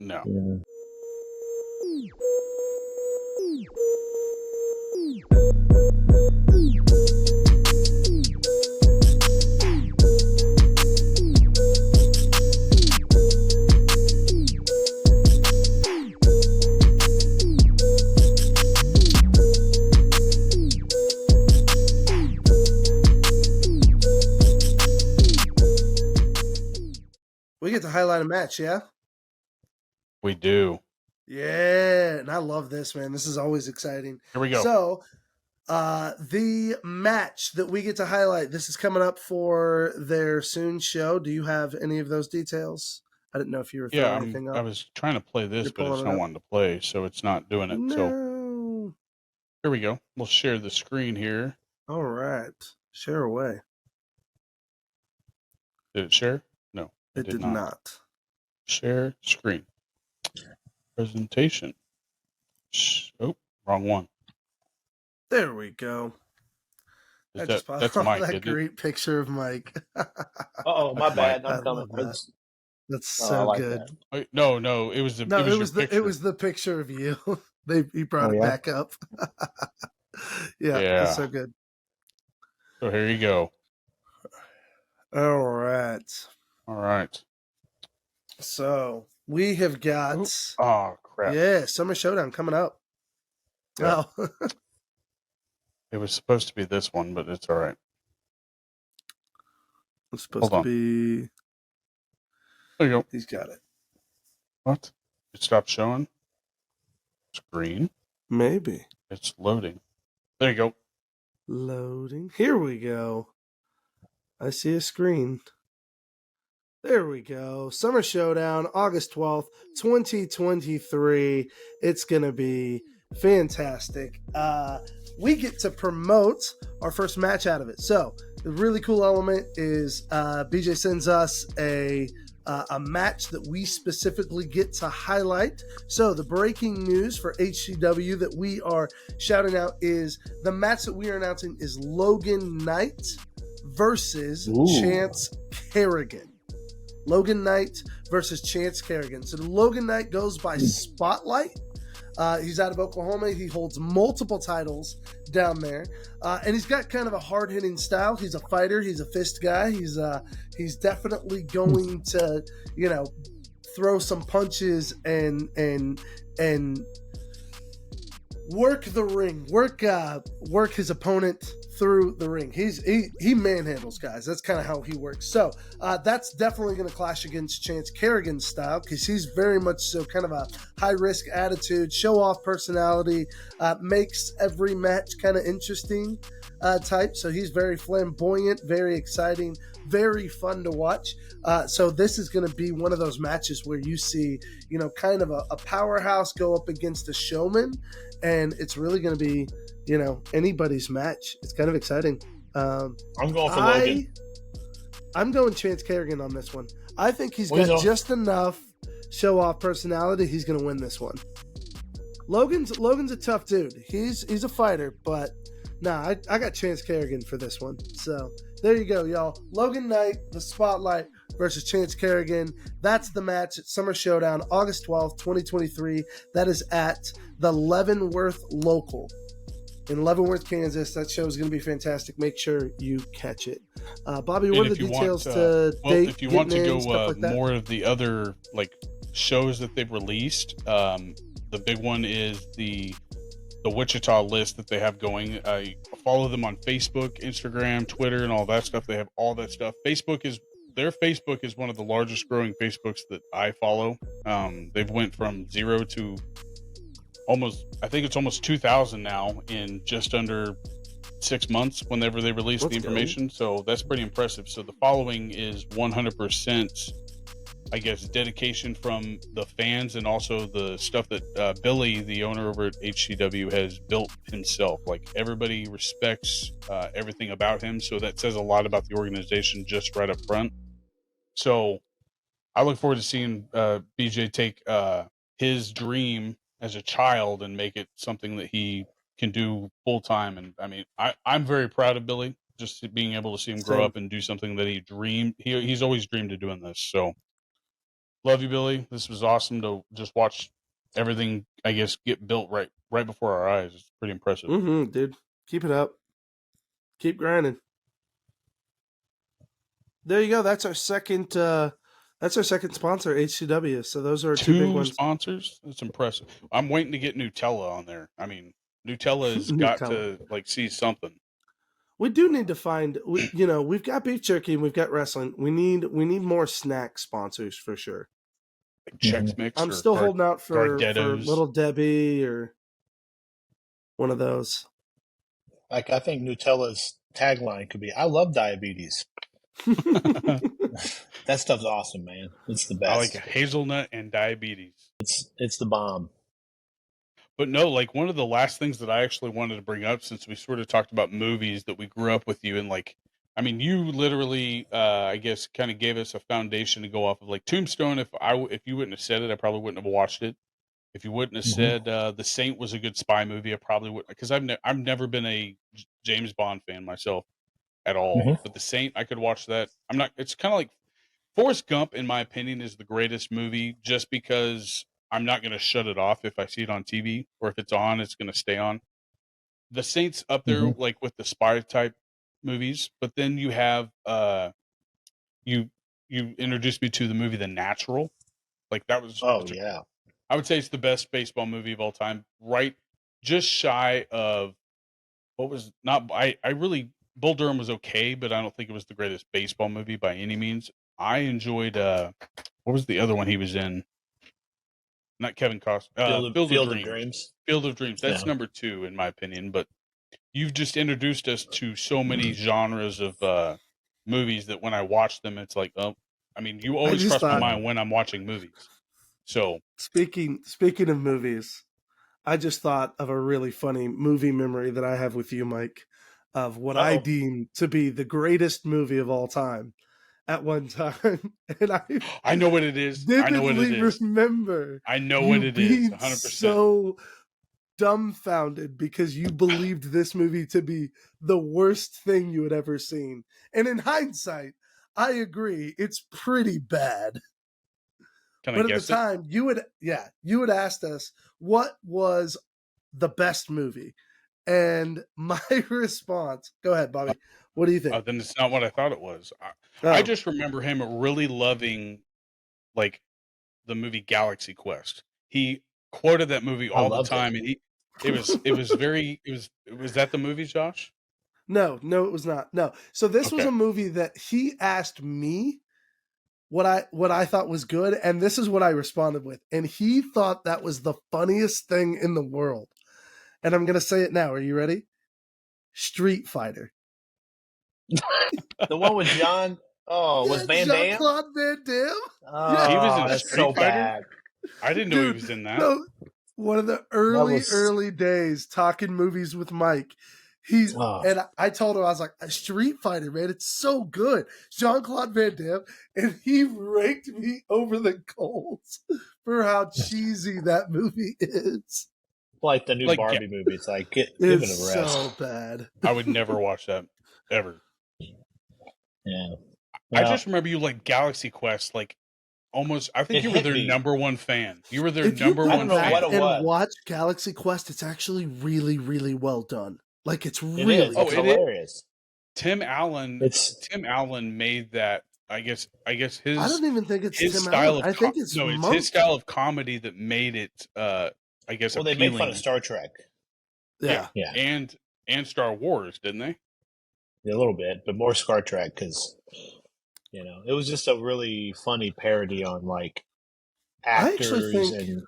No.
Yeah.
We get to highlight a match, yeah?
We do.
Yeah, and I love this, man. This is always exciting.
Here we go.
So, the match that we get to highlight, this is coming up for their soon show. Do you have any of those details? I didn't know if you were throwing anything up.
I was trying to play this, but it's not wanting to play, so it's not doing it.
No.
So here we go. We'll share the screen here.
All right. Share away.
Did it share? No.
It did not.
Share screen. Presentation. Oh, wrong one.
There we go.
That's Mike.
That great picture of Mike.
Oh, my bad. I'm coming.
That's so
like
good.
That. No. It was
it was the picture of you. He brought it back up. Yeah, that's so good.
So here you go.
All right. So we have got.
Oh crap!
Yeah, Summer Showdown coming up.
Yeah. Oh. It was supposed to be this one, but it's all right.
It's supposed to be.
There you go.
He's got it.
What? It stopped showing? Screen?
Maybe.
It's loading. There you go.
Loading. Here we go. I see a screen. There we go. Summer Showdown, August 12th, 2023. It's going to be fantastic. We get to promote our first match out of it. So the really cool element is BJ sends us a match that we specifically get to highlight. So the breaking news for HCW that we are shouting out is the match that we are announcing is Logan Knight versus Chance Kerrigan. Logan Knight versus Chance Kerrigan. So Logan Knight goes by Spotlight. He's out of Oklahoma. He holds multiple titles down there. And he's got kind of a hard-hitting style. He's a fighter. He's a fist guy. He's definitely going to, throw some punches and work the ring, work his opponent through the ring. He manhandles guys. That's kind of how he works. So that's definitely going to clash against Chance Kerrigan's style, because he's very much so kind of a high risk attitude, show off personality, makes every match kind of interesting type. So he's very flamboyant, very exciting, very fun to watch. So this is going to be one of those matches where you see, kind of a powerhouse go up against a showman, and it's really going to be, anybody's match. It's kind of exciting.
I'm going for Logan.
I'm going Chance Kerrigan on this one. I think he's got just enough show off personality. He's going to win this one. Logan's a tough dude. He's a fighter, but I got Chance Kerrigan for this one. So there you go, y'all. Logan Knight, the Spotlight versus Chance Kerrigan. That's the match at Summer Showdown, August 12th, 2023. That is at the Leavenworth Local in Leavenworth, Kansas. That show is going to be fantastic. Make sure you catch it. Bobby, what are the details to date?
If you want to go like more of the other shows that they've released, the big one is the Wichita list that they have going. I follow them on Facebook, Instagram, Twitter, and all that stuff. They have all that stuff. Their Facebook is one of the largest growing Facebooks that I follow. They've went from 0 to almost 2,000 now in just under 6 months whenever they release the information. So that's pretty impressive. So the following is 100%, I guess, dedication from the fans, and also the stuff that Billy, the owner over at HCW, has built himself. Like, everybody respects everything about him. So that says a lot about the organization just right up front. So I look forward to seeing BJ take his dream as a child and make it something that he can do full time. And I mean, I'm very proud of Billy, just being able to see him grow up and do something that he dreamed. He's always dreamed of doing this. So love you, Billy. This was awesome to just watch everything, I guess, get built right before our eyes. It's pretty impressive.
Dude. Keep it up. Keep grinding. There you go. That's our second sponsor, HCW. So those are two big ones.
Sponsors. That's impressive. I'm waiting to get Nutella on there. I mean, Nutella's got to see something.
We do need to find. We've got beef jerky and we've got wrestling. We need more snack sponsors for sure.
Like Chex Mix.
I'm still holding out for Little Debbie or one of those.
Like, I think Nutella's tagline could be, "I love diabetes." That stuff's awesome, man. It's the best.
I like hazelnut and diabetes.
It's the bomb.
But no, like, one of the last things that I actually wanted to bring up, since we sort of talked about movies that we grew up with you, and you literally, I guess, kind of gave us a foundation to go off of. Like, Tombstone, if you wouldn't have said it, I probably wouldn't have watched it. If you wouldn't have said The Saint was a good spy movie, I probably wouldn't, because I've never been a James Bond fan myself at all. But The Saint, I could watch that. It's kind of like Forrest Gump, in my opinion, is the greatest movie, just because I'm not going to shut it off if I see it on TV, or if it's on, it's going to stay on. The Saint's up there, like, with the spy type movies. But then you have you introduced me to the movie The Natural. Like, that was I would say it's the best baseball movie of all time, right? Just shy of what was not. I really, Bull Durham was okay, but I don't think it was the greatest baseball movie by any means. I enjoyed what was the other one he was in? Not Kevin Costner. Field of Dreams. Field of Dreams. That's number 2 in my opinion. But you've just introduced us to so many genres of movies that when I watch them, it's like, you always cross my mind when I'm watching movies. So
speaking of movies, I just thought of a really funny movie memory that I have with you, Mike, of what I deem to be the greatest movie of all time at one time. And
I know what it is. I know what it is.
Remember.
I know what it is. 100%.
So dumbfounded because you believed this movie to be the worst thing you had ever seen. And in hindsight, I agree. It's pretty bad. But at the time, you had asked us what was the best movie, and my response. Go ahead, Bobby. What do you think?
Then it's not what I thought it was. I just remember him really loving, like, the movie Galaxy Quest. He quoted that movie all the time, and Was that the movie, Josh?
No, it was not. No. So this was
Okay.
a movie that he asked me what I thought was good, and this is what I responded with. And he thought that was the funniest thing in the world. And I'm gonna say it now. Are you ready? Street Fighter.
The one with John. Oh, was Van Damme?
Jean-Claude Van Damme.
Oh,
He was in
that's
Street
so
Fighter?
bad.
I didn't know he was in that.
No, one of the early days talking movies with Mike. And I told him, I was like, a Street Fighter, man, it's so good. Jean-Claude Van Damme, and he raked me over the coals for how cheesy that movie is.
Like the new Barbie movie. It's like, give it a rest.
So bad.
I would never watch that, ever.
Yeah.
I just remember you like Galaxy Quest, like almost. I think you were their number one fan. You were their number one fan.
what it was.
And watch Galaxy Quest. It's actually really, really well done. Like it's
really hilarious.
Tim Allen made that. I guess his.
I don't even think it's
his
Tim
style
Allen.
of
I think it's
it's his style of comedy that made it. I guess.
Well,
appealing.
they made fun of Star Trek.
Yeah.
And Star Wars, didn't they?
Yeah, a little bit, but more Star Trek because it was just a really funny parody on like actors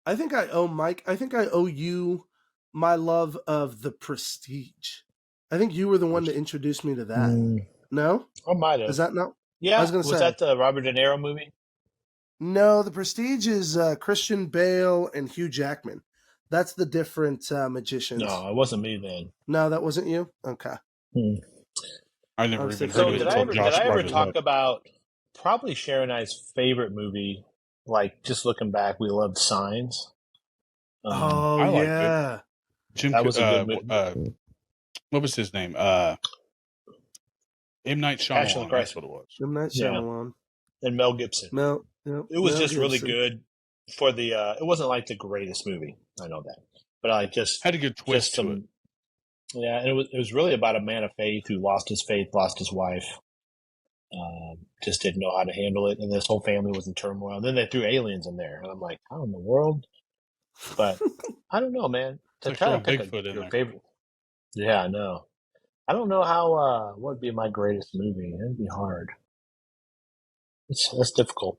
I think I owe Mike. I think I owe you my love of The Prestige. I think you were the one to introduce me to that. No,
I might have.
Is that not?
Yeah,
I was going to say.
Was that the Robert De Niro movie?
No, The Prestige is Christian Bale and Hugh Jackman. That's the different magicians.
No, it wasn't me then.
No, that wasn't you? Okay.
I never even heard
so
of it.
Did I ever talk about probably Sharon and I's favorite movie? Like, just looking back, we loved Signs.
I liked
yeah.
Jim,
that was a good movie.
What was his name? M. Night Shyamalan. That's what it was.
M. Night Shyamalan.
And Mel Gibson. It was just really good for the. It wasn't like the greatest movie. I know that, but I just
had a good twist to it.
Yeah, and it was really about a man of faith who lost his faith, lost his wife, just didn't know how to handle it, and this whole family was in turmoil. And then they threw aliens in there, and I'm like, how in the world? But I don't know, man. To try to pick your favorite. Yeah, I know. I don't know how. What would be my greatest movie? It'd be hard. That's difficult.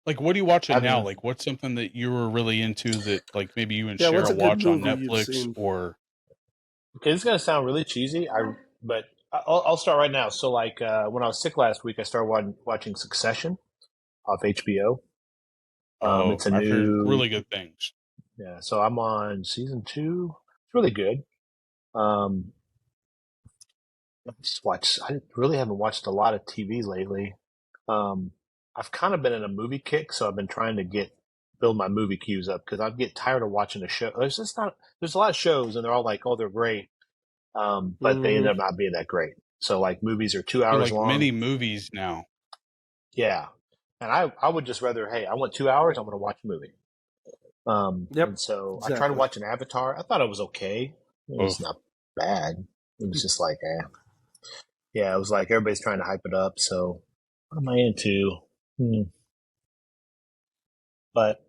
Like, what are you watching now? Like, what's something that you were really into that, like, maybe you and Cheryl watch on Netflix or?
Okay, this is gonna sound really cheesy. But I'll start right now. So, like, when I was sick last week, I started watching Succession off HBO. It's a new,
really good things.
Yeah, so I'm on season 2. It's really good. I really haven't watched a lot of TV lately. I've kind of been in a movie kick, so I've been trying to build my movie queues up because I get tired of watching a show. There's a lot of shows and they're all like, oh, they're great, but they end up not being that great. So like movies are 2 hours long.
Many movies now.
Yeah, and I would just rather, hey, I want 2 hours. I'm going to watch a movie. And so I tried to watch an Avatar. I thought it was okay. It was not bad. It was just like, yeah, it was like everybody's trying to hype it up. So what am I into? But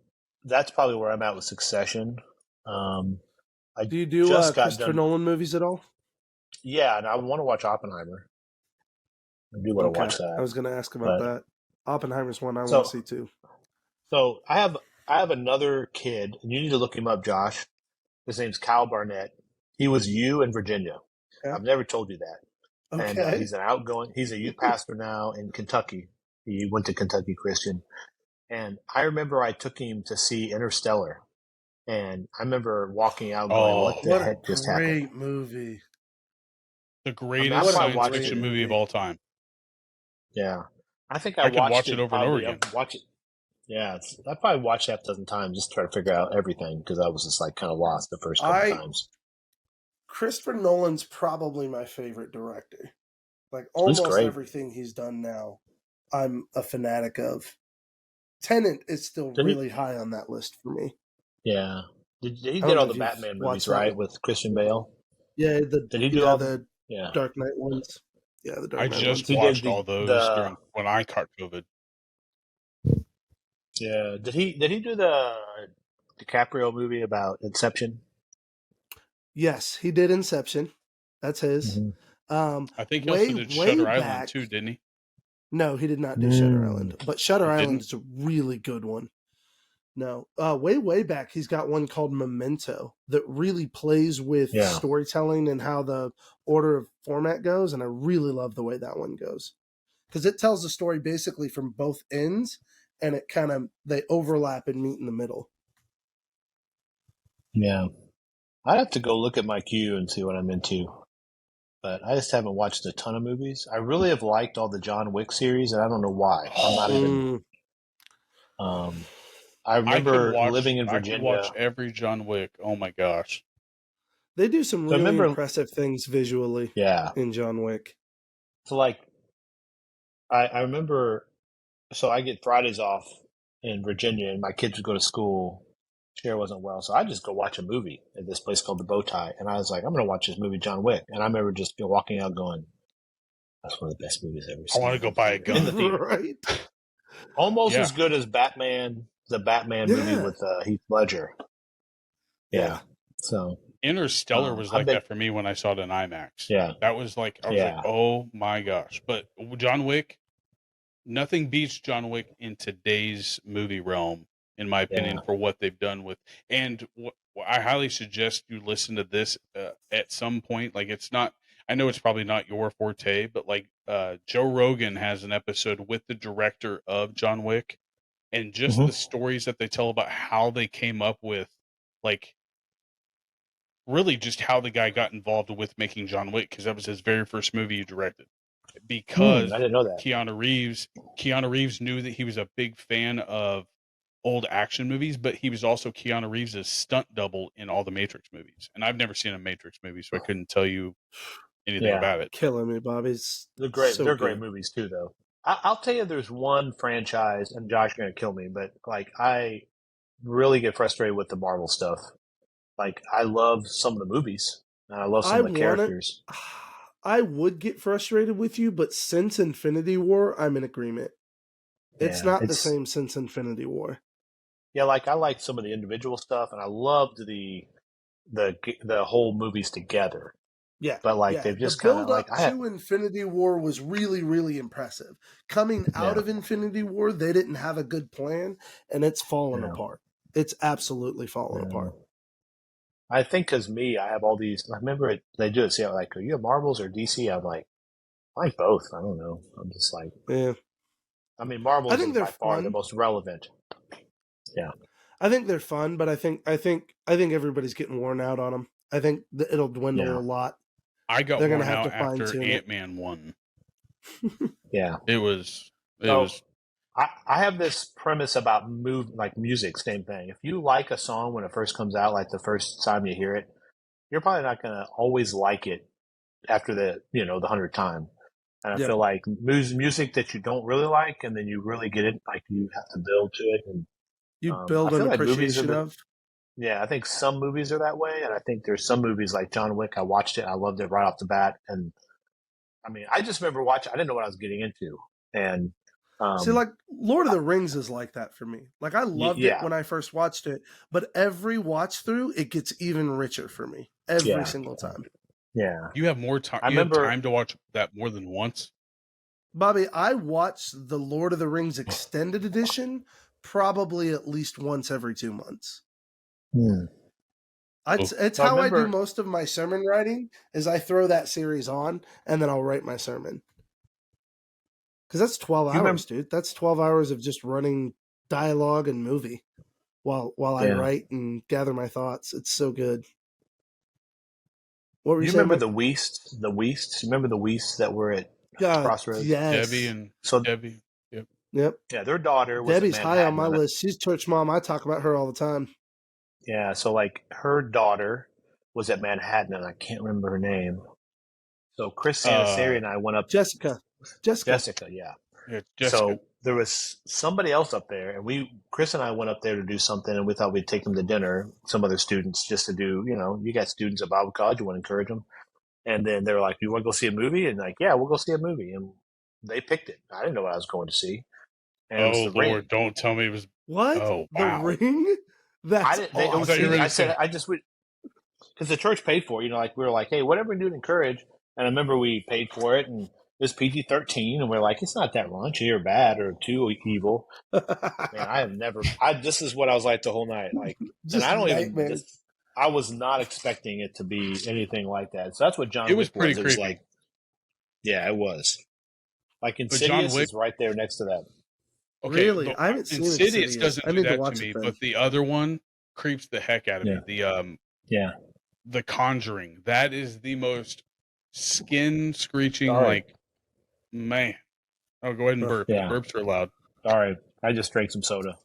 that's probably where I'm at with Succession.
Do you do Christopher Nolan movies at all?
Yeah, and I want to watch Oppenheimer. I do want to watch that.
I was going to ask about that. Oppenheimer's one I want to see too.
So I have another kid, and you need to look him up, Josh. His name's Kyle Barnett. He was in Virginia. Okay. I've never told you that. Okay. And he's a youth pastor now in Kentucky. He went to Kentucky Christian. And I remember I took him to see Interstellar. And I remember walking out going, what the heck just happened?
Great movie.
The greatest science fiction movie of all time.
Yeah. I think I
could watch it over and over again.
Yeah, I probably watched half a dozen times just to try to figure out everything because I was just like kind of lost the first couple times.
Christopher Nolan's probably my favorite director. Like almost everything he's done now, I'm a fanatic of. Tenet is still really high on that list for me.
Yeah. He did all the Batman movies, right, with Christian Bale?
Yeah.
Did he do all
the Dark Knight ones? Yeah, the Dark Knight
ones. I just watched all those when I caught COVID.
Yeah. Did he do the
DiCaprio movie about Inception?
Yes, he did Inception. That's his.
I think he also did
Way
Shutter Island
back.
too, didn't he?
No, he did not do Shutter Island, but Shutter
He
Island
didn't?
is a really good one. No, way back, he's got one called Memento that really plays with
Yeah.
storytelling and how the order of format goes, and I really love the way that one goes because it tells the story basically from both ends, and it kind of they overlap and meet in the middle.
Yeah. I'd have to go look at my queue and see what I'm into. But I just haven't watched a ton of movies. I really have liked all the John Wick series, and I don't know why. I'm not even. I remember living in Virginia.
I could watch every John Wick. Oh my gosh.
They do some really impressive things visually.
Yeah.
In John Wick.
So like, I remember. So I get Fridays off in Virginia, and my kids would go to school. Cher wasn't well, so I just go watch a movie at this place called the Bowtie, and I was like, I'm going to watch this movie, John Wick, and I remember just walking out going, "That's one of the best movies I've ever seen."
I want to go buy a gun
in the theater.
Right?
Almost as good as Batman, the Batman movie with Heath Ledger. Yeah. So
Interstellar was like that for me when I saw it in IMAX.
Yeah,
that was like I was like, oh my gosh! But John Wick, nothing beats John Wick in today's movie realm. In my opinion, for what they've done with, and I highly suggest you listen to this at some point. Like, it's not, I know it's probably not your forte, but like Joe Rogan has an episode with the director of John Wick, and just the stories that they tell about how they came up with, like, really just how the guy got involved with making John Wick, because that was his very first movie he directed. Because
I didn't know that.
Keanu Reeves knew that he was a big fan of old action movies, but he was also Keanu Reeves' stunt double in all the Matrix movies. And I've never seen a Matrix movie, so I couldn't tell you anything about it.
Killing me, Bobby.
They're great. They're great movies too, though. I'll tell you, there's one franchise, and Josh, you're gonna kill me, but like I really get frustrated with the Marvel stuff. Like I love some of the movies, and I love some of the characters.
I would get frustrated with you, but since Infinity War, I'm in agreement. It's not the same since Infinity War.
Yeah, like I like some of the individual stuff, and I loved the whole movies together.
Yeah,
but like they've just kind of like
to Infinity War was really, really impressive. Coming out of Infinity War, they didn't have a good plan, and it's fallen apart. It's absolutely fallen apart.
I think because I have all these. I remember they do it. See, like, are you a Marvels or DC? I'm like, I like both. I don't know. I'm just like, I mean, Marvels is by far the most relevant. Yeah,
I think they're fun, but I think everybody's getting worn out on them. I think it'll dwindle a lot.
I got worn out after Ant-Man 1. It was.
I have this premise about music. Same thing. If you like a song when it first comes out, like the first time you hear it, you're probably not going to always like it after the 100th time. And I feel like music that you don't really like, and then you really get it, like you have to build to it, and
you build an appreciation of.
Yeah, I think some movies are that way, and I think there's some movies like John Wick. I watched it, I loved it right off the bat, and I mean, I just remember watching. I didn't know what I was getting into, and
see, like Lord of the Rings is like that for me. Like I loved it when I first watched it, but every watch through, it gets even richer for me every single time.
Yeah,
you have more time. You have time to watch that more than once.
Bobby, I watched the Lord of the Rings extended edition probably at least once every 2 months. It's how I do most of my sermon writing. Is I throw that series on and then I'll write my sermon. Because that's 12 hours, dude. That's 12 hours of just running dialogue and movie while I write and gather my thoughts. It's so good. What were you saying?
Remember the Weasts? The Weasts? Remember the Weasts that were at Crossroads?
Yes.
Debbie.
Yep.
Yeah, their daughter was
Debbie's high on my list. She's church mom. I talk about her all the time.
Yeah, so like her daughter was at Manhattan, and I can't remember her name. So Chris Sanasari and I went up.
Jessica,
yeah.
Jessica.
So there was somebody else up there, and Chris and I went up there to do something, and we thought we'd take them to dinner, some other students, just to do, you got students at Bible college, you want to encourage them. And then they were like, you want to go see a movie? And like, yeah, we'll go see a movie. And they picked it. I didn't know what I was going to see. And
Lord, don't tell me it was...
What?
Oh, wow.
The Ring? That's awesome.
I said I just would because the church paid for it. You know, like we were like, hey, whatever we do to encourage. And I remember we paid for it, and it was PG-13, and we're like, it's not that raunchy or bad or too evil. Man, I have never. This is what I was like the whole night. Like, and I don't even. I was not expecting it to be anything like that. So that's what John Wick was. It was like, yeah, it was. Like Insidious is right there next to that.
Okay,
really, I haven't seen Insidious.
Doesn't do that to me, but the other one creeps the heck out of me. The Conjuring. That is the most skin screeching. Like, man. Oh, go ahead and burp. Yeah. Burps are allowed.
All right, I just drank some soda.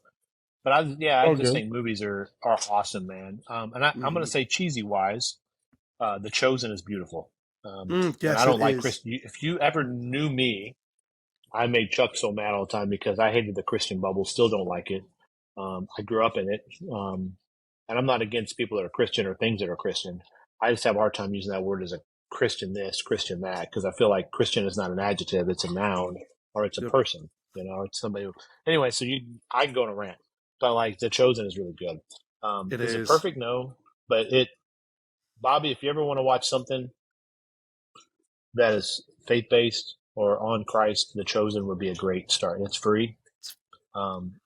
But I just think movies are awesome, man. And I'm going to say cheesy wise, The Chosen is beautiful. Yes, I don't like Christian. If you ever knew me, I made Chuck so mad all the time because I hated the Christian bubble. Still don't like it. I grew up in it, and I'm not against people that are Christian or things that are Christian. I just have a hard time using that word as a Christian this, Christian that, because I feel like Christian is not an adjective; it's a noun or it's a person. You know, it's somebody. Anyway, so I can go on a rant. But like The Chosen is really good. Is it perfect? No, but Bobby, if you ever want to watch something that is faith based or on Christ, The Chosen would be a great start. It's free.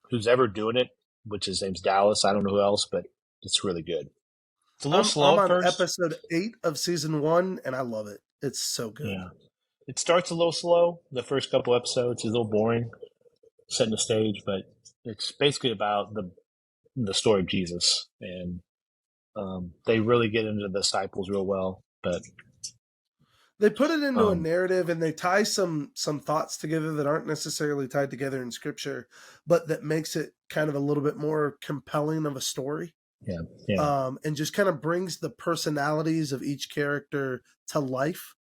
Who's ever doing it, which his name's Dallas. I don't know who else, but it's really good. It's a little slow.
I'm on episode 8 of season 1, and I love it. It's so good.
Yeah, it starts a little slow. The first couple episodes is a little boring, setting the stage, but it's basically about the story of Jesus, and they really get into the disciples real well. But
they put it into a narrative, and they tie some thoughts together that aren't necessarily tied together in Scripture, but that makes it kind of a little bit more compelling of a story.
Yeah.
And just kind of brings the personalities of each character to life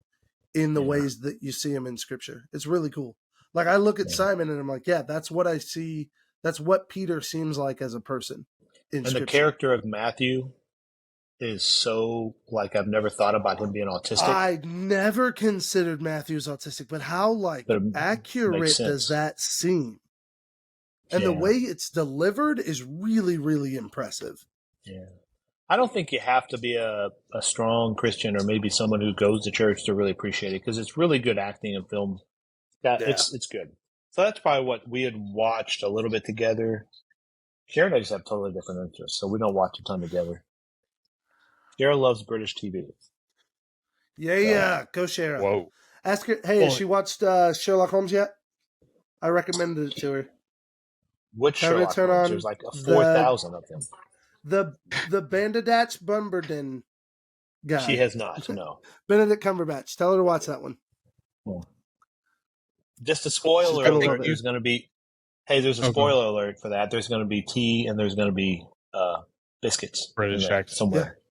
in the ways that you see them in Scripture. It's really cool. Like I look at Simon, and I'm like, yeah, that's what I see. That's what Peter seems like as a person in Scripture.
The character of Matthew is so, like, I've never thought about him being autistic.
I never considered Matthew's autistic, but how accurate does that seem? And the way it's delivered is really, really impressive.
Yeah. I don't think you have to be a strong Christian or maybe someone who goes to church to really appreciate it, because it's really good acting in film. It's good. So that's probably what we had watched a little bit together. Sharon and I just have totally different interests, so we don't watch a ton together. Sharon loves British TV.
Yeah. Go Sharon.
Whoa.
Ask her, hey, has she watched Sherlock Holmes yet? I recommended it to her.
Which Sherlock Holmes? There's like 4,000 of them.
The Benedict Cumberbatch guy.
She has not, no.
Benedict Cumberbatch. Tell her to watch that one.
Yeah. Just a spoiler alert, there's going to be... Hey, there's a spoiler alert for that. There's going to be tea and there's going to be biscuits.
British accent.
Somewhere.
Yeah.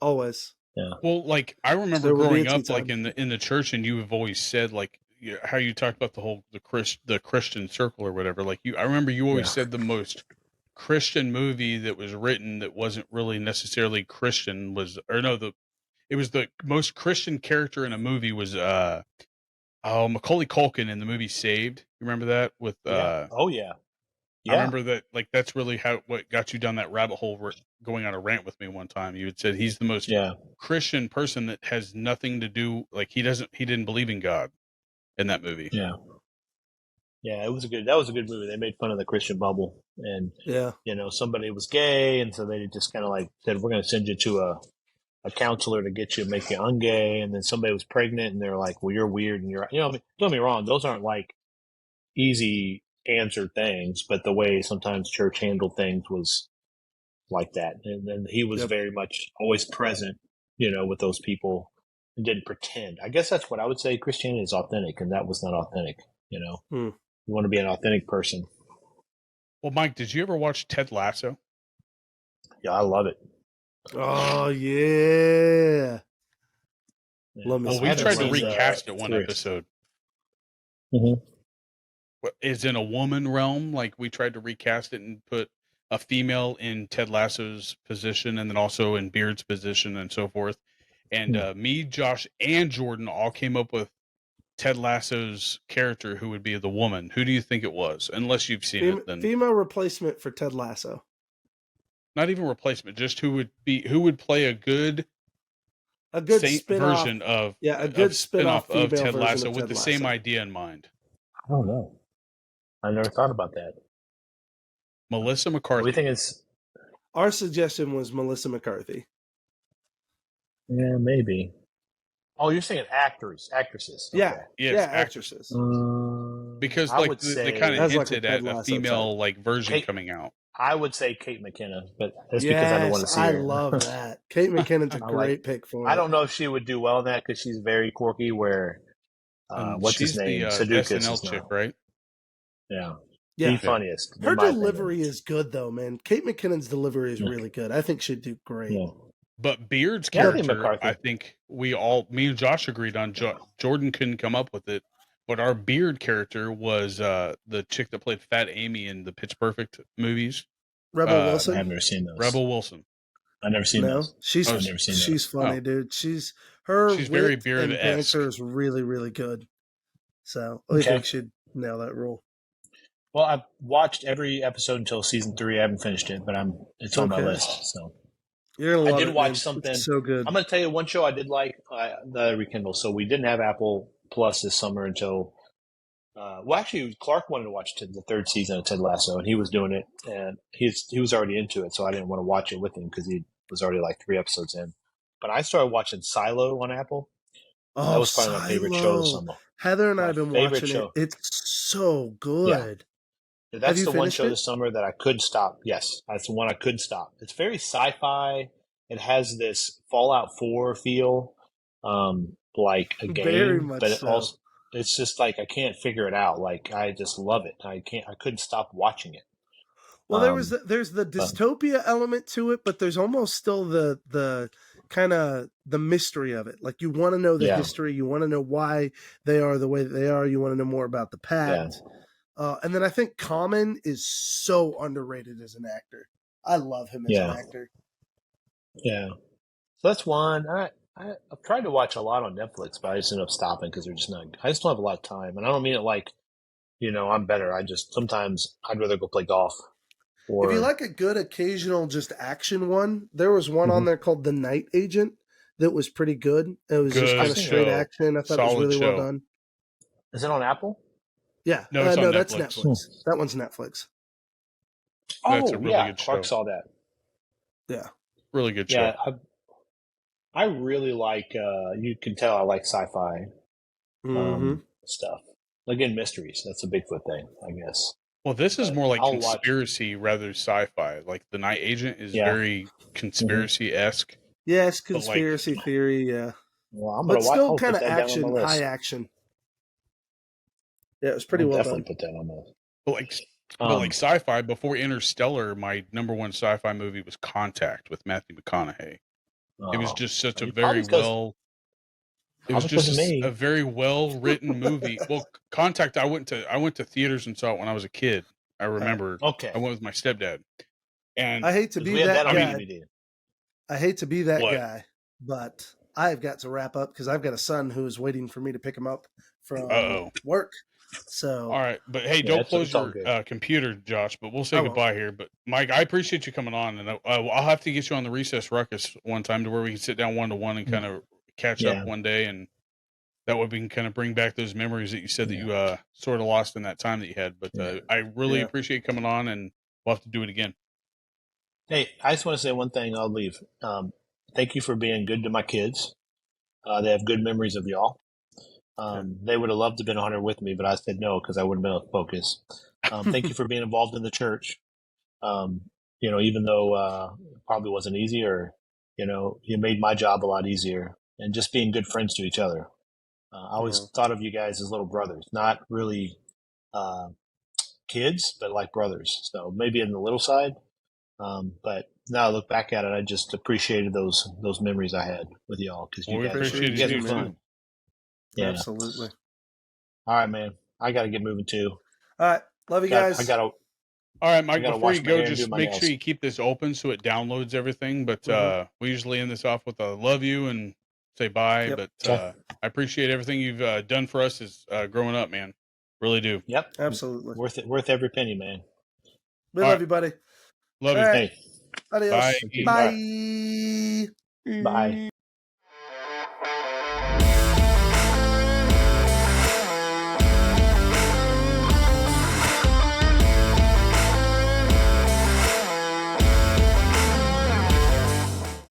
Always.
Yeah.
Well, like, I remember growing up, like, in the church, and you have always said, like, how you talked about the Christian circle or whatever. Like, I remember you always said the most Christian movie that was written that wasn't really necessarily Christian it was the most Christian character in a movie was Macaulay Culkin in the movie Saved. You remember that with
Oh yeah.
I remember that, like, that's really what got you down that rabbit hole going on a rant with me one time. You had said he's the most Christian person that has nothing to do, like, he didn't believe in God in that movie.
Yeah. Yeah, that was a good movie. They made fun of the Christian bubble, and somebody was gay, and so they just kind of like said, we're going to send you to a counselor to make you ungay, and then somebody was pregnant, and they're like, well, you're weird, and don't get me wrong, those aren't like easy answered things, but the way sometimes church handled things was like that, and then he was very much always present, with those people, and didn't pretend. I guess that's what I would say. Christianity is authentic, and that was not authentic. You want to be an authentic person.
Well, Mike, did you ever watch Ted Lasso?
Yeah, I love it.
Oh yeah.
Well, we tried to recast it one episode.
Mm-hmm.
Is in a woman realm, like we tried to recast it and put a female in Ted Lasso's position, and then also in Beard's position, and so forth. And me, Josh, and Jordan all came up with Ted Lasso's character, who would be the woman. Who do you think it was? Unless you've seen it, then
female replacement for Ted Lasso.
not even replacement, just who would play a good
spin-off
version of
a good
spin-off of
female
Ted
version
Lasso
of
with
Ted
the
Lasso.
same idea in mind?
I don't know. I never thought about that.
Melissa McCarthy.
What do you think is?
Our suggestion was Melissa McCarthy.
Yeah, maybe. Oh, you're saying actresses. Okay.
Yeah,
Yes,
actresses.
Because
I
like
would
they
say
kind of
That's like a
hinted
Ted
at a
Lasso
female
type.
like version
Kate-
coming out.
I would say Kate McKinnon, but that's because I don't want to see her.
I love that. Kate McKinnon's a great pick for it.
I don't know if she would do well in that because she's very quirky. Where what's
she's
his name?
the
Sudeikis
SNL
is
chick,
not.
right?
Yeah,
Yeah.
the funniest.
Her
in my
delivery
opinion.
is good, though, man. Kate McKinnon's delivery is really good. I think she'd do great.
Yeah.
But Beard's
Yeah, I think
character,
McCarthy.
I think me and Josh agreed on. Jordan couldn't come up with it, but our Beard character was the chick that played Fat Amy in the Pitch Perfect movies.
Rebel
I
Wilson?
have never seen those.
Rebel Wilson.
I've never seen those.
I've
never seen
she's
those.
funny, dude. She's very
Beard-esque.
and banter is really, really good. So I think she'd nail that role.
Well, I've watched every episode until season 3. I haven't finished it, but it's on my list. So
You're gonna love
I did
it,
watch
man.
something.
It's so good.
I'm going to tell you one show I did like that I rekindled. So we didn't have Apple Plus this summer until. Well, actually, Clark wanted to watch the 3rd season of Ted Lasso, and he was doing it, and he was already into it, so I didn't want to watch it with him because he was already like 3 episodes in. But I started watching Silo on Apple.
Oh,
that was probably my favorite show this summer.
Heather and I have been watching
show.
it. It's so good.
Yeah. That's the one show this summer that I couldn't stop. Yes, that's the one I couldn't stop. It's very sci-fi. It has this Fallout 4 feel, like a game,
Very much
but
so.
also it's just like I can't figure it out. Like I just love it. I couldn't stop watching it.
Well, there's the dystopia element to it, but there's almost still the kind of the mystery of it. Like you want to know the history, you want to know why they are the way that they are, you want to know more about the pact. And then I think Common is so underrated as an actor. I love him as an actor. Yeah.
So that's one. I've tried to watch a lot on Netflix, but I just end up stopping because they're just not. I just don't have a lot of time, and I don't mean it like, I'm better. I just sometimes I'd rather go play golf.
If you like a good occasional just action one, there was one on there called The Night Agent that was pretty good. It was just kind of straight action. I thought it was really well done.
Is it on Apple?
Yeah.
No, it's on
that's
Netflix.
Netflix. That one's Netflix.
That's a really good show.
Clark saw that.
Yeah.
Really good show.
Yeah, I really like, you can tell I like sci-fi stuff. Again, mysteries. That's a Bigfoot thing, I guess.
Well, this is more like conspiracy rather sci-fi. Like The Night Agent is very conspiracy-esque.
Yes, conspiracy theory, yeah.
Well, I'm
but
gonna
still kind of action, high action. Yeah, it was pretty well
definitely
done.
Put that on my list.
But like sci-fi, before Interstellar, my number one sci-fi movie was Contact with Matthew McConaughey. It was just such a very well... It was just a very well written movie. Well, Contact, I went to theaters and saw it when I was a kid. I remember.
Okay.
I went with my stepdad. And
I hate to be that guy. I hate to be that
What?
guy, but I've got to wrap up because I've got a son who's waiting for me to pick him up from work. So
all right, but hey, don't close your computer, Josh. But we'll say goodbye here. But Mike, I appreciate you coming on, and I'll have to get you on the Recess Ruckus one time to where we can sit down 1-to-1 and kind of catch up one day, and that way we can kind of bring back those memories that you said that you sort of lost in that time that you had. But I really appreciate you coming on, and we'll have to do it again.
Hey, I just want to say one thing. I'll leave. Thank you for being good to my kids. They have good memories of y'all. They would have loved to have been on here with me, but I said no because I wouldn't have been able to focus. Thank you for being involved in the church. Even though it probably wasn't easy, or you made my job a lot easier. And just being good friends to each other. I always thought of you guys as little brothers, not really kids, but like brothers. So maybe in the little side. But now I look back at it, I just appreciated those memories I had with y'all because you guys were fun.
Yeah, absolutely.
All right, man. I got to get moving too.
All right, love you guys.
All right, Mike. Before you go, just make sure you keep this open so it downloads everything. But we usually end this off with a love you and say bye. Yep. But I appreciate everything you've done for us as growing up, man. Really do.
Yep,
absolutely.
Worth every penny, man.
We love you, buddy.
Love you.
Hey,
Adios.
Bye.
Bye.
Bye.